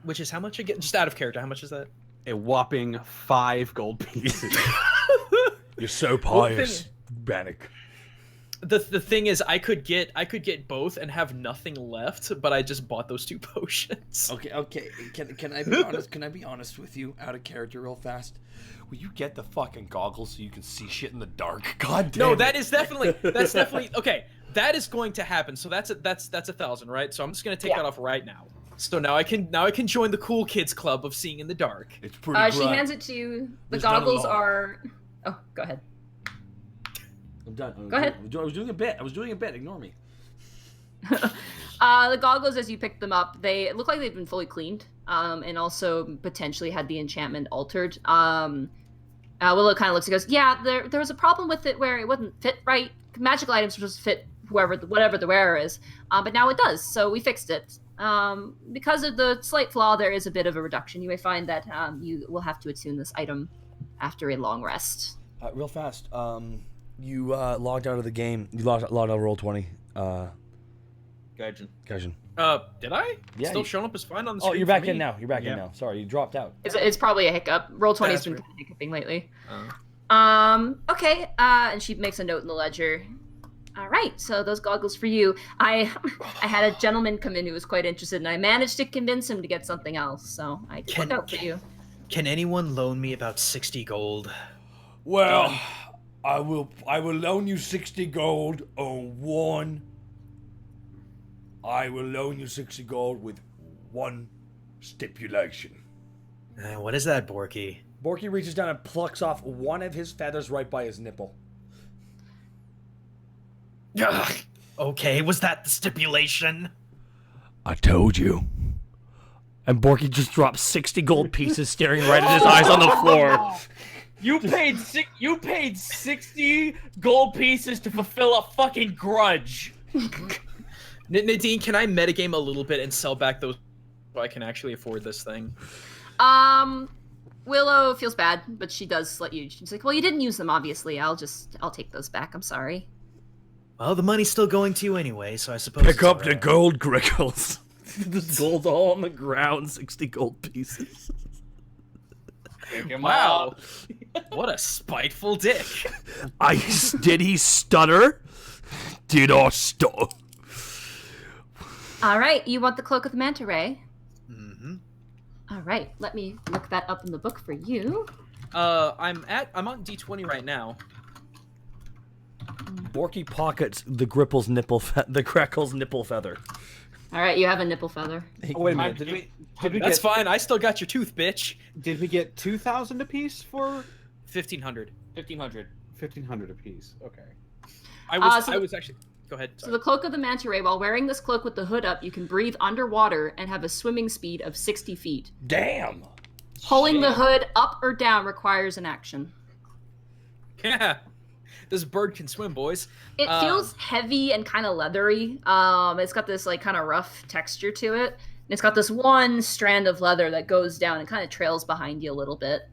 Which is how much again? Just out of character, how much is that? A whopping 5 gold pieces. You're so pious, Bannock. The thing is, I could get both and have nothing left, but I just bought those 2 potions. Okay. Can I be honest? Can I be honest with you, out of character, real fast? Will you get the fucking goggles so you can see shit in the dark? God damn. No, it. that's definitely okay. That is going to happen. So that's 1,000, right? So I'm just gonna take that off right now. So now I can join the cool kids club of seeing in the dark. It's pretty. She bright. hands it to you. The There's not a goggles lot. are. Oh, go ahead. I'm done. Go ahead. I was doing a bit. Ignore me. The goggles, as you pick them up, they look like they've been fully cleaned, and also potentially had the enchantment altered. Willow kind of looks and goes, "Yeah, there was a problem with it where it wouldn't fit right. Magical items were supposed to fit whatever the wearer is, but now it does. So we fixed it. Because of the slight flaw, there is a bit of a reduction. You may find that you will have to attune this item after a long rest." Real fast. You logged out of the game. You logged out of Roll20. Gaijin. Did I? Yeah, Still you- showing up as fine on the Oh, screen you're for back me? in now. You're back Yeah. in now. Sorry, you dropped out. It's probably a hiccup. Roll20's That's been right. kind of hiccuping lately. Oh. Okay. And she makes a note in the ledger. All right, so those goggles for you. I had a gentleman come in who was quite interested, and I managed to convince him to get something else. So I did look out for you. Can anyone loan me about 60 gold? Well, I will loan you 60 gold on one. I will loan you 60 gold with one stipulation. What is that, Borky? Borky reaches down and plucks off one of his feathers right by his nipple. Ugh. Okay, was that the stipulation? I told you. And Borky just dropped 60 gold pieces, staring right at his eyes on the floor. You paid 60 gold pieces to fulfill a fucking grudge. Nadine, can I metagame a little bit and sell back those so I can actually afford this thing? Willow feels bad, but she does let you. She's like, well, you didn't use them, obviously. I'll take those back. I'm sorry. Well, the money's still going to you anyway, so I suppose Pick it's up the alright. gold, Greckles. This gold all on the ground, 60 gold pieces. Wow. What a spiteful dick. Did he stutter? Did I stutter? All right, you want the Cloak of the Manta Ray? Mm-hmm. All right, let me look that up in the book for you. I'm on D20 right now. Borky pockets the Greckles nipple feather. All right, you have a nipple feather. Oh, wait a minute. Did we That's get fine. I still got your tooth, bitch. did we get 2,000 apiece for 1,500. 1,500. 1,500 apiece? Okay. I was actually. Go ahead. So Sorry. the Cloak of the Manta Ray, while wearing this cloak with the hood up, you can breathe underwater and have a swimming speed of 60 feet. Damn. Pulling the hood up or down requires an action. Yeah. This bird can swim, boys. It feels heavy and kind of leathery. It's got this like kind of rough texture to it. And it's got this one strand of leather that goes down and kind of trails behind you a little bit.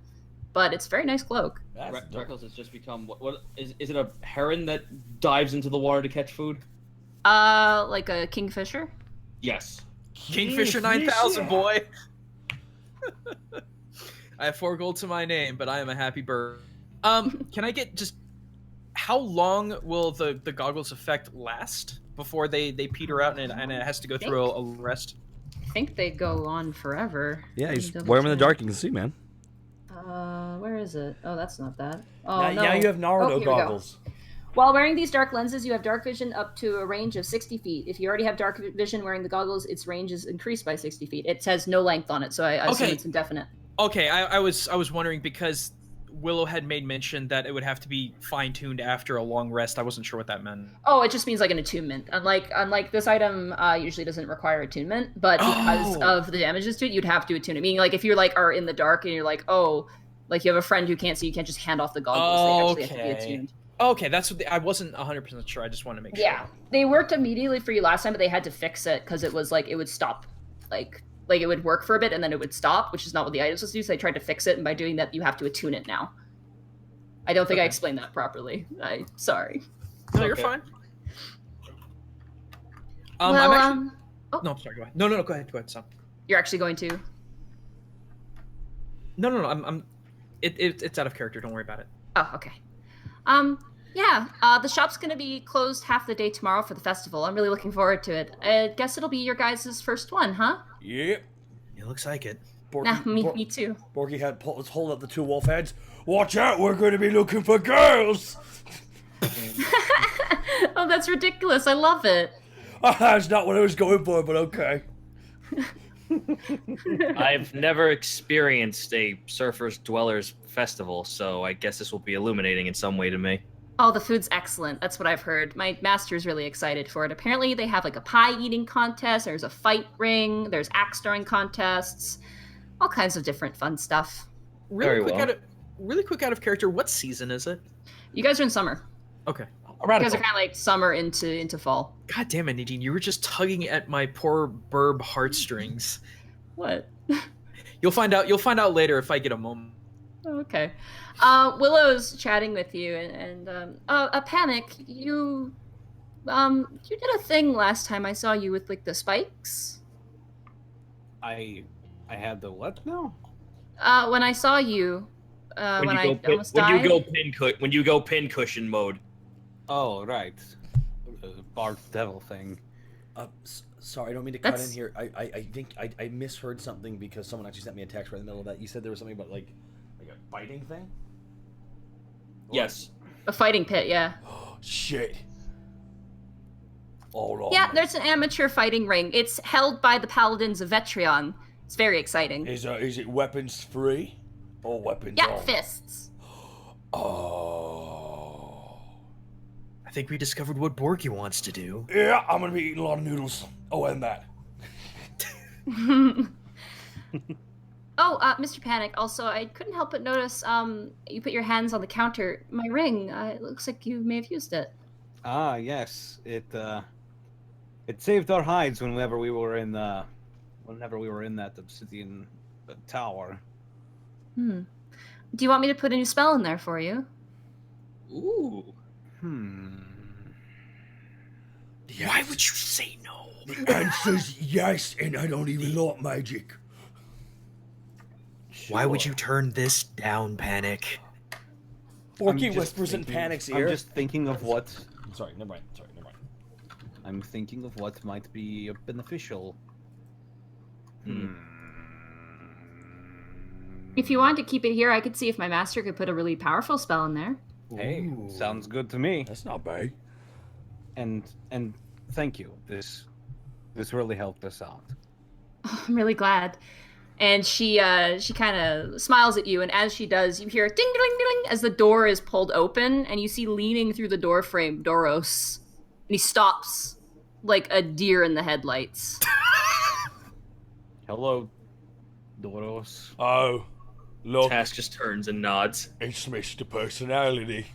But it's a very nice cloak. Greckles has just become what is it a heron that dives into the water to catch food? Like a kingfisher? Yes. Kingfisher 9000, boy. I have 4 gold to my name, but I am a happy bird. Can I get just how long will the goggles effect last before they peter out and it has to go through a rest? I think they go on forever. Yeah, Let you me just double wear them in the check. dark, you can see, man. Where is it? Oh, that's not that. Oh, no. Now you have Naruto here we go. goggles. While wearing these dark lenses, you have dark vision up to a range of 60 feet. If you already have dark vision wearing the goggles, its range is increased by 60 feet. It says no length on it, so I assume Okay. it's indefinite. Okay, I was wondering because Willow had made mention that it would have to be fine-tuned after a long rest. I wasn't sure what that meant. Oh, it just means like an attunement. Unlike this item, usually doesn't require attunement, but because of the damages to it, you'd have to attune it. Meaning, like if you're like are in the dark and you're like, oh, like you have a friend who can't see, you can't just hand off the goggles. They actually have to be attuned. Okay, that's what I wasn't 100% sure. I just want to make sure. Yeah, they worked immediately for you last time, but they had to fix it because it was like it would stop, like it would work for a bit and then it would stop, which is not what the items was do. So they tried to fix it, and by doing that, you have to attune it now. I don't think I explained that properly. Sorry. No, you're fine. Well, I'm actually... No, sorry. Go ahead. No. Go ahead. Stop. You're actually going to. No. I'm. It's out of character. Don't worry about it. Oh, okay. Yeah. The shop's gonna be closed half the day tomorrow for the festival. I'm really looking forward to it. I guess it'll be your guys' first one, huh? Yep. It looks like it. Nah, me too. Borky was holding up the 2 wolf heads. Watch out, we're going to be looking for girls. Oh, that's ridiculous. I love it. That's not what I was going for, but okay. I've never experienced a Surfers Dwellers festival, so I guess this will be illuminating in some way to me. Oh, the food's excellent. That's what I've heard. My master's really excited for it. Apparently, they have like a pie eating contest. There's a fight ring. There's axe throwing contests. All kinds of different fun stuff. Very well. Really quick out of character. What season is it? You guys are in summer. Okay. You guys are kind of like summer into fall. God damn it, Nadine! You were just tugging at my poor burb heartstrings. What? You'll find out. You'll find out later if I get a moment. Okay. Willow's chatting with you, and a panic. You did a thing last time I saw you with like the spikes. I had the what now? When I saw you, when I almost died. When you go pincushion mode. Oh, right. Bard devil thing. Sorry, I don't mean to cut in here. I think I misheard something because someone actually sent me a text right in the middle of that. You said there was something about like a fighting thing? Yes. A fighting pit, yeah. Oh, shit. Hold on. Yeah, there's an amateur fighting ring. It's held by the Paladins of Vetrion. It's very exciting. Is it weapons free or weapons Yeah, on? fists. Oh. I think we discovered what Borky wants to do. Yeah, I'm gonna be eating a lot of noodles. Oh, and that. Mr. Panic, also, I couldn't help but notice, you put your hands on the counter. My ring, it looks like you may have used it. Ah, yes. It saved our hides whenever we were in that obsidian tower. Do you want me to put a new spell in there for you? Ooh. Yes. Why would you say no? The answer's yes, and I don't even like magic. Why would you turn this down, Panic? Borky whispers in Panic's ear. I'm just thinking of what... Sorry, never mind. I'm thinking of what might be beneficial. If you want to keep it here, I could see if my master could put a really powerful spell in there. Hey, sounds good to me. That's not bad. And thank you. This really helped us out. I'm really glad. And she kind of smiles at you, and as she does, you hear ding ding ding as the door is pulled open, and you see leaning through the door frame Doros, and he stops like a deer in the headlights. Hello, Doros. Oh, look, Task just turns and nods. it's Mr. Personality.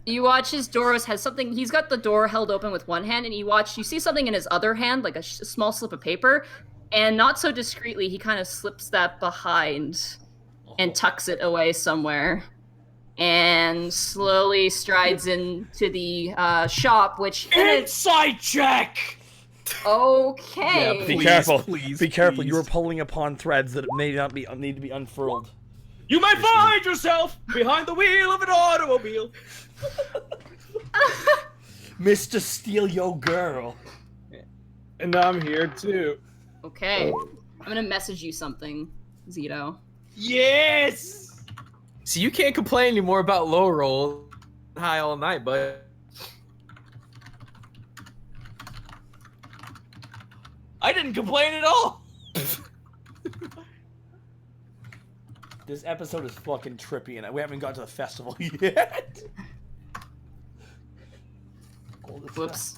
You watch as Doros has something. He's got the door held open with one hand, and you see something in his other hand, like a small slip of paper, and not so discreetly, he kind of slips that behind and tucks it away somewhere, and slowly strides into the shop, which Insight check. Okay. Be Please, careful. please, Be careful. please. You are pulling upon threads that may not be need to be unfurled. You may find yourself behind the wheel of an automobile. Mr. Steal Your Girl. And I'm here too. Okay. I'm gonna message you something, Zito. Yes. So you can't complain anymore about low roll high all night, but I didn't complain at all. This episode is fucking trippy, and we haven't got to the festival yet. Whoops.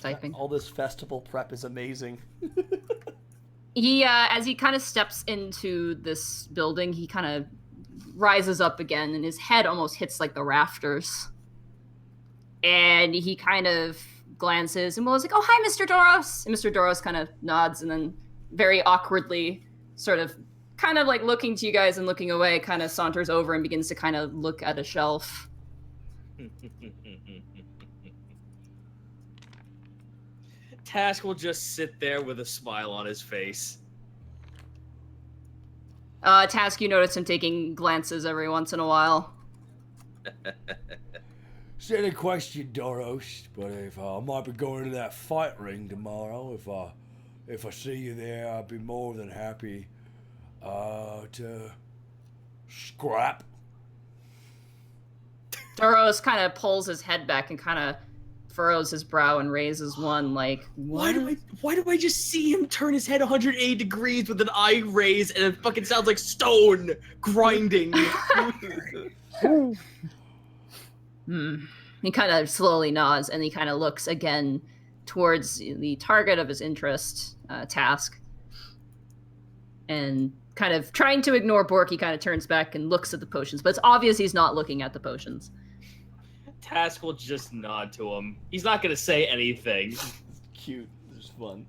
Typing. All this festival prep is amazing. He, as he kind of steps into this building, he kind of rises up again, and his head almost hits like the rafters. And he kind of glances and was like, "Oh, hi, Mr. Doros." And Mr. Doros kind of nods, and then very awkwardly, kind of like looking to you guys and looking away, kind of saunters over and begins to kind of look at a shelf. Task will just sit there with a smile on his face. Task, you notice him taking glances every once in a while. Silly question, Doros, but if I might be going to that fight ring tomorrow, if I see you there, I'd be more than happy to scrap. Doros kind of pulls his head back and kind of furrows his brow and raises one, like, Why do I just see him turn his head 180 degrees with an eye raise, and it fucking sounds like stone grinding? He kind of slowly nods, and he kind of looks again towards the target of his interest, Task. And kind of trying to ignore Bork, he kind of turns back and looks at the potions, but it's obvious he's not looking at the potions. Task will just nod to him. He's not gonna say anything. Cute. It's fun.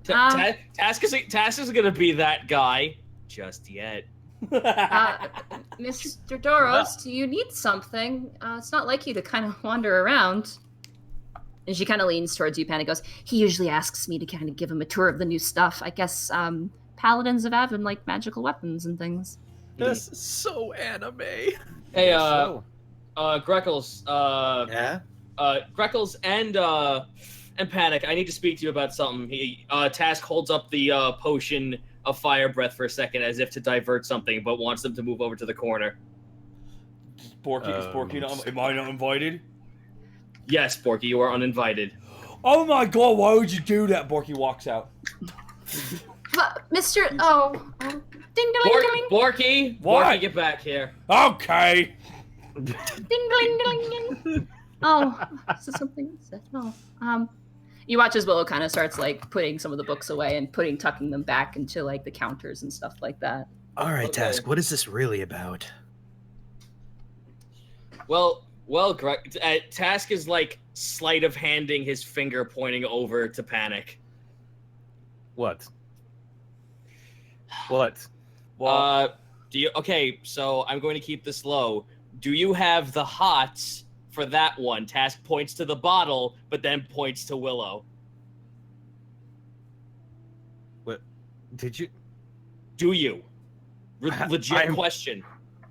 Task is gonna be that guy. Just yet. Mr. Doros, do you need something? It's not like you to kind of wander around. And she kind of leans towards you, Panic, goes, he usually asks me to kind of give him a tour of the new stuff. I guess paladins of Avon like magical weapons and things. this is so anime. Hey, Greckles. Yeah? Greckles and Panic, I need to speak to you about something. Task holds up the potion of fire breath for a second as if to divert something, but wants them to move over to the corner. Is Borky not, am I not invited? Yes, Borky, you are uninvited. Oh my god, why would you do that? Borky walks out. But, Mr. Oh, Ding ding ding Borky, What? Borky, get back here. Okay. ding ding ding ding. Oh, is this something? Oh, you watch as Willow kind of starts like putting some of the books away and tucking them back into like the counters and stuff like that. All right, Okay. Task. What is this really about? Well, Task is like sleight of handing his finger pointing over to Panic. What? What? Okay, so I'm going to keep this low. Do you have the hots for that one? Task points to the bottle, but then points to Willow. What? Did you? Do you? Legit question.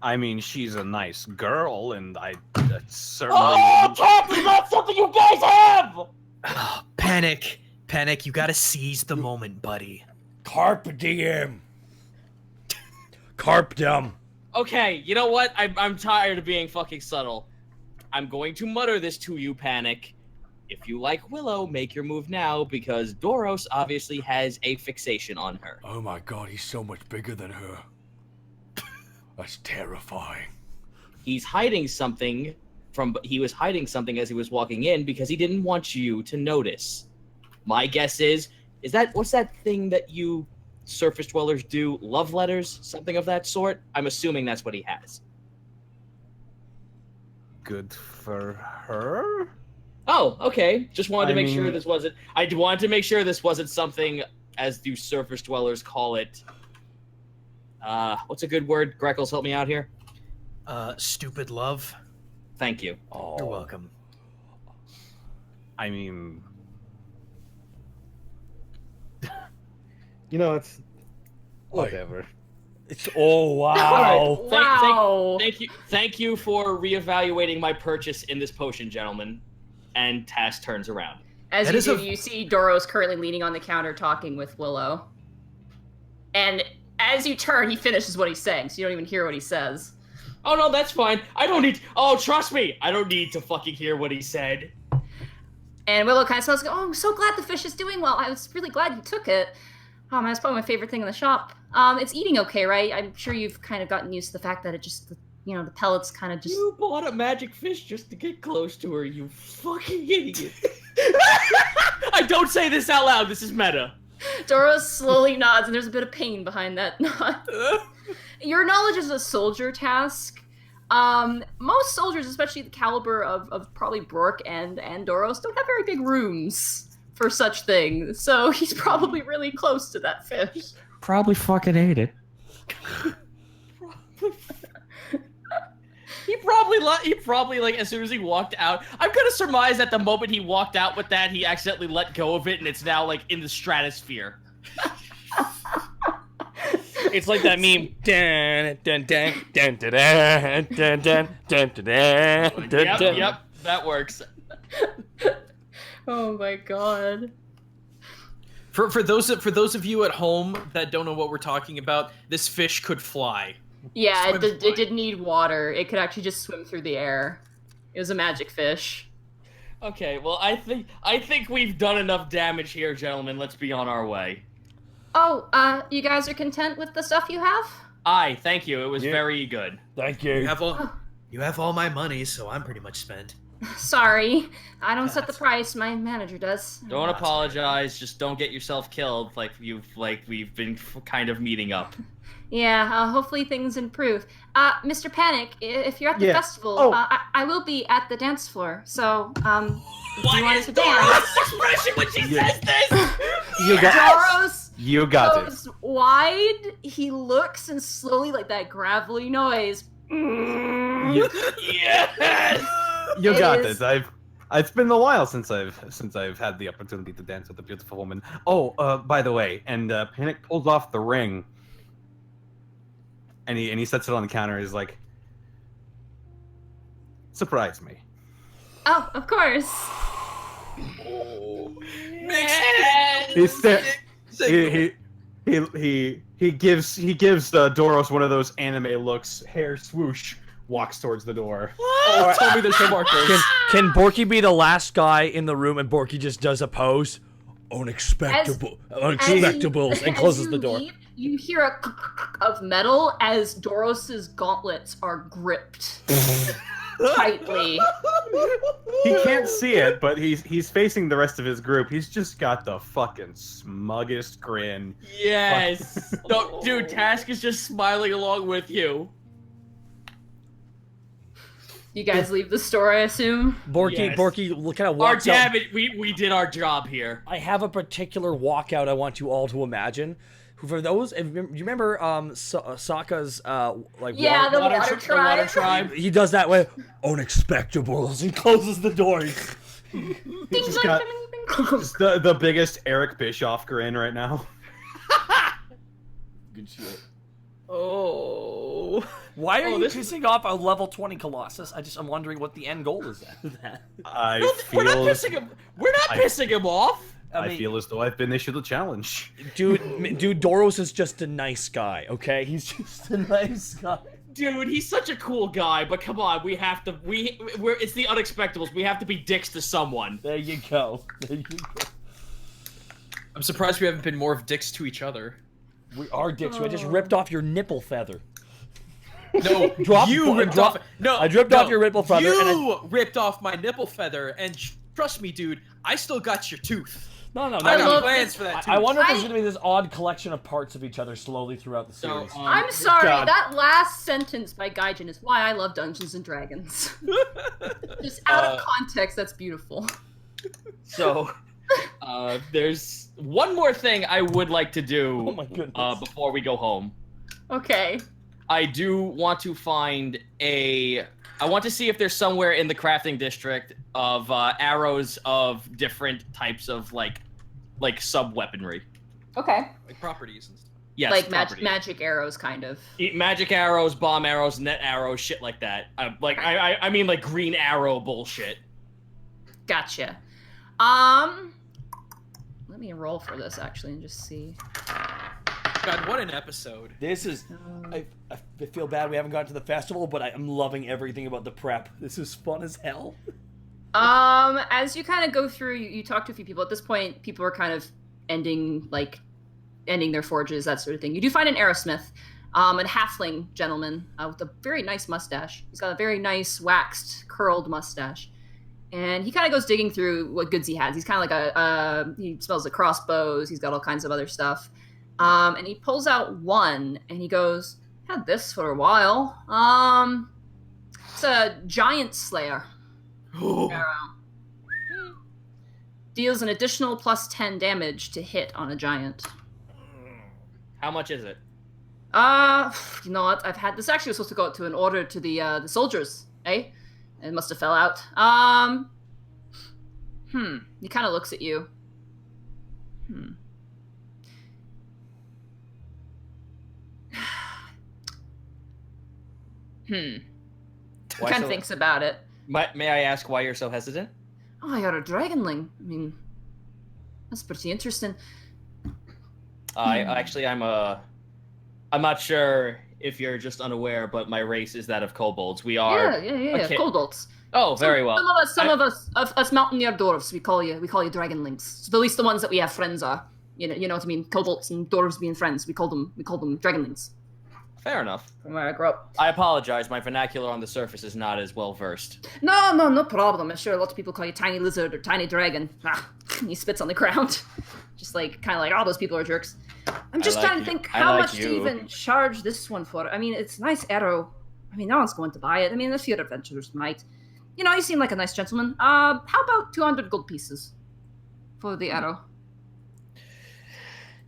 I mean, she's a nice girl, and I certainly. Top is not something you guys have! Oh, Panic. You gotta seize the moment, buddy. Carpe diem. Carpe diem. Okay, you know what? I'm tired of being fucking subtle. I'm going to mutter this to you, Panic. If you like Willow, make your move now, because Doros obviously has a fixation on her. Oh my god, he's so much bigger than her. That's terrifying. He was hiding something as he was walking in because he didn't want you to notice. My guess is what's that thing that you surface dwellers do? Love letters? Something of that sort? I'm assuming that's what he has. Good for her. Oh, okay. Just wanted to make sure mean- this wasn't. I wanted to make sure this wasn't something, as you surface dwellers call it. What's a good word? Greckles, help me out here. Stupid love. Thank you. Oh. You're welcome. I mean, you know, it's whatever. It's wow. Wow. Thank you for reevaluating my purchase in this potion, gentlemen. And Task turns around. As That you is do, a- you see Doros currently leaning on the counter talking with Willow. And as you turn, he finishes what he's saying, so you don't even hear what he says. Oh no, that's fine. I don't need. Oh, trust me, I don't need to fucking hear what he said. And Willow kind of smells. Oh, I'm so glad the fish is doing well. I was really glad you took it. Oh man, it's probably my favorite thing in the shop. It's eating okay, right? I'm sure you've kind of gotten used to the fact that it just, the pellets kind of just. You bought a magic fish just to get close to her, you fucking idiot. I don't say this out loud. This is meta. Doros slowly nods, and there's a bit of pain behind that nod. Your knowledge is a soldier task. Most soldiers, especially the caliber of probably Burke and Doros, don't have very big rooms for such things. So he's probably really close to that fish. Probably fucking ate it. He probably like as soon as he walked out. I'm gonna surmise that the moment he walked out with that, he accidentally let go of it, and it's now like in the stratosphere. It's like that meme. Dun, dun, dun, dun, dun, dun, dun, dun, dun, dun, dun, dun. Yep, that works. Oh my god. For those of you at home that don't know what we're talking about, this fish could fly. Yeah, Swim it fine. didn't need water. It could actually just swim through the air. It was a magic fish. Okay, well I think we've done enough damage here, gentlemen. Let's be on our way. Oh, you guys are content with the stuff you have? Aye, thank you. It was Yeah. very good. Thank You you. have all my money, so I'm pretty much spent. Sorry, I don't set the price. My manager does. Don't apologize. Just don't get yourself killed. We've been kind of meeting up. Yeah, hopefully things improve. Mr. Panic, if you're at the Yeah. festival, Oh. I will be at the dance floor. So, if What you wanted is to dance, Doros' expression when she Yeah. says this? You got. Doros You got it. goes wide. He looks and slowly, like that gravelly noise. Yes. You It got is- this. It's been a while since I've had the opportunity to dance with a beautiful woman. Oh, by the way, and Panic pulls off the ring, and he sets it on the counter. He's like, "Surprise me." Oh, of course. He gives Doros one of those anime looks. Hair swoosh. Walks towards the door. Tell me there's no markers. Can Borky be the last guy in the room and Borky just does a pose? Unexpectables, and closes the door. You hear a of metal as Doros's gauntlets are gripped tightly. He can't see it, but he's facing the rest of his group. He's just got the fucking smuggest grin. Yes. No, dude, Task is just smiling along with you. You guys leave the store, I assume? Borky kind of Our walks out. we did our job here. I have a particular walkout I want you all to imagine. For those, do you remember Sokka's like Yeah, the water the water tribe? He does that with Unexpectables and closes the door. He's just got just the biggest Eric Bischoff grin right now. Good shit. Oh. Why are you pissing off a level 20 Colossus? I'm wondering what the end goal is. We're not pissing him off. I feel as though I've been issued a challenge. Dude, Doros is just a nice guy, okay? He's just a nice guy. Dude, he's such a cool guy, but come on, we have to. It's the Unexpectables. We have to be dicks to someone. There you go. I'm surprised we haven't been more of dicks to each other. We are dicks. I just ripped off your nipple feather. No, ripped off. No, I ripped off your nipple feather. You ripped off my nipple feather, and trust me, dude, I still got your tooth. No. I got plans for that tooth. I wonder if there's gonna be this odd collection of parts of each other slowly throughout the series. I'm sorry, that last sentence by Gaijin is why I love Dungeons and Dragons. Just out of context, that's beautiful. So, there's one more thing I would like to do Oh my goodness. before we go home. Okay. I do want to find I want to see if there's somewhere in the crafting district of arrows of different types of like sub-weaponry. Okay. Like properties and stuff. Yes, Like properties. magic arrows, kind of. Magic arrows, bomb arrows, net arrows, shit like that. I mean like green arrow bullshit. Gotcha. Let me roll for this, actually, and just see. God, what an episode. This is. I feel bad we haven't gotten to the festival, but I'm loving everything about the prep. This is fun as hell. As you kind of go through, you talk to a few people. At this point, people are kind of ending their forges, that sort of thing. You do find an arrowsmith, a halfling gentleman with a very nice mustache. He's got a very nice waxed, curled mustache. And he kind of goes digging through what goods he has. He's kind of like he smells like crossbows. He's got all kinds of other stuff. And he pulls out one, and he goes, had this for a while. It's a giant slayer arrow. Deals an additional plus 10 damage to hit on a giant. How much is it? You know what? I've had this actually was supposed to go out to an order to the soldiers, eh? It must have fell out. He kind of looks at you. Kind of thinks about it. May I ask why you're so hesitant? Oh, you're a dragonling. I mean, that's pretty interesting. I'm not sure if you're just unaware, but my race is that of kobolds. We are. Yeah. Kobolds. Oh, very well. Some of us mountaineer dwarves, we call you dragonlings. So at least the ones that we have friends are. You know what I mean? Kobolds and dwarves being friends. We call them dragonlings. Fair enough. From where I grew up. I apologize. My vernacular on the surface is not as well versed. No problem. I'm sure a lot of people call you tiny lizard or tiny dragon. He spits on the ground. Just kind of like, oh, those people are jerks. I'm just trying to think how much to even charge this one for. I mean, it's a nice arrow. I mean, no one's going to buy it. I mean, a few adventurers might. You seem like a nice gentleman. How about 200 gold pieces for the arrow?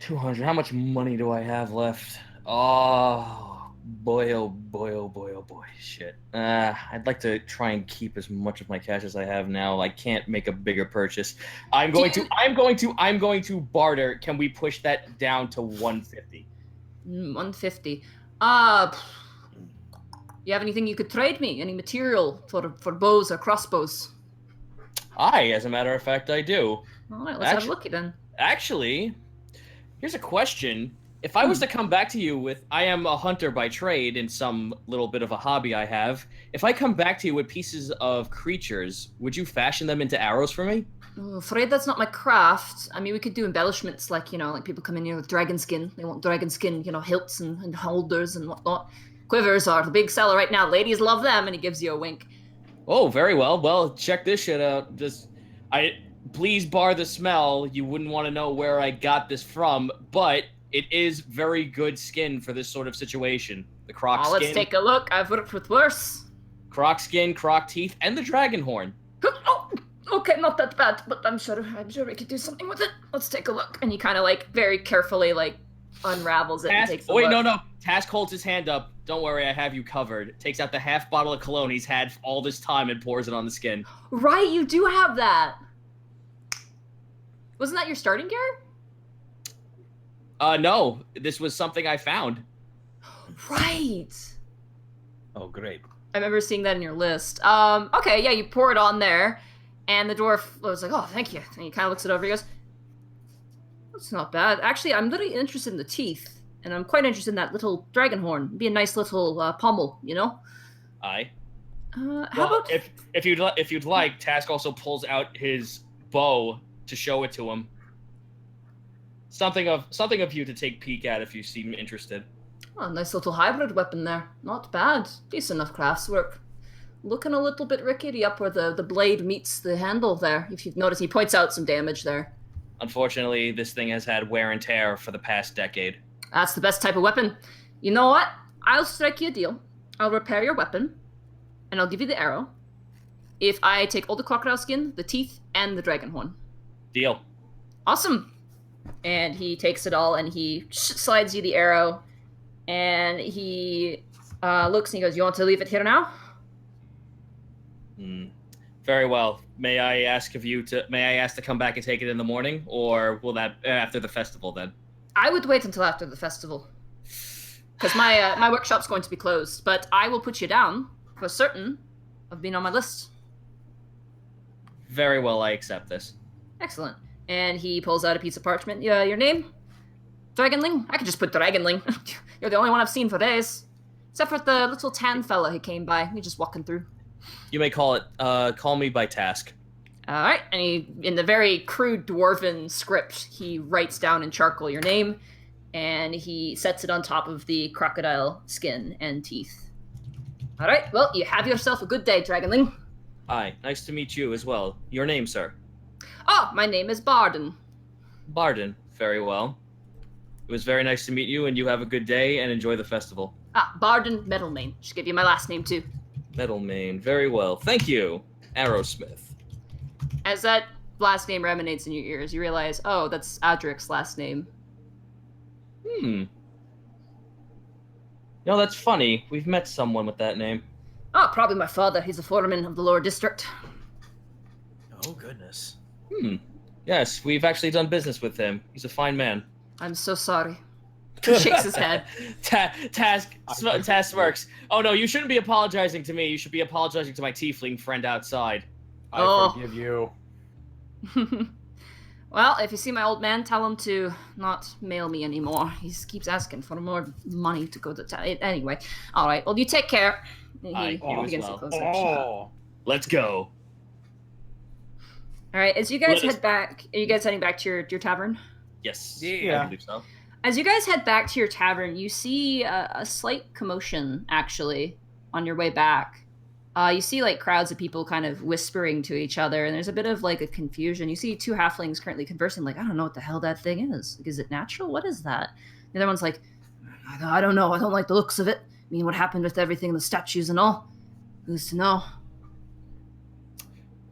200. How much money do I have left? Oh boy, oh boy, oh boy, oh boy. Shit. I'd like to try and keep as much of my cash as I have now. I can't make a bigger purchase. I'm going to barter. Can we push that down to 150? 150. You have anything you could trade me? Any material for bows or crossbows? As a matter of fact, I do. All right, let's have a looky then. Actually, here's a question. If I was to come back to you with, I am a hunter by trade in some little bit of a hobby I have. If I come back to you with pieces of creatures, would you fashion them into arrows for me? I'm afraid that's not my craft. I mean, we could do embellishments like, like people come in here with dragon skin. They want dragon skin, hilts and holders and whatnot. Quivers are the big seller right now. Ladies love them, and he gives you a wink. Oh, very well. Well, check this shit out. Please bar the smell. You wouldn't want to know where I got this from, but it is very good skin for this sort of situation. The croc skin. Let's take a look. I've worked with worse. Croc skin, croc teeth, and the dragon horn. Oh, okay, not that bad, but I'm sure we could do something with it. Let's take a look. And he kind of very carefully unravels it and takes a look. No. Task holds his hand up. Don't worry, I have you covered. Takes out the half bottle of cologne he's had all this time and pours it on the skin. Right, you do have that. Wasn't that your starting gear? No. This was something I found. Right. Oh, great. I remember seeing that in your list. Okay, yeah, you pour it on there, and the dwarf was like, oh, thank you. And he kind of looks it over, he goes, that's not bad. Actually, I'm literally interested in the teeth, and I'm quite interested in that little dragon horn. It'd be a nice little pommel, Aye. How about... If you'd like, Task also pulls out his bow to show it to him. Something of you to take a peek at if you seem interested. Oh, nice little hybrid weapon there. Not bad. Decent enough craftswork. Looking a little bit rickety up where the blade meets the handle there. If you've noticed, he points out some damage there. Unfortunately, this thing has had wear and tear for the past decade. That's the best type of weapon. You know what? I'll strike you a deal. I'll repair your weapon, and I'll give you the arrow if I take all the crocodile skin, the teeth, and the dragon horn. Deal. Awesome. And he takes it all, and he slides you the arrow, and he looks and he goes, you want to leave it here now? Very well. May I ask to come back and take it in the morning, or will that after the festival then? I would wait until after the festival, because my workshop's going to be closed. But I will put you down for certain of being on my list. Very well, I accept this. Excellent. And he pulls out a piece of parchment. Your name? Dragonling? I could just put Dragonling. You're the only one I've seen for days. Except for the little tan fella who came by. He's just walking through. You may call me by Task. Alright, and he, in the very crude dwarven script, he writes down in charcoal your name, and he sets it on top of the crocodile skin and teeth. Alright, well, you have yourself a good day, Dragonling. Hi, nice to meet you as well. Your name, sir? Oh, my name is Barden. Barden, very well. It was very nice to meet you, and you have a good day, and enjoy the festival. Barden Meadowmane. Should give you my last name, too. Meadowmane, very well. Thank you, Arrowsmith. As that last name resonates in your ears, you realize, oh, that's Adric's last name. No, that's funny. We've met someone with that name. Oh, probably my father. He's a foreman of the lower district. Oh, goodness. Yes, we've actually done business with him. He's a fine man. I'm so sorry. He shakes his head. Task smirks. Oh no, you shouldn't be apologizing to me. You should be apologizing to my tiefling friend outside. I forgive you. Well, if you see my old man, tell him to not mail me anymore. He keeps asking for more money to go to town. Anyway, all right. Well, you take care. Aye, you as begins to well. close up. Let's go. All right. As you guys head back, are you guys heading back to your tavern? Yes. Yeah. I believe so. As you guys head back to your tavern, you see a slight commotion, actually, on your way back. You see, crowds of people kind of whispering to each other, and there's a bit of, a confusion. You see two halflings currently conversing, I don't know what the hell that thing is. Is it natural? What is that? The other one's like, I don't know. I don't like the looks of it. I mean, what happened with everything, the statues and all? Who's to know?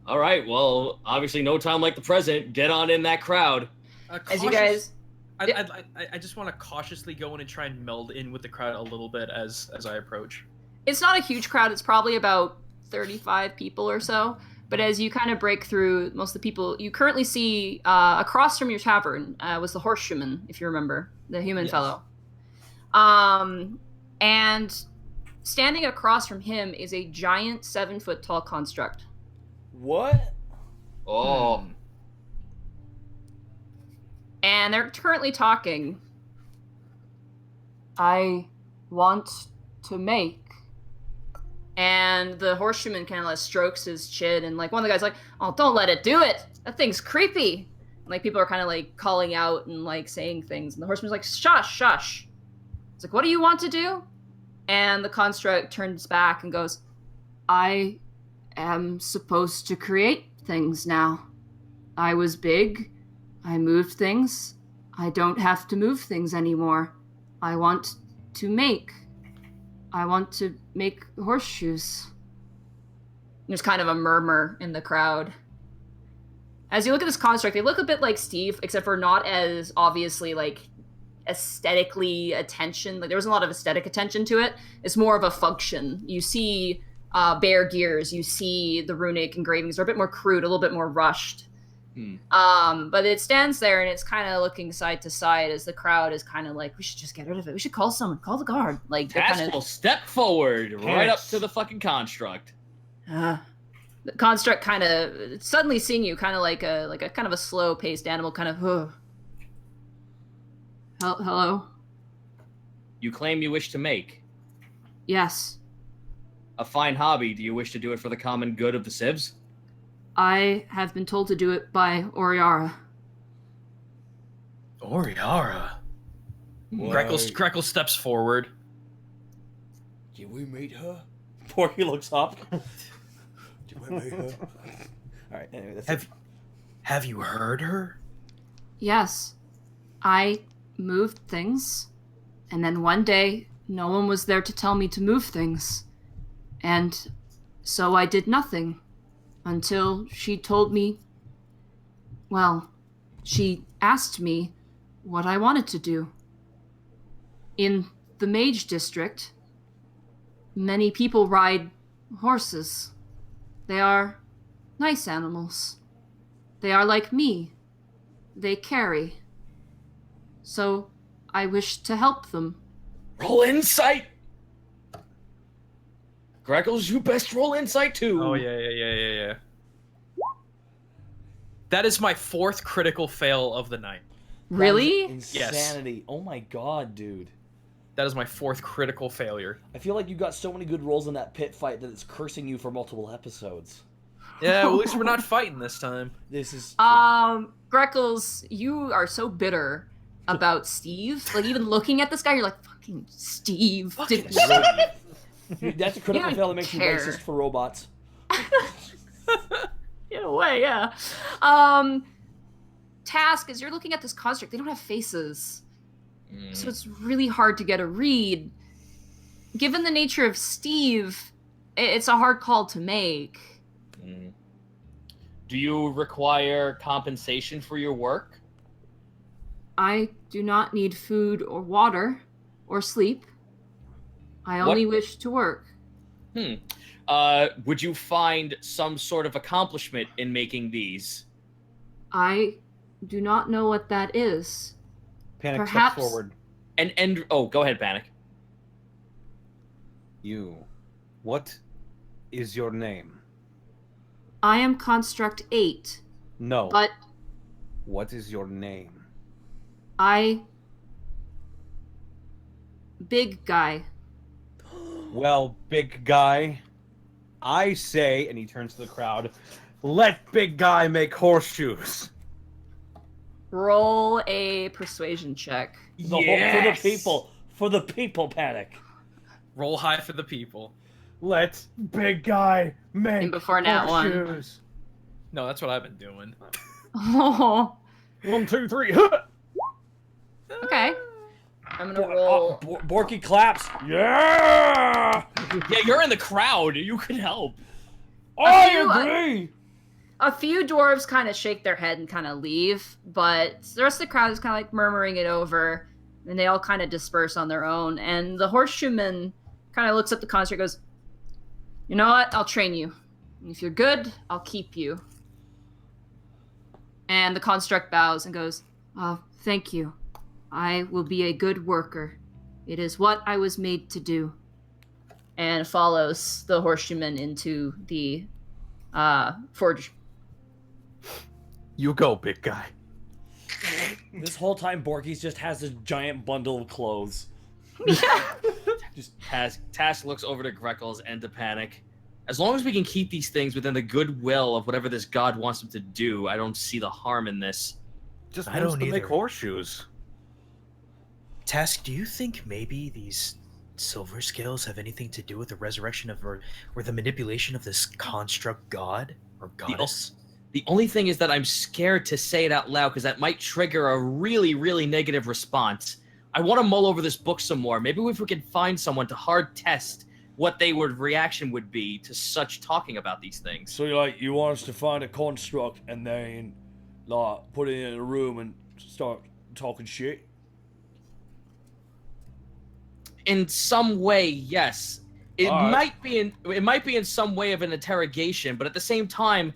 All right, well, obviously no time like the present. Get on in that crowd. As you guys... I just want to cautiously go in and try and meld in with the crowd a little bit as I approach. It's not a huge crowd. It's probably about 35 people or so. But as you kind of break through most of the people, you currently see across from your tavern was the horseshoeman, if you remember, the human fellow. And standing across from him is a giant 7-foot-tall construct. What? Oh. And they're currently talking. I want to make. And the horseshoeman kind of like strokes his chin, and like one of the guys like, "Oh, don't let it do it. That thing's creepy." And like people are kind of like calling out and like saying things, and the horseman's like, "Shush, shush." It's like, "What do you want to do?" And the construct turns back and goes, "I am supposed to create things now. I was big. I moved things. I don't have to move things anymore. I want to make. I want to make horseshoes." There's kind of a murmur in the crowd. As you look at this construct, they look a bit like Steve, except for not as obviously like aesthetically attention. Like there wasn't a lot of aesthetic attention to it. It's more of a function. You see bare gears, you see the runic engravings are a bit more crude, a little bit more rushed. But it stands there and it's kind of looking side to side as the crowd is kind of like, we should just get rid of it. We should call someone, call the guard. Like Task will step forward right up to the fucking construct. The construct kind of suddenly seeing you, kind of like a kind of a slow paced animal, kind of. Hello. You claim you wish to make Yes, a fine hobby. Do you wish to do it for the common good of the civs? I have been told to do it by Oriara. Oriara. Greckles steps forward. Can we meet her? Borky looks up. Did we meet her? All right. Anyway, that's Have you heard her? Yes, I moved things, and then one day no one was there to tell me to move things, and so I did nothing until she told me. Well, she asked me what I wanted to do. In the Mage District, many people ride horses. They are nice animals. They are like me. They carry. So I wish to help them. Roll insight! Greckles, you best roll insight too. Oh, yeah. That is my 4th critical fail of the night. Really? Insanity. Oh my god, dude. That is my 4th critical failure. I feel like you got so many good rolls in that pit fight that it's cursing you for multiple episodes. Yeah, well, at least we're not fighting this time. This is... Greckles, you are so bitter about Steve. Like, even looking at this guy, you're like, fucking Steve. Dude, that's a critical fail that makes you racist for robots. In a way, yeah. Task, as you're looking at this construct, they don't have faces. So it's really hard to get a read. Given the nature of Steve, it's a hard call to make. Do you require compensation for your work? I do not need food or water or sleep. I only wish to work. Would you find some sort of accomplishment in making these? I do not know what that is. Panic Perhaps... steps forward. And oh, go ahead, Panic. You. What is your name? I am Construct 8. No. But What is your name? Big guy. Well, big guy, I say, and he turns to the crowd, let big guy make horseshoes. Roll a persuasion check. For the people. For the people, Panic. Roll high for the people. Let big guy make And before nat one. horseshoes. No, that's what I've been doing. Oh, 1, 2, 3. okay. I'm gonna roll. Borky claps. Yeah! Yeah, you're in the crowd. You can help. I agree! A few dwarves kind of shake their head and kind of leave, but the rest of the crowd is kind of like murmuring it over, and they all kind of disperse on their own. And the horseshoeman kind of looks up the construct and goes, "You know what? I'll train you. And if you're good, I'll keep you." And the construct bows and goes, "Oh, thank you. I will be a good worker. It is what I was made to do." And follows the horseshoeman into the forge. You go, big guy. This whole time, Borky's just has this giant bundle of clothes. Just Task looks over to Greckles and to Panic. As long as we can keep these things within the goodwill of whatever this god wants them to do, I don't see the harm in this. Just I wants don't to make either. horseshoes. Task, do you think maybe these silver scales have anything to do with the resurrection of or the manipulation of this construct god or goddess? The only thing is that I'm scared to say it out loud because that might trigger a really, really negative response. I want to mull over this book some more. Maybe if we can find someone to hard test what reaction would be to such talking about these things. So you want us to find a construct and then put it in a room and start talking shit? In some way, yes. It All right. might be in some way of an interrogation, but at the same time,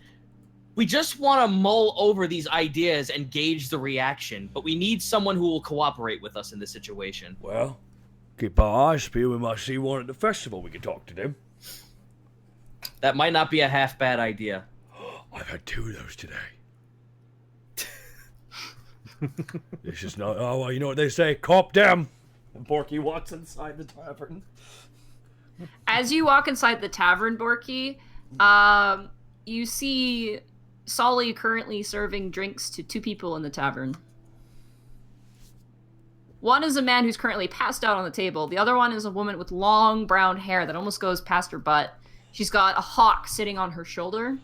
we just want to mull over these ideas and gauge the reaction. But we need someone who will cooperate with us in this situation. Well, keep our eyes peeled. We might see one at the festival. We can talk to them. That might not be a half bad idea. I've had 2 of those today. This is not. Oh, well, you know what they say? Cop them. And Borky walks inside the tavern. As you walk inside the tavern, Borky, you see Sully currently serving drinks to 2 people in the tavern. One is a man who's currently passed out on the table. The other one is a woman with long brown hair that almost goes past her butt. She's got a hawk sitting on her shoulder,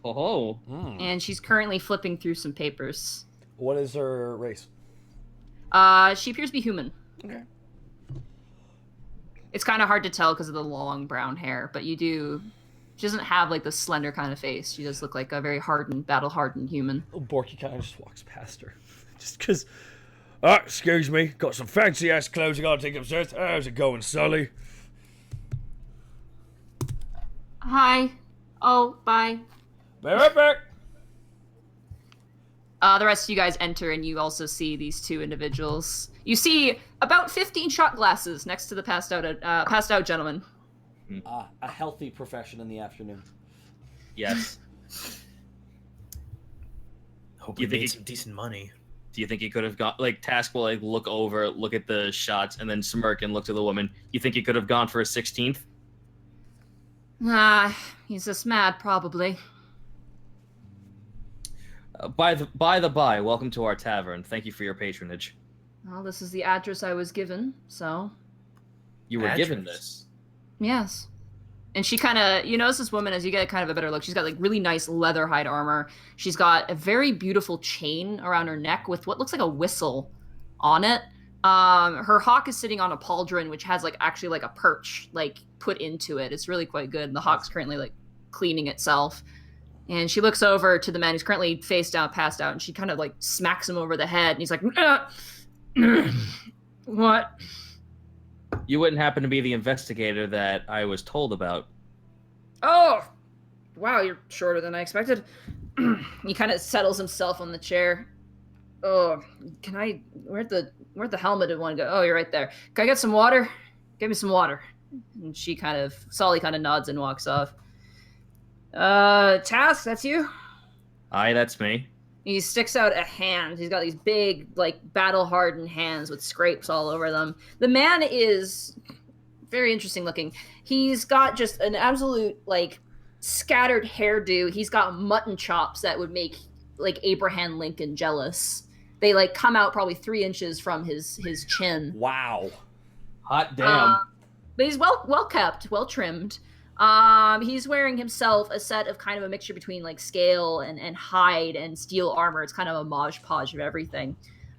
Oh. and she's currently flipping through some papers. What is her race? She appears to be human. Okay. It's kind of hard to tell because of the long brown hair, but she doesn't have like the slender kind of face. She does look like a very battle-hardened human. Borky kind of just walks past her. Just because... excuse me. Got some fancy-ass clothes I gotta take upstairs. How's it going, Sully? Hi. Oh, bye. Be right back. The rest of you guys enter, and you also see these 2 individuals. You see about 15 shot glasses next to the passed out gentleman. A healthy profession in the afternoon. Yes. Hope You we think made he- some decent money. Do you think he could have got Task will look at the shots and then smirk and look to the woman? You think he could have gone for a 16th? He's just mad, probably. By the by, welcome to our tavern. Thank you for your patronage. Well, this is the address I was given, so... You were given Address? this. Yes. And she kind of, you notice this woman as you get kind of a better look. She's got like really nice leather hide armor. She's got a very beautiful chain around her neck with what looks like a whistle on it. Her hawk is sitting on a pauldron, which has actually a perch put into it. It's really quite good. And the hawk's currently cleaning itself. And she looks over to the man who's currently face down, passed out, and she kind of smacks him over the head. And he's like, what? You wouldn't happen to be the investigator that I was told about. Oh, wow, you're shorter than I expected. He kind of settles himself on the chair. Oh, where'd the helmet want to go? Oh, you're right there. Can I get some water? Give me some water. And Sully kind of nods and walks off. Task, that's you? Aye, that's me. He sticks out a hand. He's got these big, battle-hardened hands with scrapes all over them. The man is very interesting looking. He's got just an absolute, scattered hairdo. He's got mutton chops that would make, Abraham Lincoln jealous. They, come out probably 3 inches from his chin. Wow. Hot damn. But he's well kept, well trimmed. He's wearing himself a set of kind of a mixture between scale and hide and steel armor. It's kind of a modge podge of everything.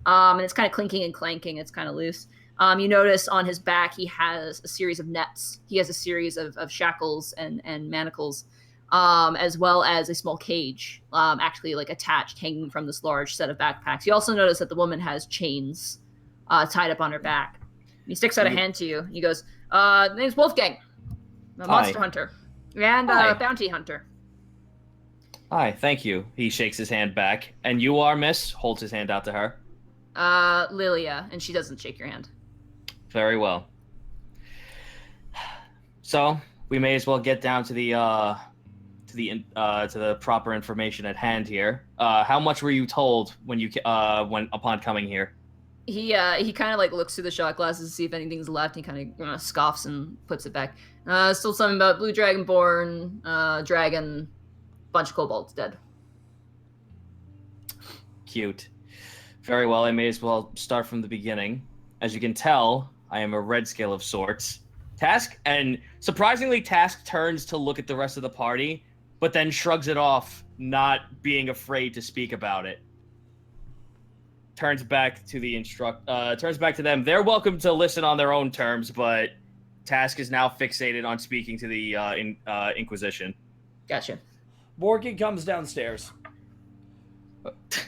And it's kind of clinking and clanking. It's kind of loose. You notice on his back he has a series of nets. He has a series of shackles and manacles, as well as a small cage, actually attached, hanging from this large set of backpacks. You also notice that the woman has chains tied up on her back. He sticks out a hand to you. He goes, name's Wolfgang. A monster hunter. And Hi. bounty hunter. Hi, thank you. He shakes his hand back. And you are, miss? Holds his hand out to her. Lilia, and she doesn't shake your hand. Very well. So, we may as well get down to the proper information at hand here. How much were you told when upon coming here? He kind of like looks through the shot glasses to see if anything's left. He kind of scoffs and puts it back. Still something about blue dragonborn, dragon, bunch of kobolds dead. Cute. Very well, I may as well start from the beginning. As you can tell, I am a red scale of sorts. Task, and surprisingly, Task turns to look at the rest of the party, but then shrugs it off, not being afraid to speak about it. Turns back to them. They're welcome to listen on their own terms, but Task is now fixated on speaking to the Inquisition. Gotcha. Borky comes downstairs,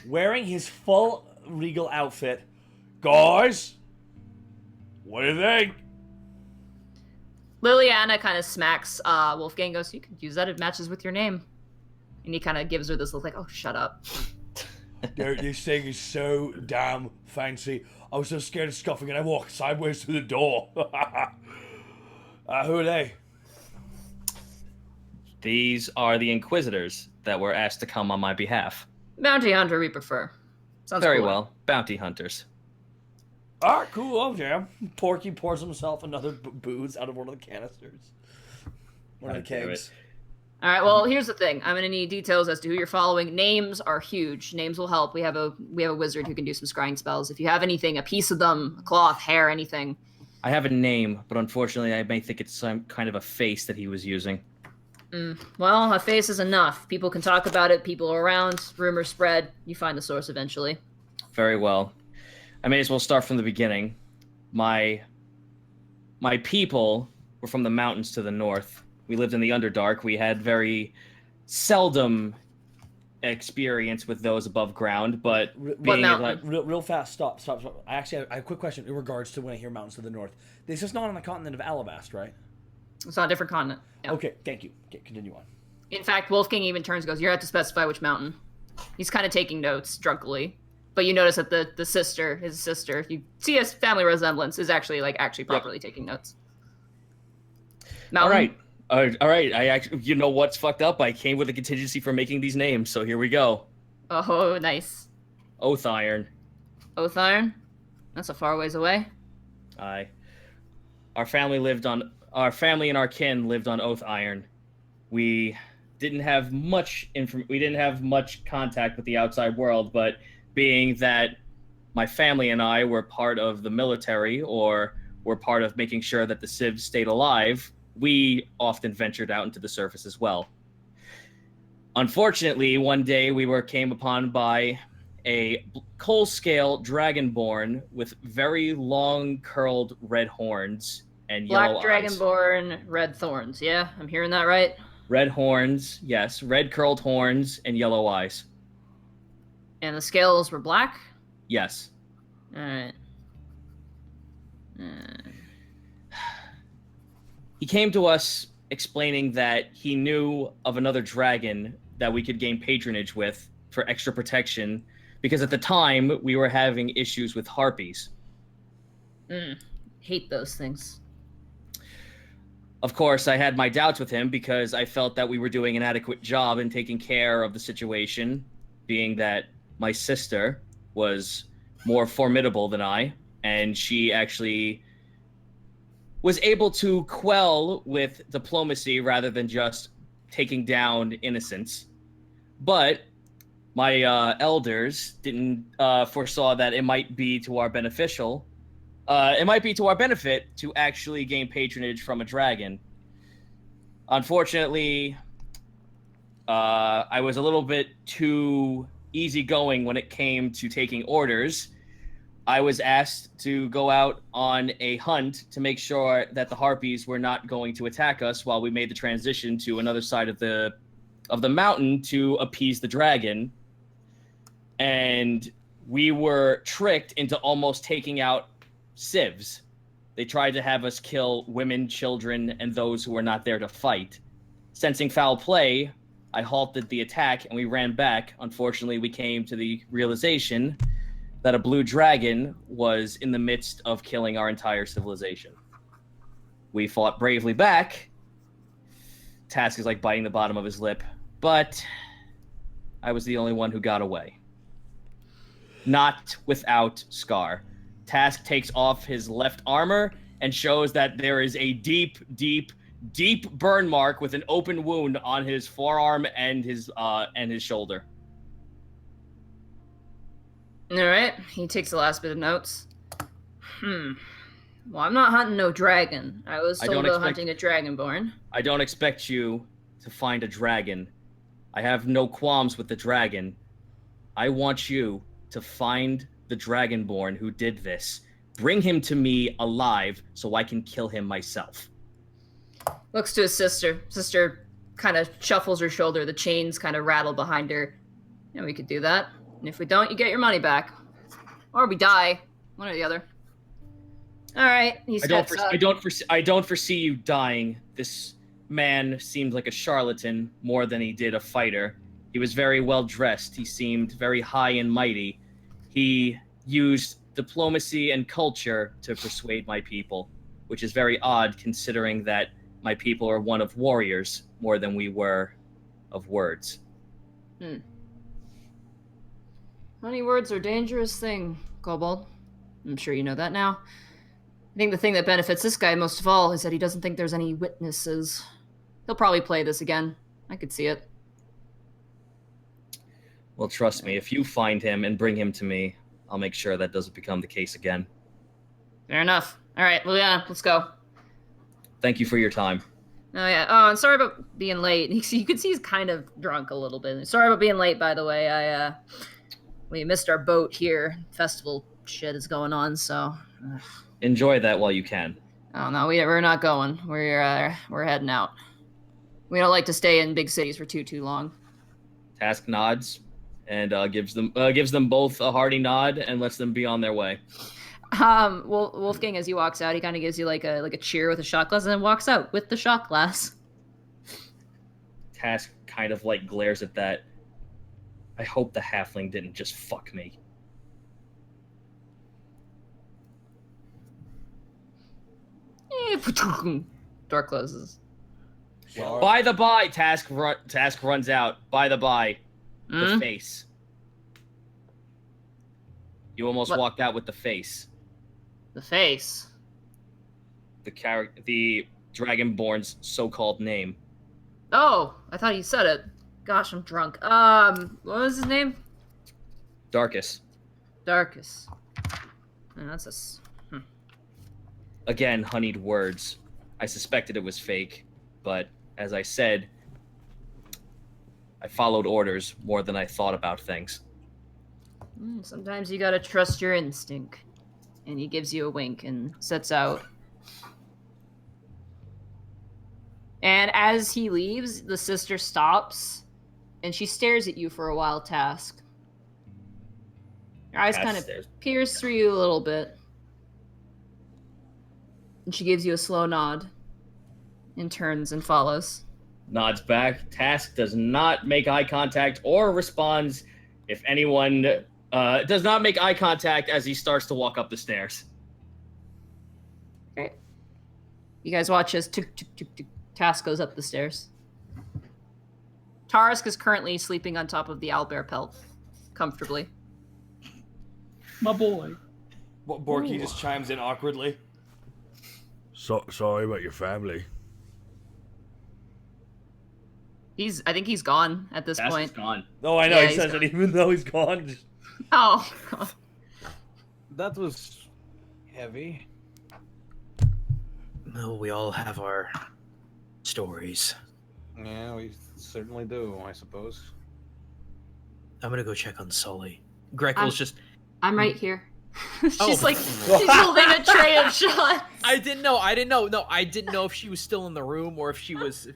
wearing his full regal outfit. Guys, what do you think? Liliana kind of smacks Wolfgang, goes, you could use that, it matches with your name. And he kind of gives her this look like, oh, shut up. This thing is so damn fancy. I was so scared of scuffing and I walked sideways through the door. Who are they? These are the Inquisitors that were asked to come on my behalf. Bounty hunter we prefer. Sounds Very cool. well. Bounty hunters. Ah, cool, oh jam. Porky pours himself another booze out of one of the canisters. One of the kegs. All right, well, here's the thing. I'm going to need details as to who you're following. Names are huge. Names will help. We have a wizard who can do some scrying spells. If you have anything, a piece of them, a cloth, hair, anything. I have a name, but unfortunately I may think it's some kind of a face that he was using. Well, a face is enough. People can talk about it. People are around. Rumors spread. You find the source eventually. Very well. I may as well start from the beginning. My people were from the mountains to the north. We lived in the Underdark. We had very seldom experience with those above ground, but being like real fast, stop. I actually have a quick question in regards to when I hear mountains to the north. This is not on the continent of Alivast, right? It's on a different continent. Yeah. Okay, thank you. Okay, continue on. In fact, Wolfgang even turns and goes, you're going to have to specify which mountain. He's kind of taking notes drunkenly. But you notice that his sister, if you see a family resemblance, is actually properly taking notes. Mountain. All right. I actually, you know what's fucked up? I came with a contingency for making these names, so here we go. Oh, nice. Oath Iron. Oath Iron? That's a far ways away. Aye. Our family and our kin lived on Oath Iron. We didn't have much contact with the outside world, but being that my family and I were part of the military or were part of making sure that the civs stayed alive, we often ventured out into the surface as well. Unfortunately, one day we came upon by a coal-scale dragonborn with very long curled red horns and yellow eyes. Black dragonborn, red thorns. Yeah, I'm hearing that right? Red horns, yes. Red curled horns and yellow eyes. And the scales were black? Yes. Alright. He came to us explaining that he knew of another dragon that we could gain patronage with for extra protection, because at the time we were having issues with harpies. Hate those things. Of course, I had my doubts with him because I felt that we were doing an adequate job in taking care of the situation, being that my sister was more formidable than I, and she actually was able to quell with diplomacy rather than just taking down innocents. But my elders didn't foresaw that it might be to our beneficial. It might be to our benefit to actually gain patronage from a dragon. Unfortunately, I was a little bit too easygoing when it came to taking orders. I was asked to go out on a hunt to make sure that the harpies were not going to attack us while we made the transition to another side of the mountain to appease the dragon. And we were tricked into almost taking out civs. They tried to have us kill women, children, and those who were not there to fight. Sensing foul play, I halted the attack and we ran back. Unfortunately, we came to the realization that a blue dragon was in the midst of killing our entire civilization. We fought bravely back. Task is like biting the bottom of his lip, but I was the only one who got away. Not without Scar. Task takes off his left armor and shows that there is a deep, deep, deep burn mark with an open wound on his forearm and his shoulder. All right. He takes the last bit of notes. Well, I'm not hunting no dragon. I was told about hunting a dragonborn. I don't expect you to find a dragon. I have no qualms with the dragon. I want you to find the dragonborn who did this. Bring him to me alive so I can kill him myself. Looks to his sister. Sister kind of shuffles her shoulder. The chains kind of rattle behind her. Yeah, we could do that. And if we don't, you get your money back. Or we die. One or the other. All right. He steps up. I don't foresee you dying. This man seemed like a charlatan more than he did a fighter. He was very well dressed. He seemed very high and mighty. He used diplomacy and culture to persuade my people, which is very odd considering that my people are one of warriors more than we were of words. Honey, words are a dangerous thing, Kobold. I'm sure you know that now. I think the thing that benefits this guy most of all is that he doesn't think there's any witnesses. He'll probably play this again. I could see it. Well, trust me, if you find him and bring him to me, I'll make sure that doesn't become the case again. Fair enough. All right, well, yeah, let's go. Thank you for your time. Oh, yeah. Oh, and sorry about being late. You can see he's kind of drunk a little bit. Sorry about being late, by the way. We missed our boat here. Festival shit is going on, so... Enjoy that while you can. Oh, no, we're not going. We're heading out. We don't like to stay in big cities for too long. Task nods and gives them both a hearty nod and lets them be on their way. Wolfgang, as he walks out, he kind of gives you like a cheer with a shot glass, and then walks out with the shot glass. Task kind of like glares at that. I hope the halfling didn't just fuck me. Door closes. By the by, Task runs out. By the by, the face. You almost walked out with the face. The face. The Dragonborn's so-called name. Oh, I thought you said it. Gosh, I'm drunk. What was his name? Darkus. Darkus. Oh, that's Again, honeyed words. I suspected it was fake, but as I said, I followed orders more than I thought about things. Sometimes you gotta trust your instinct. And he gives you a wink and sets out. And as he leaves, the sister stops, and she stares at you for a while, Task. Her eyes kind of pierce through you a little bit. And she gives you a slow nod and turns and follows. Nods back. Task does not make eye contact or responds if anyone does not make eye contact as he starts to walk up the stairs. Great. You guys watch as Task goes up the stairs. Tarisk is currently sleeping on top of the owlbear pelt, comfortably. My boy. Borky just chimes in awkwardly. So sorry about your family. I think he's gone at this Task point. is gone. Oh, I know, Yeah, he says it even though he's gone. Oh. That was heavy. Well, we all have our stories. Yeah, we certainly do, I suppose. I'm gonna go check on Sully. Greckles I'm right here. She's Oh. she's holding a tray of shots. I didn't know. No, I didn't know if she was still in the room or if she was...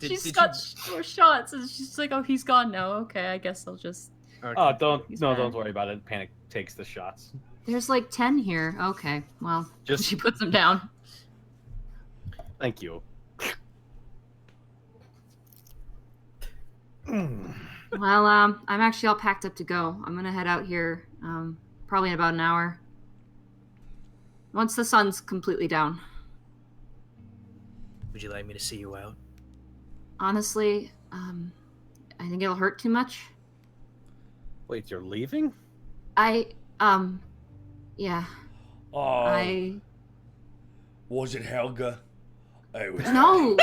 She's got more shots, and she's like, "Oh, he's gone now. Okay, I guess I'll just." Okay. Oh, don't bad. worry about it. Panic takes the shots. There's like 10 here. Okay, well, Just she puts them down. thank you. Well, I'm actually all packed up to go. I'm gonna head out here, probably in about an hour. Once the sun's completely down. Would you like me to see you out? Honestly, I think it'll hurt too much. Wait, you're leaving? Yeah. Oh, was it Helga? It was No,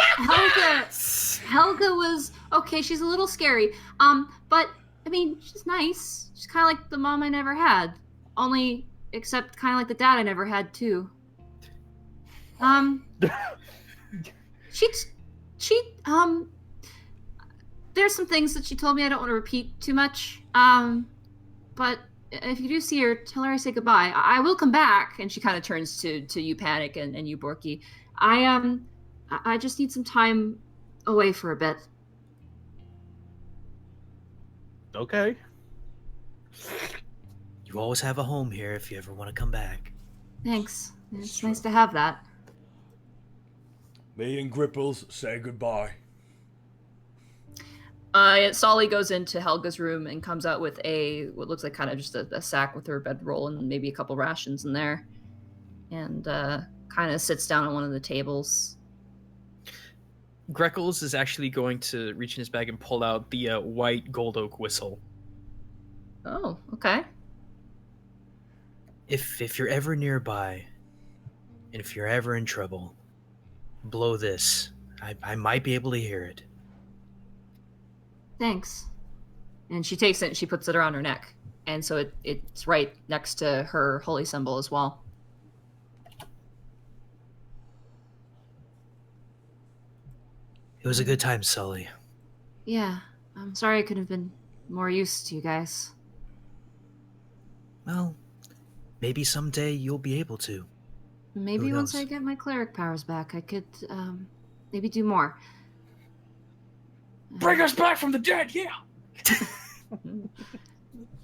Helga was okay. She's a little scary. But I mean, she's nice. She's kind of like the mom I never had. Only, except kind of like the dad I never had too. She there's some things that she told me I don't want to repeat too much. But if you do see her, tell her I say goodbye. I will come back. And she kind of turns to you, Panic, and you, Borky. I just need some time away for a bit. Okay. You always have a home here if you ever want to come back. Thanks. It's nice to have that. Me and Greckles say goodbye. Sully goes into Helga's room and comes out with what looks like kind of just a sack with her bedroll and maybe a couple rations in there. And kind of sits down at one of the tables. Greckles is actually going to reach in his bag and pull out the white gold oak whistle. Oh, okay. If you're ever nearby, and if you're ever in trouble, blow this. I might be able to hear it. Thanks. And she takes it and she puts it around her neck. And so it's right next to her holy symbol as well. It was a good time, Sully. Yeah, I'm sorry I couldn't have been more use to you guys. Well, maybe someday you'll be able to. Maybe Who once knows? I get my cleric powers back, I could maybe do more. Bring us back from the dead, yeah.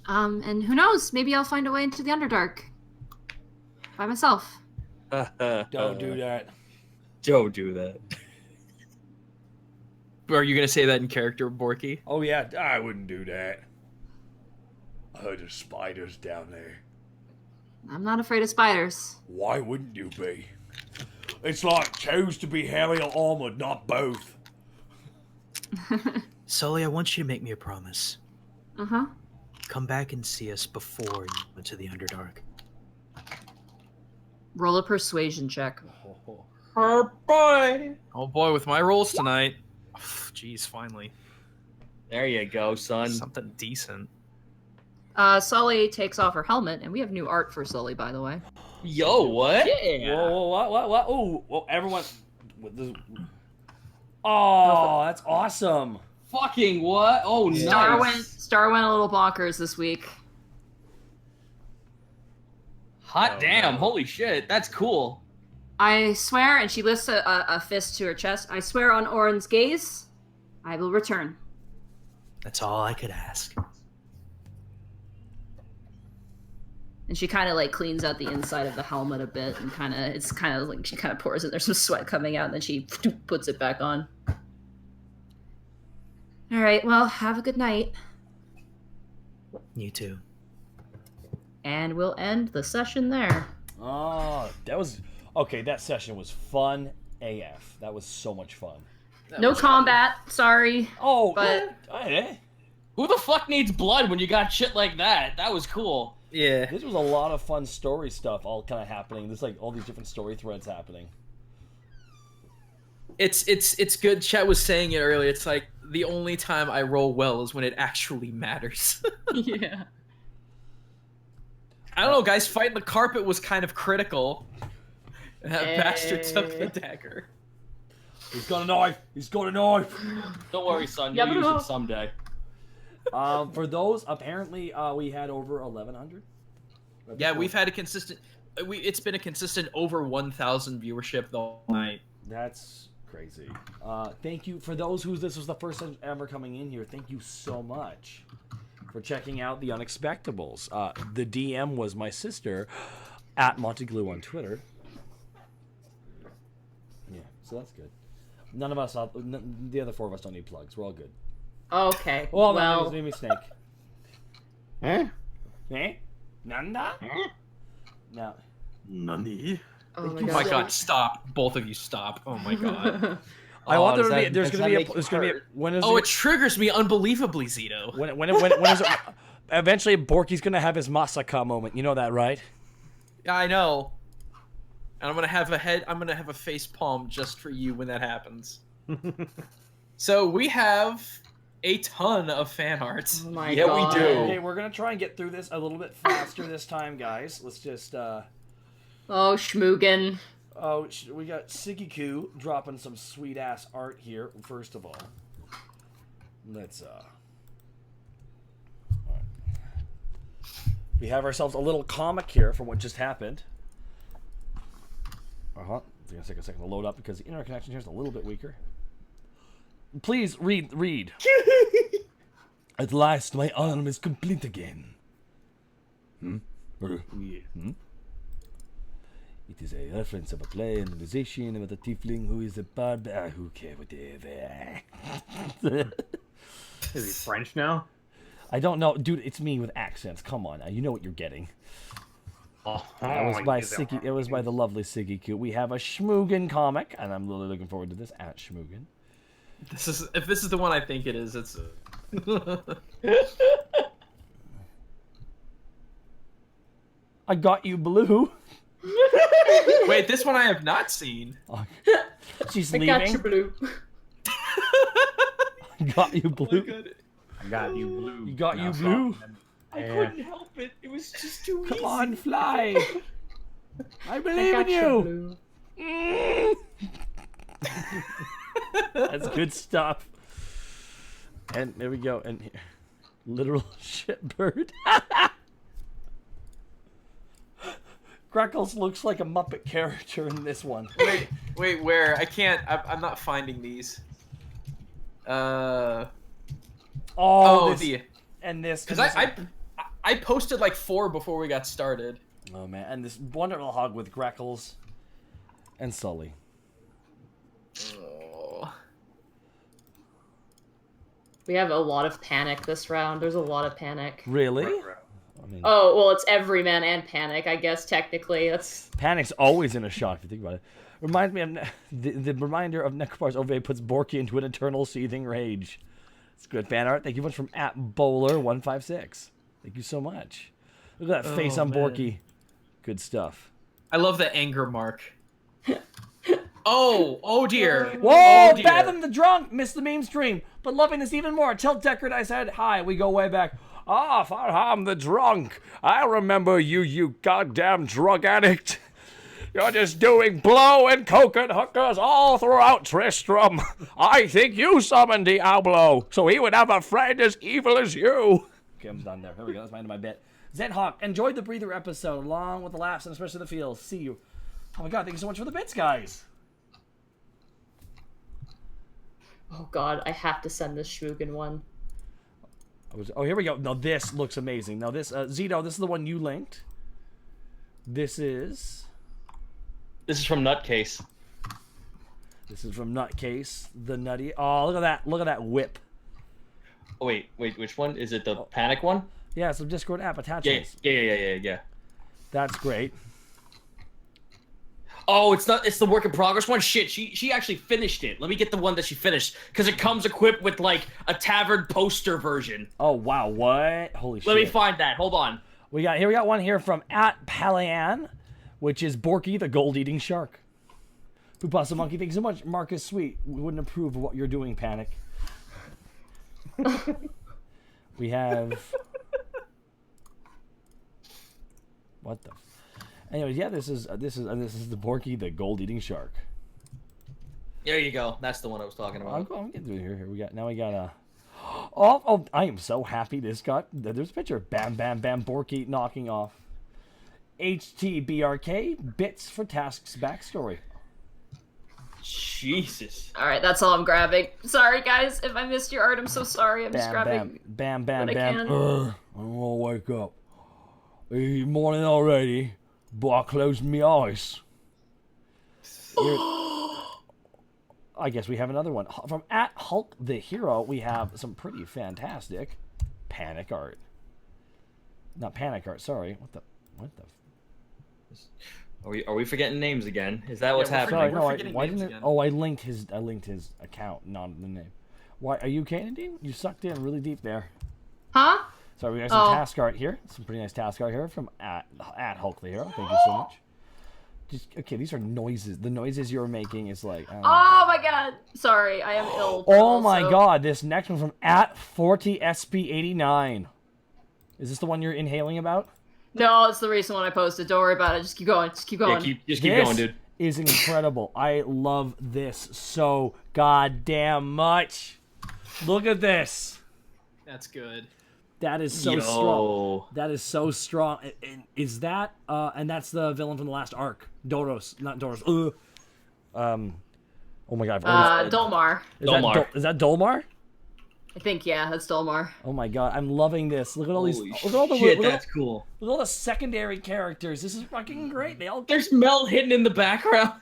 And who knows? Maybe I'll find a way into the Underdark by myself. Don't do that. Don't do that. Are you going to say that in character, Borky? Oh yeah, I wouldn't do that. I heard there's spiders down there. I'm not afraid of spiders. Why wouldn't you be? It's like choose to be hairy or armored, not both. Sully, I want you to make me a promise. Uh-huh. Come back and see us before you went to the Underdark. Roll a persuasion check. Oh boy. Oh boy, with my rolls tonight. Jeez, finally. There you go, son. Something decent. Sully takes off her helmet, and we have new art for Sully, by the way. Yo, what? Whoa, whoa, what? Oh, well, everyone. Oh, that's awesome. Fucking what? Oh, nice. Star went a little bonkers this week. Hot damn. Holy shit. That's cool. I swear, and she lifts a fist to her chest, I swear on Orin's gaze, I will return. That's all I could ask. And she kind of like cleans out the inside of the helmet a bit, and it's kind of like she kind of pours it. There's some sweat coming out, and then she puts it back on. All right, well, have a good night. You too. And we'll end the session there. Oh, that was okay. That session was fun AF. That was so much fun. No combat, sorry. Oh, But- Who the fuck needs blood when you got shit like that? That was cool. Yeah. This was a lot of fun story stuff all kind of happening. There's like all these different story threads happening. It's good. Chet was saying it earlier. It's like the only time I roll well is when it actually matters. Yeah. I don't know, guys. Fighting the carpet was kind of critical. And that bastard took the dagger. He's got a knife. He's got a knife. Don't worry, son. Yeah, You'll but- use it someday. For those, apparently, we had over 1,100. Yeah, we've had a consistent. It's been a consistent over 1,000 viewership the whole night. That's crazy. Thank you for those who this was the first time ever coming in here. Thank you so much for checking out the Unexpectables. The DM was my sister at Monteglue on Twitter. Yeah, so that's good. None of us, the other four of us don't need plugs. We're all good. Okay. Well, Well, no, maybe Snake. Eh? Eh? Nanda? No. Nani? oh my Oh god. my god, stop. Both of you stop. Oh my god. I want there does to be. that- There's does gonna that be. make There's you gonna be. hurt? When is? Oh, it triggers me unbelievably, Zito. When is? Eventually, Borky's gonna have his Masaka moment. You know that, right? Yeah, I know. And I'm gonna have a face palm just for you when that happens. So we have a ton of fan art. Oh my Yeah, god. we do. Okay, we're gonna try and get through this a little bit faster this time, guys. Let's just Oh, Schmoogan. Oh, we got Sigiku dropping some sweet ass art here. First of all, let's we have ourselves a little comic here from what just happened. It's gonna take a second to load up because the internet connection here is a little bit weaker. Please read. At last, my arm is complete again. It is a reference of a play and a musician about a tiefling who is a barbarian. Who cares what Is he French now? I don't know, dude. It's me with accents. Come on, now. You know what you're getting. It was by Siggy. It was by the lovely Siggy Q. We have a Schmoogan comic, and I'm really looking forward to this. At Schmoogan. If this is the one I think it is, it's. I got you, Blue. Wait, this one I have not seen. She's I leaving. got you, Blue. Got you, Blue. I got you, Blue. You got you, Blue. I couldn't help it. It was just too easy. Come on, fly. I I believe in got you. Blue. That's good stuff. And there we go. And here, literal shitbird. Greckles looks like a Muppet character in this one. Wait, where? I can't. I'm not finding these. Oh, this, and this. because I posted like 4 before we got started. Oh man, and this wonderful hug with Greckles and Sully. Oh. We have a lot of panic this round. There's a lot of panic. Really? I mean, Oh, well, it's everyman and panic, I guess, technically. That's Panic's always in a shock if you think about it. Reminds me of the reminder of Necropar's Ove puts Borky into an eternal seething rage. It's good fan art. Thank you much from @Bowler156. Thank you so much. Look at that face on man. Borky. Good stuff. I love the anger mark. Oh dear. Whoa, Oh, dear. Fathom the Drunk missed the meme stream, but loving this even more. Tell Deckard I said hi. We go way back. Ah, Fathom the Drunk. I remember you, you goddamn drug addict. You're just doing blow and coconut hookers all throughout Tristram. I think you summoned Diablo, so he would have a friend as evil as you. Okay, I'm done there. Here we go. That's my end of my bit. Zenhawk, enjoyed the Breather episode, along with the laughs and especially the feels. See you. Oh my god, thank you so much for the bits, guys. oh god, I have to send this Schmoogan one. Oh, here we go. Now this looks amazing. Now this, Zito, this is the one you linked. This is from Nutcase. This is from Nutcase, the nutty. Oh, look at that! Look at that whip. Oh wait, which one? Is it the Panic one? Yeah, some Discord app Yeah, attachments. yeah. That's great. Oh, it's the work in progress one. Shit, she actually finished it. Let me get the one that she finished because it comes equipped with like a tavern poster version. Oh wow, what? Holy shit! Let me find that. Hold on. We got one here from @Palayan, which is Borky the gold-eating shark. Poopasa Monkey, thanks so much. Marcus Sweet, we wouldn't approve of what you're doing, Panic. We have. What the? Anyways, yeah, this is the Borky the gold-eating shark. There you go. That's the one I was talking about. I'm getting through here. We got Oh, I am so happy this got. There's a picture. Bam, bam, bam. Borky knocking off. HTBRK bits for Task's backstory. Jesus. All right, that's all I'm grabbing. Sorry, guys, if I missed your art, I'm so sorry. I'm just grabbing. Bam, bam, what I bam. can. I don't want to wake up. It's morning already, but I closed my eyes. I guess we have another one. From @Hulk the Hero, we have some pretty fantastic panic art. Not panic art, sorry. What the? Are we forgetting names again? Is that what's we're happening? Sorry, no, forgetting why names didn't it? again. Oh, I linked his account, not the name. Why are you Canadian? You sucked in really deep there. Huh? So we got some task art here. Some pretty nice task art here from at Hulk the Hero. Thank you so much. Okay, these are noises. The noises you're making is like. Oh my god! Sorry, I am ill. Oh my god! This next one from at 40sp89. Is this the one you're inhaling about? No, it's the recent one I posted. Don't worry about it. Just keep going. Just keep going. Yeah, keep going, dude. Is incredible. I love this so goddamn much. Look at this. That's good. That is so strong. That is so strong. Is that and that's the villain from the last arc. Doros, not Doros. Oh my god. Dolmar. Is that Dolmar? I think that's Dolmar. Oh my god, I'm loving this. Look at all these. Look at all the that's cool. Look at all the secondary characters. This is fucking great. There's Mel hidden in the background.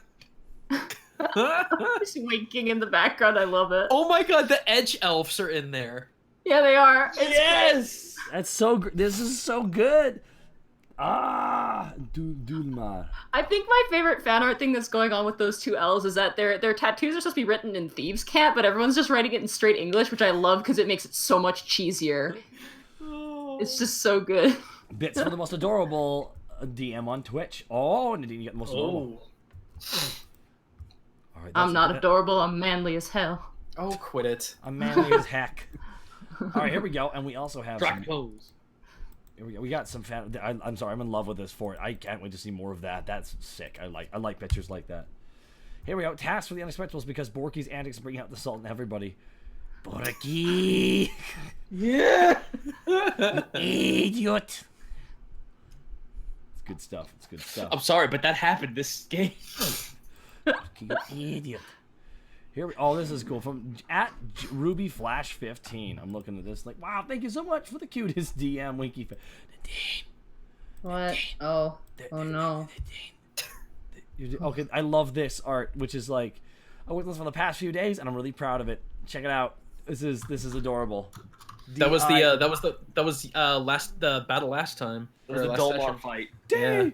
Just winking in the background. I love it. Oh my god, the edge elves are in there. Yeah, they are. Yes, that's so. This is so good. Dulmar. I think my favorite fan art thing that's going on with those two elves is that their tattoos are supposed to be written in thieves' cant, but everyone's just writing it in straight English, which I love because it makes it so much cheesier. It's just so good. Bits for the most adorable DM on Twitch. Oh, Nadine, you got the most adorable. All right, I'm not adorable. I'm manly as hell. Oh, quit it. I'm manly as heck. All right, here we go, and we also have pose. Here we go. We got some fan. I'm sorry, I'm in love with this fort. I can't wait to see more of that. That's sick. I like pictures like that. Here we go. Task for the Unexpectables because Borky's antics bring out the salt in everybody. Borky! Yeah! Idiot! It's good stuff. It's good stuff. I'm sorry, but that happened this game. Idiot. Here this is cool. From at Ruby Flash 15. I'm looking at this like, wow, thank you so much for the cutest DM Winky. What? Oh no. Okay, I love this art, which is like I worked on this for the past few days, and I'm really proud of it. Check it out. This is adorable. That was the battle last time. It was the Dolmar fight. D-I-E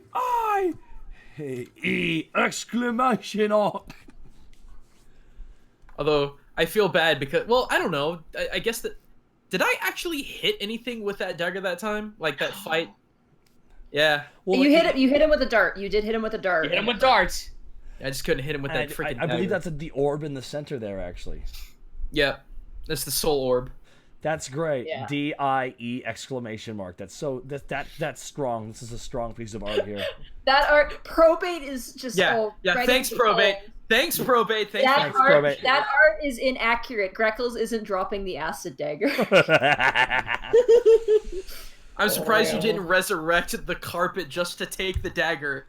exclamation arc. Although I feel bad because, well, I don't know. I guess that did I actually hit anything with that dagger that time? Like that fight? Yeah. Well, you hit him with a dart. You did hit him with a dart. You hit him with darts. I just couldn't hit him with that freaking dagger. I believe that's the orb in the center there, actually. Yeah, that's the soul orb. That's great. Yeah. D-I-E exclamation mark. That's strong. This is a strong piece of art here. That art, probate is just Thanks, probate. Thanks, probate. Thanks, probate. That art is inaccurate. Greckles isn't dropping the acid dagger. I'm surprised you didn't resurrect the carpet just to take the dagger.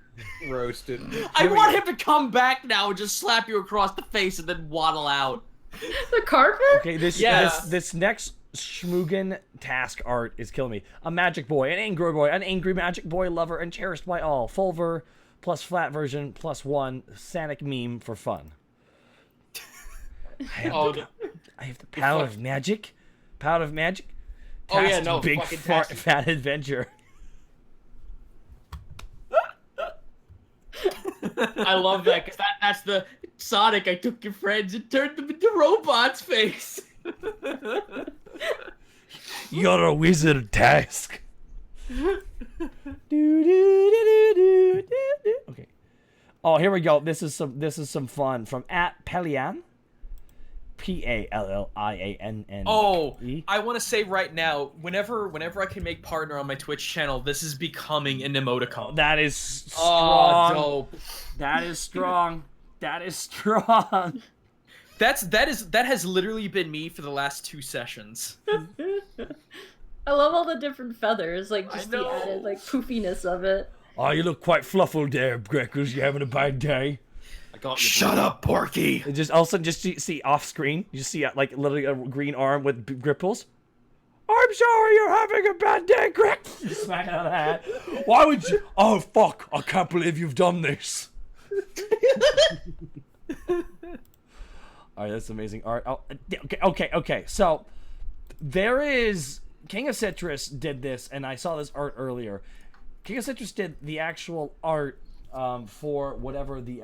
Roasted. I want him to come back now and just slap you across the face and then waddle out. The carpet? Okay, this next Schmoogen task art is killing me. A magic boy, an angry magic boy lover and cherished by all. Fulver plus flat version plus 1 Sanic meme for fun. I have the power of magic. Power of magic. Task big fat adventure. I love that because that's the Sonic. I took your friends and turned them into robots face. You're a wizard, Task. Okay. Oh, here we go. This is some fun from at Pelian. P-A-L-L-I-A-N-N. Oh, I want to say right now, whenever I can make partner on my Twitch channel, this is becoming an emoticon. That is strong. Dope. That is strong. That is strong. That has literally been me for the last 2 sessions. I love all the different feathers, like just the added like poofiness of it. Oh, you look quite fluffled there, Greckles. You having a bad day? Shut up, Borky! It just all of a sudden just see off screen. You just see like literally a green arm with gripples. I'm sorry, you're having a bad day, Greckles. Smack it out of the hat. Why would you? Oh fuck! I can't believe you've done this. All right, that's amazing art. Oh, okay. So there is King of Citrus did this, and I saw this art earlier. King of Citrus did the actual art for whatever the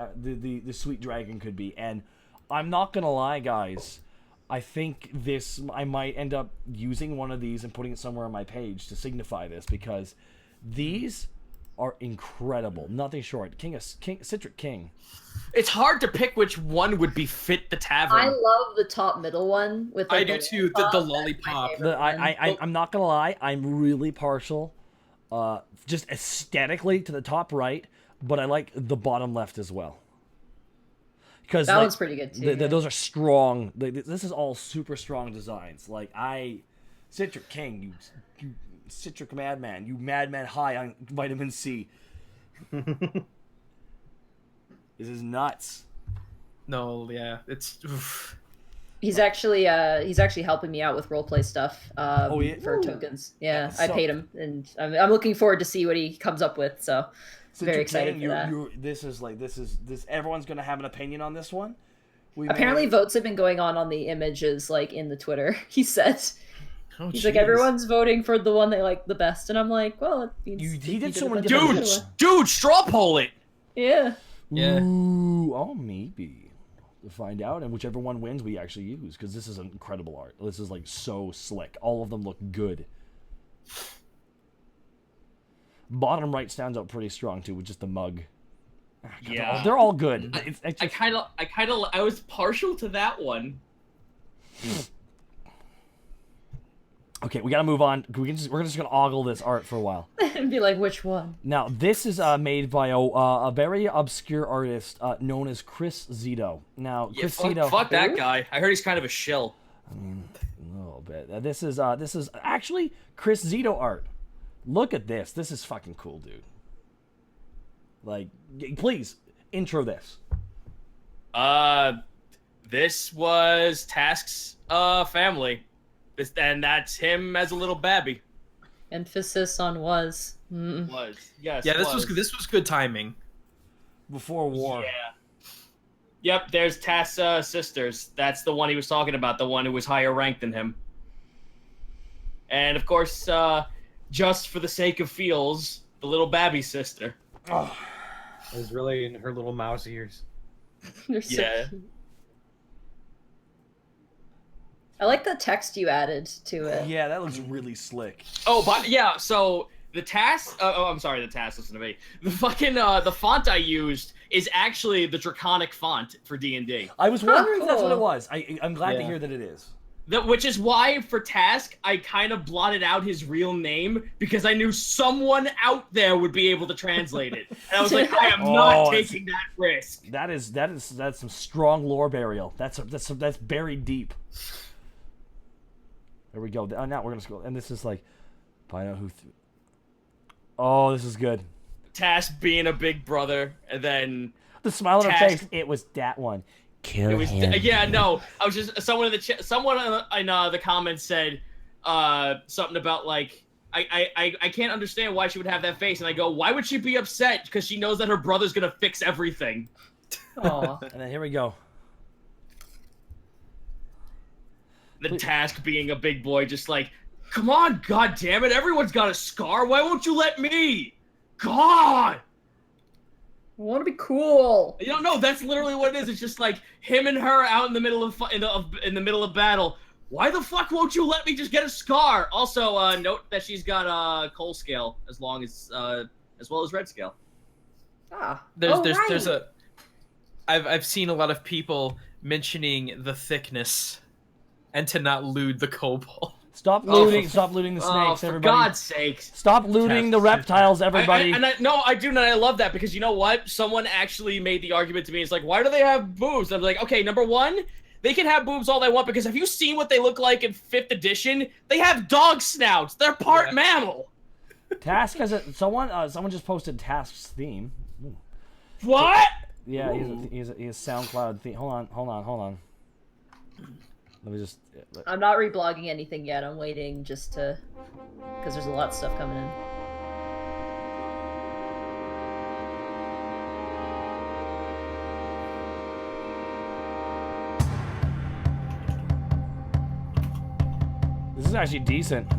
sweet dragon could be, and I'm not gonna lie, guys. I think I might end up using one of these and putting it somewhere on my page to signify this, because these are incredible. Nothing short. Citric King. It's hard to pick which one would be fit the tavern. I love the top middle one with. I Like, do too. The lollipop. I'm not gonna lie. I'm really partial, just aesthetically, to the top right, but I like the bottom left as well. Because that one's pretty good too. Those are strong. This is all super strong designs. Citric King, you Citric Madman, you madman high on vitamin C. This is nuts. No, yeah, it's. Oof. He's actually helping me out with roleplay stuff. For tokens. Yeah, I paid him, and I'm looking forward to see what he comes up with. So very excited for that. This is everyone's gonna have an opinion on this one. Apparently, votes have been going on the images, like in the Twitter. He said. Oh, He's like, everyone's voting for the one they like the best, and I'm like, well, it means he did so many different Dude, straw poll it. Yeah. Yeah. Ooh, maybe to find out, and whichever one wins, we actually use, because this is incredible art. This is like so slick. All of them look good. Bottom right stands out pretty strong too, with just the mug. Yeah, they're all good. I was partial to that one. Okay, we gotta move on. We're just gonna ogle this art for a while. And be like, which one? Now, this is made by a very obscure artist known as Chris Zito. Now, Chris Zito. Fuck that guy. I heard he's kind of a shill. I mean, a little bit. This is actually Chris Zito art. Look at this. This is fucking cool, dude. Like, please intro this. This was Task's family. And that's him as a little babby. Emphasis on was. Was. Yes. Yeah, this was good timing. Before war. Yeah. Yep, there's Task's sisters. That's the one he was talking about, the one who was higher ranked than him. And of course, just for the sake of feels, the little babby sister. Oh. It was really in her little mouse ears. They're so cute. I like the text you added to it. Yeah, that looks really slick. Oh, but yeah, so the task. I'm sorry, the task. Listen to me. The fucking the font I used is actually the draconic font for D&D. I was wondering if that's what it was. I'm glad to hear that it is. Which is why for Task I kind of blotted out his real name, because I knew someone out there would be able to translate it. And I was like, I am not taking that risk. That's some strong lore burial. That's buried deep. There we go. Now we're gonna scroll, and this is like, find out who. Oh, this is good. Task being a big brother, and then the smile on her face. It was that one. Kill him. Yeah, no. I was just someone in the comments said something about like I can't understand why she would have that face, and I go, why would she be upset? Because she knows that her brother's gonna fix everything. Aw. And then here we go. The Task being a big boy, just like, come on, god damn it, everyone's got a scar. Why won't you let me? God. I want to be cool. You don't know. That's literally what it is. It's just like him and her out in the middle of in the middle of battle. Why the fuck won't you let me just get a scar? Also, note that she's got a coal scale as well as red scale. There's a. I've seen a lot of people mentioning the thickness, and to not loot the kobold. Stop looting! Stop looting the snakes, for everybody! God's sakes! Stop looting the reptiles, everybody! I do, and I love that, because you know what? Someone actually made the argument to me. It's like, why do they have boobs? I'm like, okay, number one, they can have boobs all they want, because have you seen what they look like in 5th edition? They have dog snouts. They're part mammal. Task has a someone just posted Task's theme. Ooh. What? Yeah, he has SoundCloud theme. Hold on. Let me just. I'm not reblogging anything yet. I'm waiting just to, because there's a lot of stuff coming in. This is actually decent.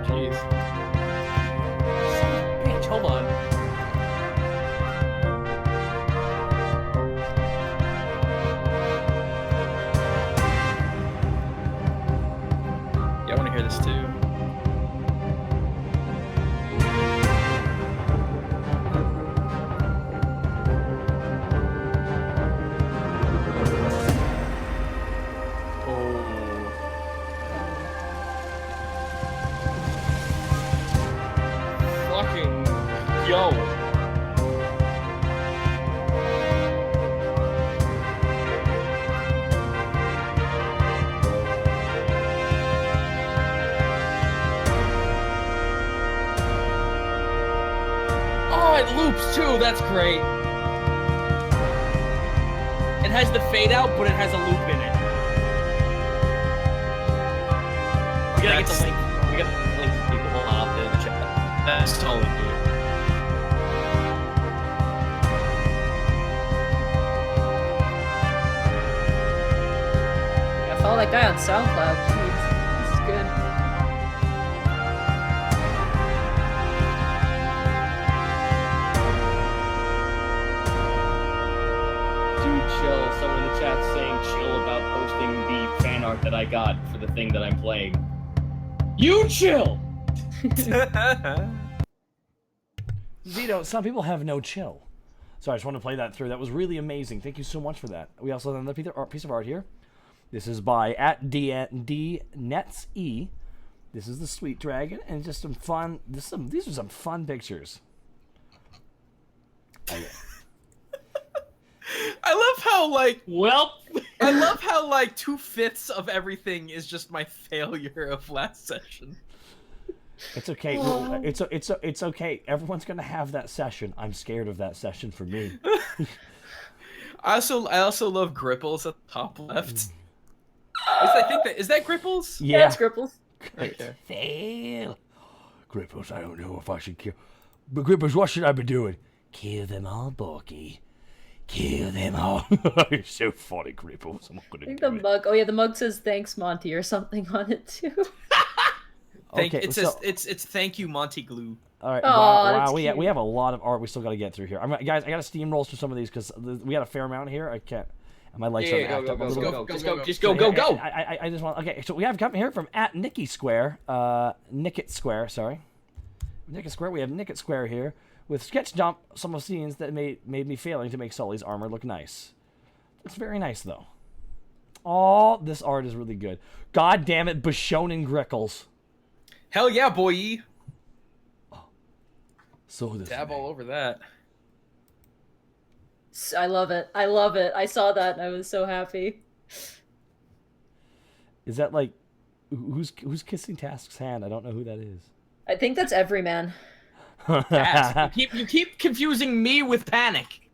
Jeez. Bitch, hold on. loops too. That's great. It has the fade out, but it has a loop in it. We gotta get the link. We gotta get the link for people in the chat. That's totally good. Yeah, follow that guy on SoundCloud. Jeez, this is good. Chill. Someone in the chat saying chill about posting the fan art that I got for the thing that I'm playing. You chill! Zito, some people have no chill. So I just want to play that through. That was really amazing. Thank you so much for that. We also have another piece of art here. This is by @DNetsE. This is the Sweet Dragon, and just some fun. These are some fun pictures. Okay. I love how Well, I love how 2/5 of everything is just my failure of last session. It's okay. It's okay. Everyone's gonna have that session. I'm scared of that session for me. I also love Gripples at the top left. Is that Gripples? Yeah, it's Gripples. Okay. Fail. Gripples, I don't know if I should kill. But Gripples, what should I be doing? Kill them all, Borky. Kill them all. You're so funny, Gripples. I'm not gonna I think do the it. mug. Oh yeah, the mug says "Thanks, Monty" or something on it too. It's thank you, Monty Glue. All right. Aw, Wow. that's We cute. have a lot of art we still got to get through here. Guys, I got to steamroll through some of these because we got a fair amount here. I can't. And my lights are act up a little bit. Just go. I just want. Okay, so we have coming here from @Nicky Square, Nickett Square. Sorry, Nickett Square. We have Nickett Square here with sketch dump some of scenes that made me failing to make Sully's armor look nice. Looks very nice though. Oh, this art is really good. God damn it, Bashonen Greckles. Hell yeah, boy! So this Dab all over that. I love it. I love it. I saw that and I was so happy. Is that like who's kissing Task's hand? I don't know who that is. I think that's Everyman. Task. You keep confusing me with Panic.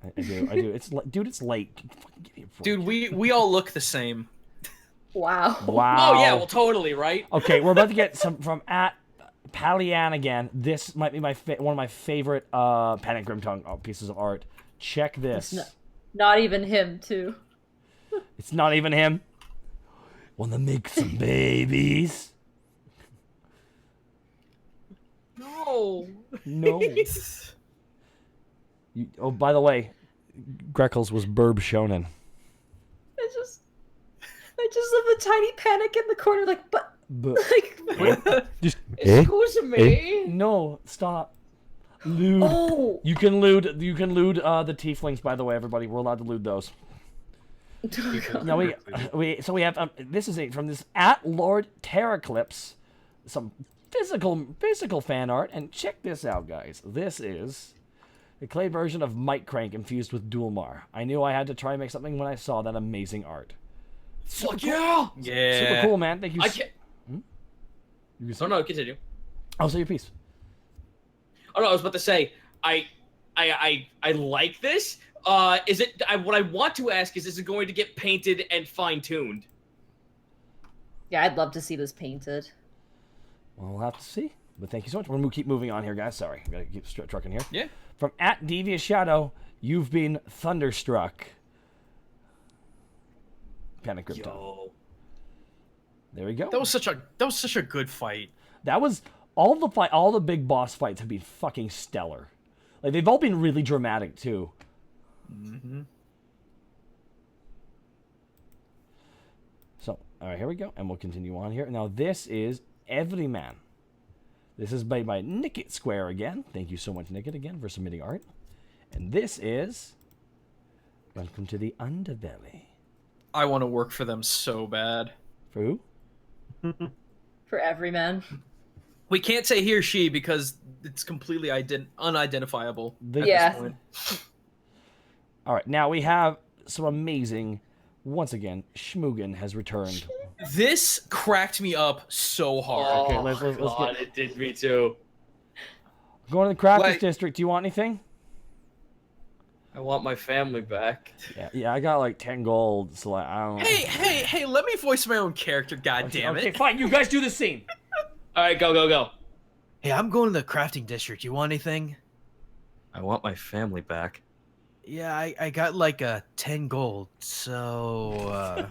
I do. Dude, it's late. Fucking give me a break. Dude, we all look the same. Wow. Wow. Oh yeah, well totally, right? Okay, we're about to get some from @Palian again. This might be one of my favorite Panic Grimtongue pieces of art. Check this. Not even him, too. It's not even him. Wanna make some babies? No. No. Oh, by the way, Greckles was Burb Shonen. I just love the tiny Panic in the corner, but Just Excuse me. No, stop. Lewd. Oh. You can lewd the tieflings, by the way, everybody. We're allowed to lewd those. No, we have this is from this @Lord Terraclips, some physical fan art, and check this out, guys. This is the clay version of Mike Crank infused with Dulmar. I knew I had to try and make something when I saw that amazing art. Fuck yeah! Yeah. Super cool, man. Thank you. I can't. No, continue. I'll say your piece. Oh no, I was about to say, I like this. Is it? What I want to ask is it going to get painted and fine tuned? Yeah, I'd love to see this painted. Well, we'll have to see. But thank you so much. We're gonna keep moving on here, guys. Sorry, we gotta keep trucking here. Yeah. From @Devious Shadow, you've been thunderstruck. Panic Grimtongue. There we go. That was such a good fight. That was all the big boss fights have been fucking stellar. Like they've all been really dramatic too. Mm-hmm. So, all right, here we go, and we'll continue on here. Now this is Everyman. This is made by Nickett Square again. Thank you so much, Nickett, again for submitting art. And this is Welcome to the Underbelly. I want to work for them so bad. For who? For Everyman. We can't say he or she because it's completely unidentifiable at Yeah. this point. All right, now we have some amazing. Once again, Schmoogan has returned. This cracked me up so hard. Okay, let's God, get. it did me too. Going to the Crafters Wait. District. Do you want anything? I want my family back. Yeah, I got like 10 gold, so like, I don't know. Hey, let me voice my own character, God damn it. Okay, fine. You guys do the scene. All right, go. Hey, I'm going to the crafting district. You want anything? I want my family back. Yeah, I got like 10 gold, so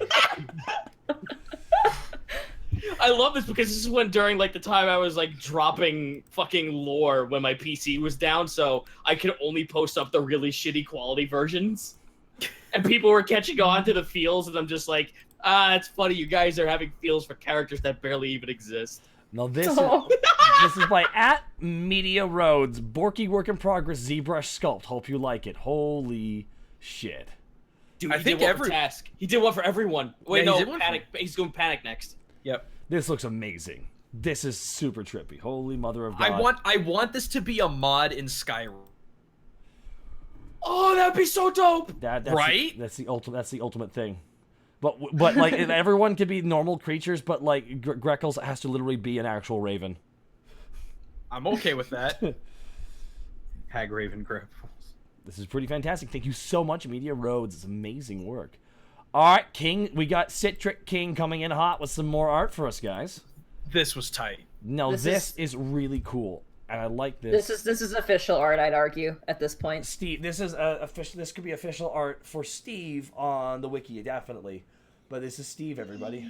I love this because this is when during like the time I was like dropping fucking lore when my PC was down, so I could only post up the really shitty quality versions. And people were catching on to the feels, and I'm just like, it's funny you guys are having feels for characters that barely even exist. No, this is by @Media Roads. Borky work in progress ZBrush sculpt. Hope you like it. Holy shit. Dude, I he think did one for Task. He did one for everyone. Wait, Yeah, he no, did one Panic. He's going Panic next. Yep. This looks amazing. This is super trippy. Holy mother of God. I want this to be a mod in Skyrim. Oh, that'd be so dope. That's Right? That's the ultimate thing. But like everyone could be normal creatures, but like Greckles has to literally be an actual raven. I'm okay with that. Hag Raven Grepples. This is pretty fantastic. Thank you so much, Media Roads. It's amazing work. All right, King. We got Citric King coming in hot with some more art for us, guys. This was tight. No, this is really cool, and I like this. This is official art, I'd argue, at this point. Steve, this is official. This could be official art for Steve on the wiki, definitely. But this is Steve, everybody.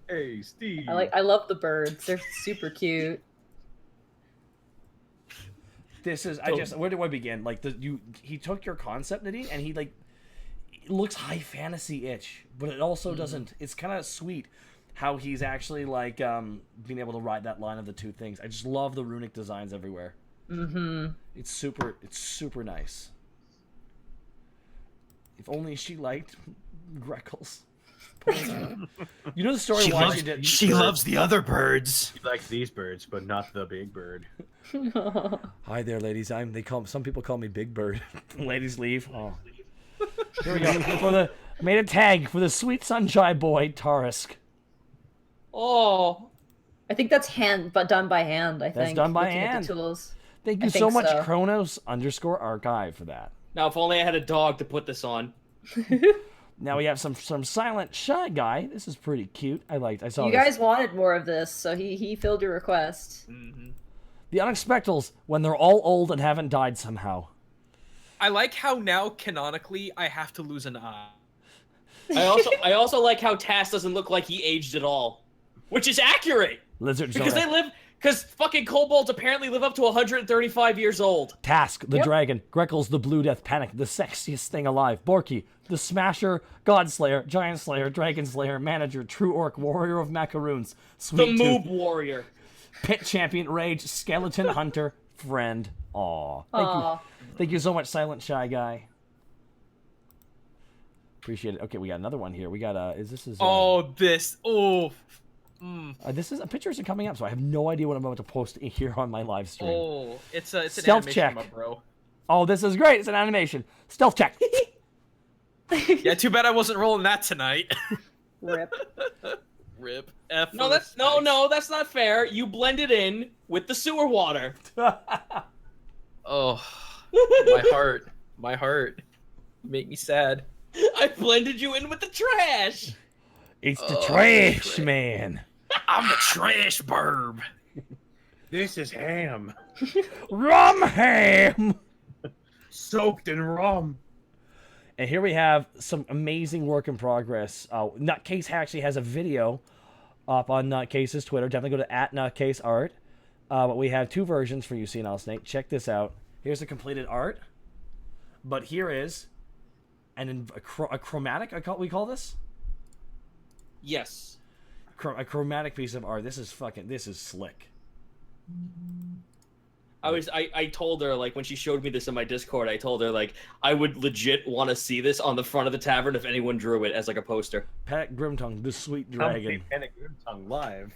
Hey, Steve. I love the birds. They're super cute. This is where do I begin? Like he took your concept, did he? And he like it looks high fantasy-ish, but it also doesn't. It's kind of sweet how he's actually like being able to ride that line of the two things. I just love the runic designs everywhere. Mm-hmm. It's super nice. If only she liked Greckles. You know the story why she did. She loves the other birds. He likes these birds, but not the big bird. Hi there, ladies. Some people call me Big Bird. Ladies leave. Oh. Here we go. Made a tag for the sweet sunshine boy, Tarisk. Oh. I think that's done by hand. That's done by looking at hand. the tools. Thank you so much, Chronos_archive for that. Now, if only I had a dog to put this on. Now we have some silent shy guy. This is pretty cute. I saw You this. guys wanted more of this, so he filled your request. Mm-hmm. The Unexpectables when they're all old and haven't died somehow. I like how now canonically I have to lose an eye. I also like how Task doesn't look like he aged at all, which is accurate. Lizards because fucking kobolds apparently live up to 135 years old. Task, the dragon, Greckles, the Blue Death Panic, the sexiest thing alive, Borky, the Smasher, Godslayer, Giant Slayer, Dragon Slayer, Manager, True Orc, Warrior of Macaroons, Sweet The Tooth, Moob Warrior. Pit Champion, Rage, Skeleton Hunter, Friend. Aw. Thank you so much, Silent Shy Guy. Appreciate it. Okay, we got another one here. We got this is pictures are coming up, so I have no idea what I'm about to post here on my live stream. Oh, it's an Stealth animation, check. my bro. Oh, this is great. It's an animation. Stealth check. Yeah, too bad I wasn't rolling that tonight. Rip. Rip. F. No, that's not fair. You blended in with the sewer water. Oh, my heart. Make me sad. I blended you in with the trash. It's the trash, man. I'm a trash burb. This is ham. Rum ham. Soaked in rum. And here we have some amazing work in progress. Nutcase actually has a video up on Nutcase's Twitter. Definitely go to @NutcaseArt. But we have two versions for you, Senile Snake. Check this out. Here's the completed art. But here is a chromatic, we call this? Yes. A chromatic piece of art. This is slick. I told her, like, when she showed me this in my Discord, I told her, like, I would legit want to see this on the front of the tavern if anyone drew it as, like, a poster. Panic Grimtongue, the sweet dragon. Panic Grimtongue live.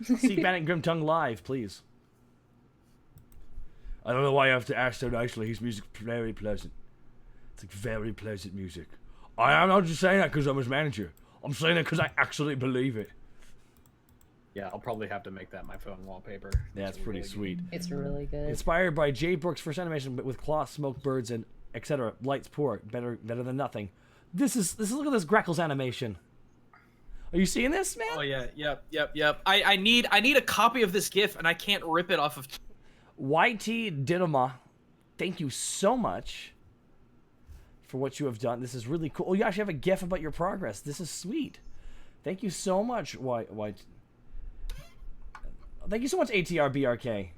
See Panic Grimtongue live, please. I don't know why you have to ask so nicely. His music's very pleasant. It's like very pleasant music. I'm not just saying that because I'm his manager. I'm saying that because I actually believe it. Yeah, I'll probably have to make that my phone wallpaper. That's pretty sweet. It's really good. Inspired by Jay Brooks' first animation, but with cloth, smoke, birds, and etc. Lights poor, better than nothing. This is look at this Greckles animation. Are you seeing this, man? Oh yeah, yep. I need a copy of this GIF, and I can't rip it off of. YT Dinoma, thank you so much for what you have done. This is really cool. Oh, you actually have a GIF about your progress. This is sweet. Thank you so much, Thank you so much, ATRBRK.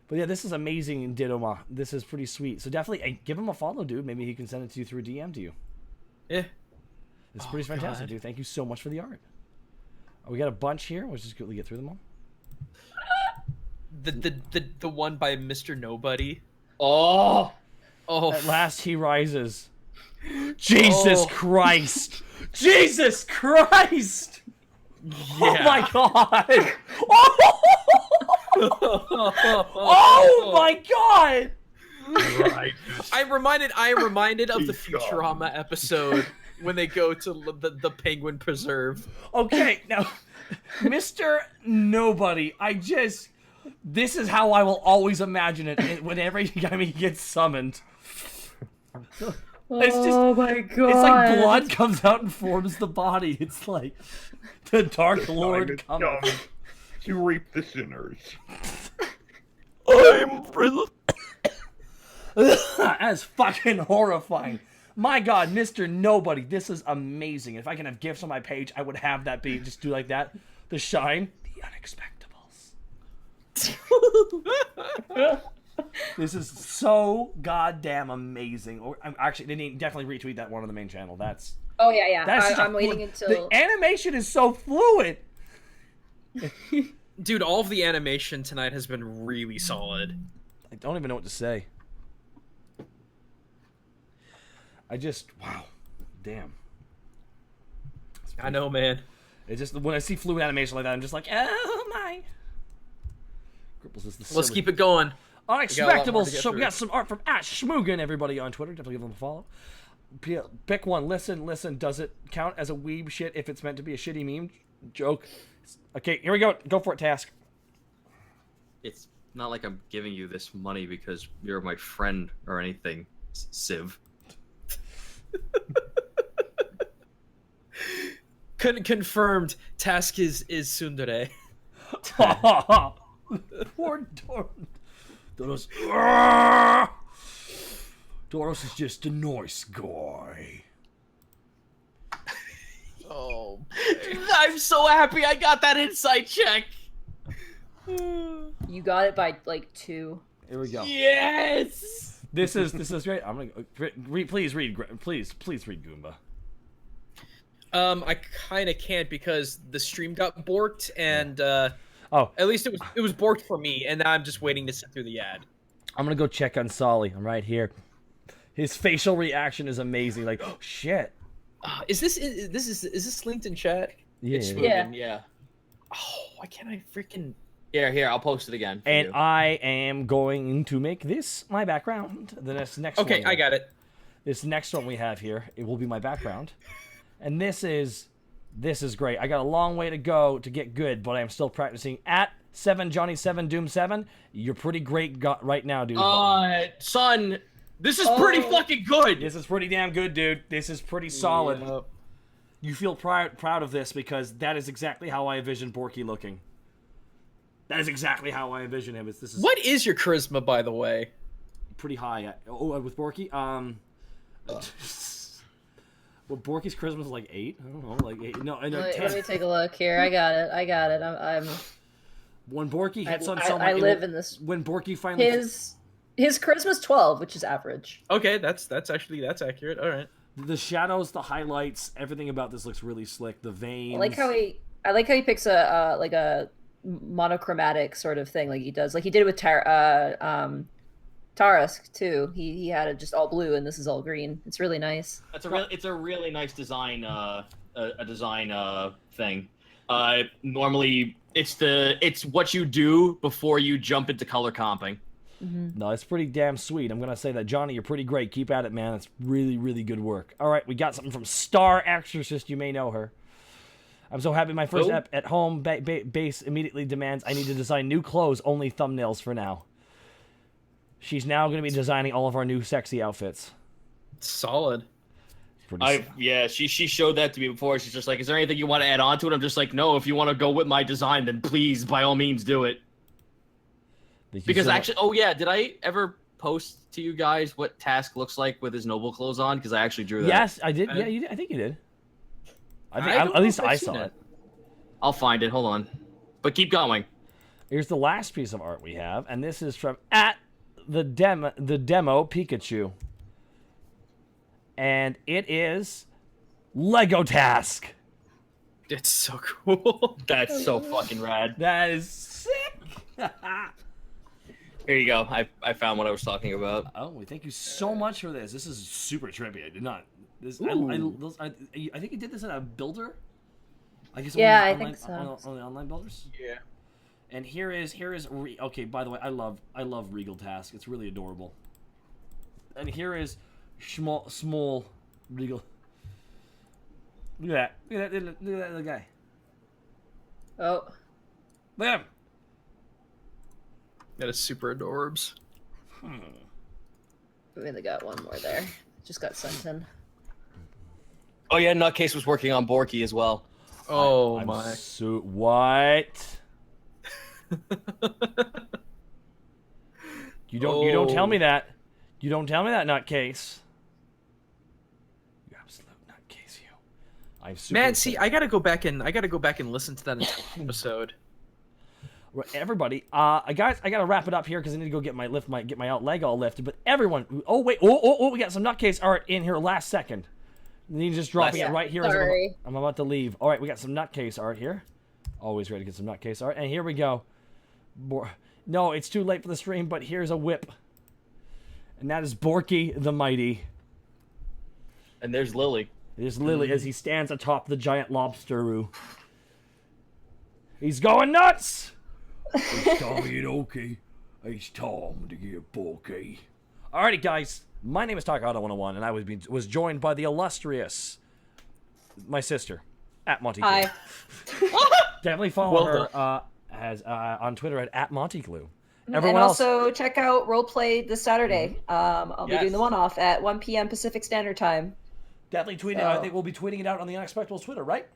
But yeah, this is amazing, Dinoma. This is pretty sweet. So definitely give him a follow, dude. Maybe he can send it to you through DM to you. Yeah. It's pretty fantastic, dude. Thank you so much for the art. Oh, we got a bunch here. Let's just quickly get through them all. The one by Mr. Nobody. Oh, At last he rises. Jesus Christ! Jesus Christ! Oh my god! Oh my god! Right. I am reminded of the Futurama episode when they go to the Penguin Preserve. Okay, now, Mr. Nobody, this is how I will always imagine it whenever he gets summoned. It's just, my god! It's like blood comes out and forms the body. It's like the Dark Lord coming. To reap the sinners. I'm That's fucking horrifying. My god, Mr. Nobody, this is amazing. If I can have gifts on my page, I would have that be just do like that. The Shine, the Unexpectables. This is so goddamn amazing. Or I'm actually definitely retweet that one on the main channel. Oh yeah. I'm waiting waiting until the animation is so fluid. Dude, all of the animation tonight has been really solid. I don't even know what to say. Wow, damn. I know, man. It just when I see fluid animation like that, I'm just like, oh my. Cripples is the Let's keep it going. Unexpectables. So we got some art from @Schmoogan. Everybody on Twitter, definitely give them a follow. Pick one. Listen. Does it count as a weeb shit if it's meant to be a shitty meme joke? Okay, here we go. Go for it, Task. it's not like I'm giving you this money because you're my friend or anything, Civ. Confirmed. Task is tsundere. Poor Doros. Doros is just a nice guy. Oh, I'm so happy I got that insight check. you got it by like 2. Here we go. Yes. This is great. I'm gonna please read Goomba. I kind of can't because the stream got borked, and Oh, at least it was borked for me, and now I'm just waiting to sit through the ad. I'm gonna go check on Sully. I'm right here. His facial reaction is amazing. Like, oh shit. Is this linked in chat? Yeah. It's Yeah. moving, yeah. Oh, why can't I freaking? Here, I'll post it again. For And you. I am going to make this my background. The next Okay, one. I got it. This next one we have here, it will be my background. And this is great. I got a long way to go to get good, but I am still practicing at 7 Johnny 7 Doom 7. You're pretty great right now, dude. Son, this is pretty fucking good. This is pretty damn good, dude. This is pretty solid. Yeah. You feel proud of this because that is exactly how I envision Borky looking. That is exactly how I envision him. This is What is your charisma, by the way? pretty high. With Borky, well, Borky's charisma is like 8. I don't know, like 8. No, I know Let 10. me take a look here. I got it. I'm When Borky hits on I someone, live in this. When Borky finally His charisma's 12, which is average. Okay, that's accurate. All right. the shadows, the highlights, everything about this looks really slick. The veins. I like how he picks a monochromatic sort of thing, like he does, like he did with Tarask too. He had it just all blue, and this is all green. It's really nice. It's a really nice design thing. Normally it's what you do before you jump into color comping. Mm-hmm. No, it's pretty damn sweet. I'm gonna say that, Johnny. You're pretty great. Keep at it, man. It's really, really good work. All right, we got something from Star Exorcist. You may know her. I'm so happy my first ep at home base immediately demands I need to design new clothes, only thumbnails for now. She's now going to be designing all of our new sexy outfits. Solid. Yeah, she showed that to me before. She's just like, is there anything you want to add on to it? I'm just like, no, if you want to go with my design, then please, by all means, do it. Because actually, oh yeah, did I ever post to you guys what Task looks like with his noble clothes on? Because I actually drew that. Yes, I did. Yeah, you did. I think you did. At least I saw it. I'll find it. Hold on. But keep going. Here's the last piece of art we have, and this is from the demo Pikachu. And it is Lego Task. It's so cool. That's so fucking rad. That is sick. Here you go. I found what I was talking about. Oh, thank you so much for this. This is super trippy. I did not. I think you did this in a builder. I guess. Yeah, I online, think so. On the online builders. Yeah. And here is okay. By the way, I love Regal Task. It's really adorable. And here is small Regal. Look at that! Look at that little guy. Oh. Look at him. That is super adorbs. We only got one more there. Just got sent in. Oh yeah, Nutcase was working on Borky as well. Oh I'm my. What? You don't tell me that. You don't tell me that, Nutcase. You absolute nutcase, you. I'm super Man, upset. see, I gotta go back and listen to that entire episode. Right, everybody, guys, I gotta wrap it up here because I need to go get my leg all lifted. But everyone, oh wait, we got some Nutcase art in here last second. You just dropping it right here as I'm about to leave. All right, we got some Nutcase art here. Always ready to get some Nutcase art, and here we go. No, it's too late for the stream, but here's a whip, and that is Borky the Mighty. And there's Lily. There's Lily as he stands atop the giant lobster. He's going nuts. It's okay. It's time to get bulky. Alrighty, guys. My name is Takahata 101, and I was joined by the illustrious, my sister, at Monty. Hi. Definitely follow her on Twitter at Montyglue. Everyone else, also check out Roleplay this Saturday. I'll be doing the one-off at 1 p.m. Pacific Standard Time. Definitely tweet it. I think we'll be tweeting it out on the Unexpectables Twitter, right?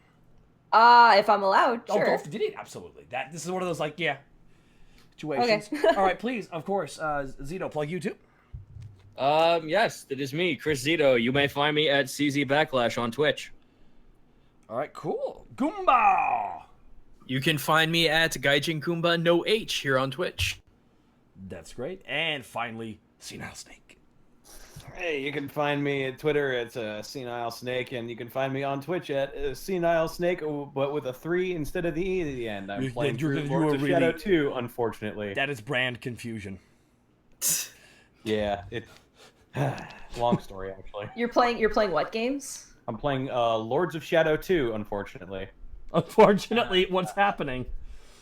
If I'm allowed, sure. Oh, did it? Absolutely. This is one of those situations. Okay. All right, please, of course, Zito, plug you too. Yes, it is me, Chris Zito. You may find me at CZ Backlash on Twitch. All right, cool. Goomba! You can find me at Gaijin Goomba No H here on Twitch. That's great. And finally, Senile Snake. Hey, you can find me at Twitter at Senile Snake, and you can find me on Twitch at Senile Snake, but with a 3 instead of the E at the end. I'm playing through Lords of Shadow 2, unfortunately. That is brand confusion. Yeah, it. Long story, actually. You're playing what games? I'm playing Lords of Shadow 2, unfortunately. Unfortunately, what's happening?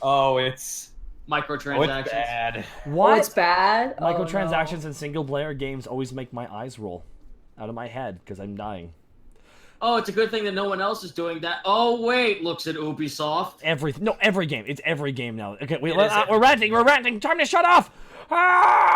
Oh, it's microtransactions. It's bad. What? Oh, it's bad. Microtransactions in single-player games always make my eyes roll out of my head because I'm dying. Oh, it's a good thing that no one else is doing that. Oh wait, looks at Ubisoft. Every game. It's every game now. Okay, we're ranting. Time to shut off. Ah!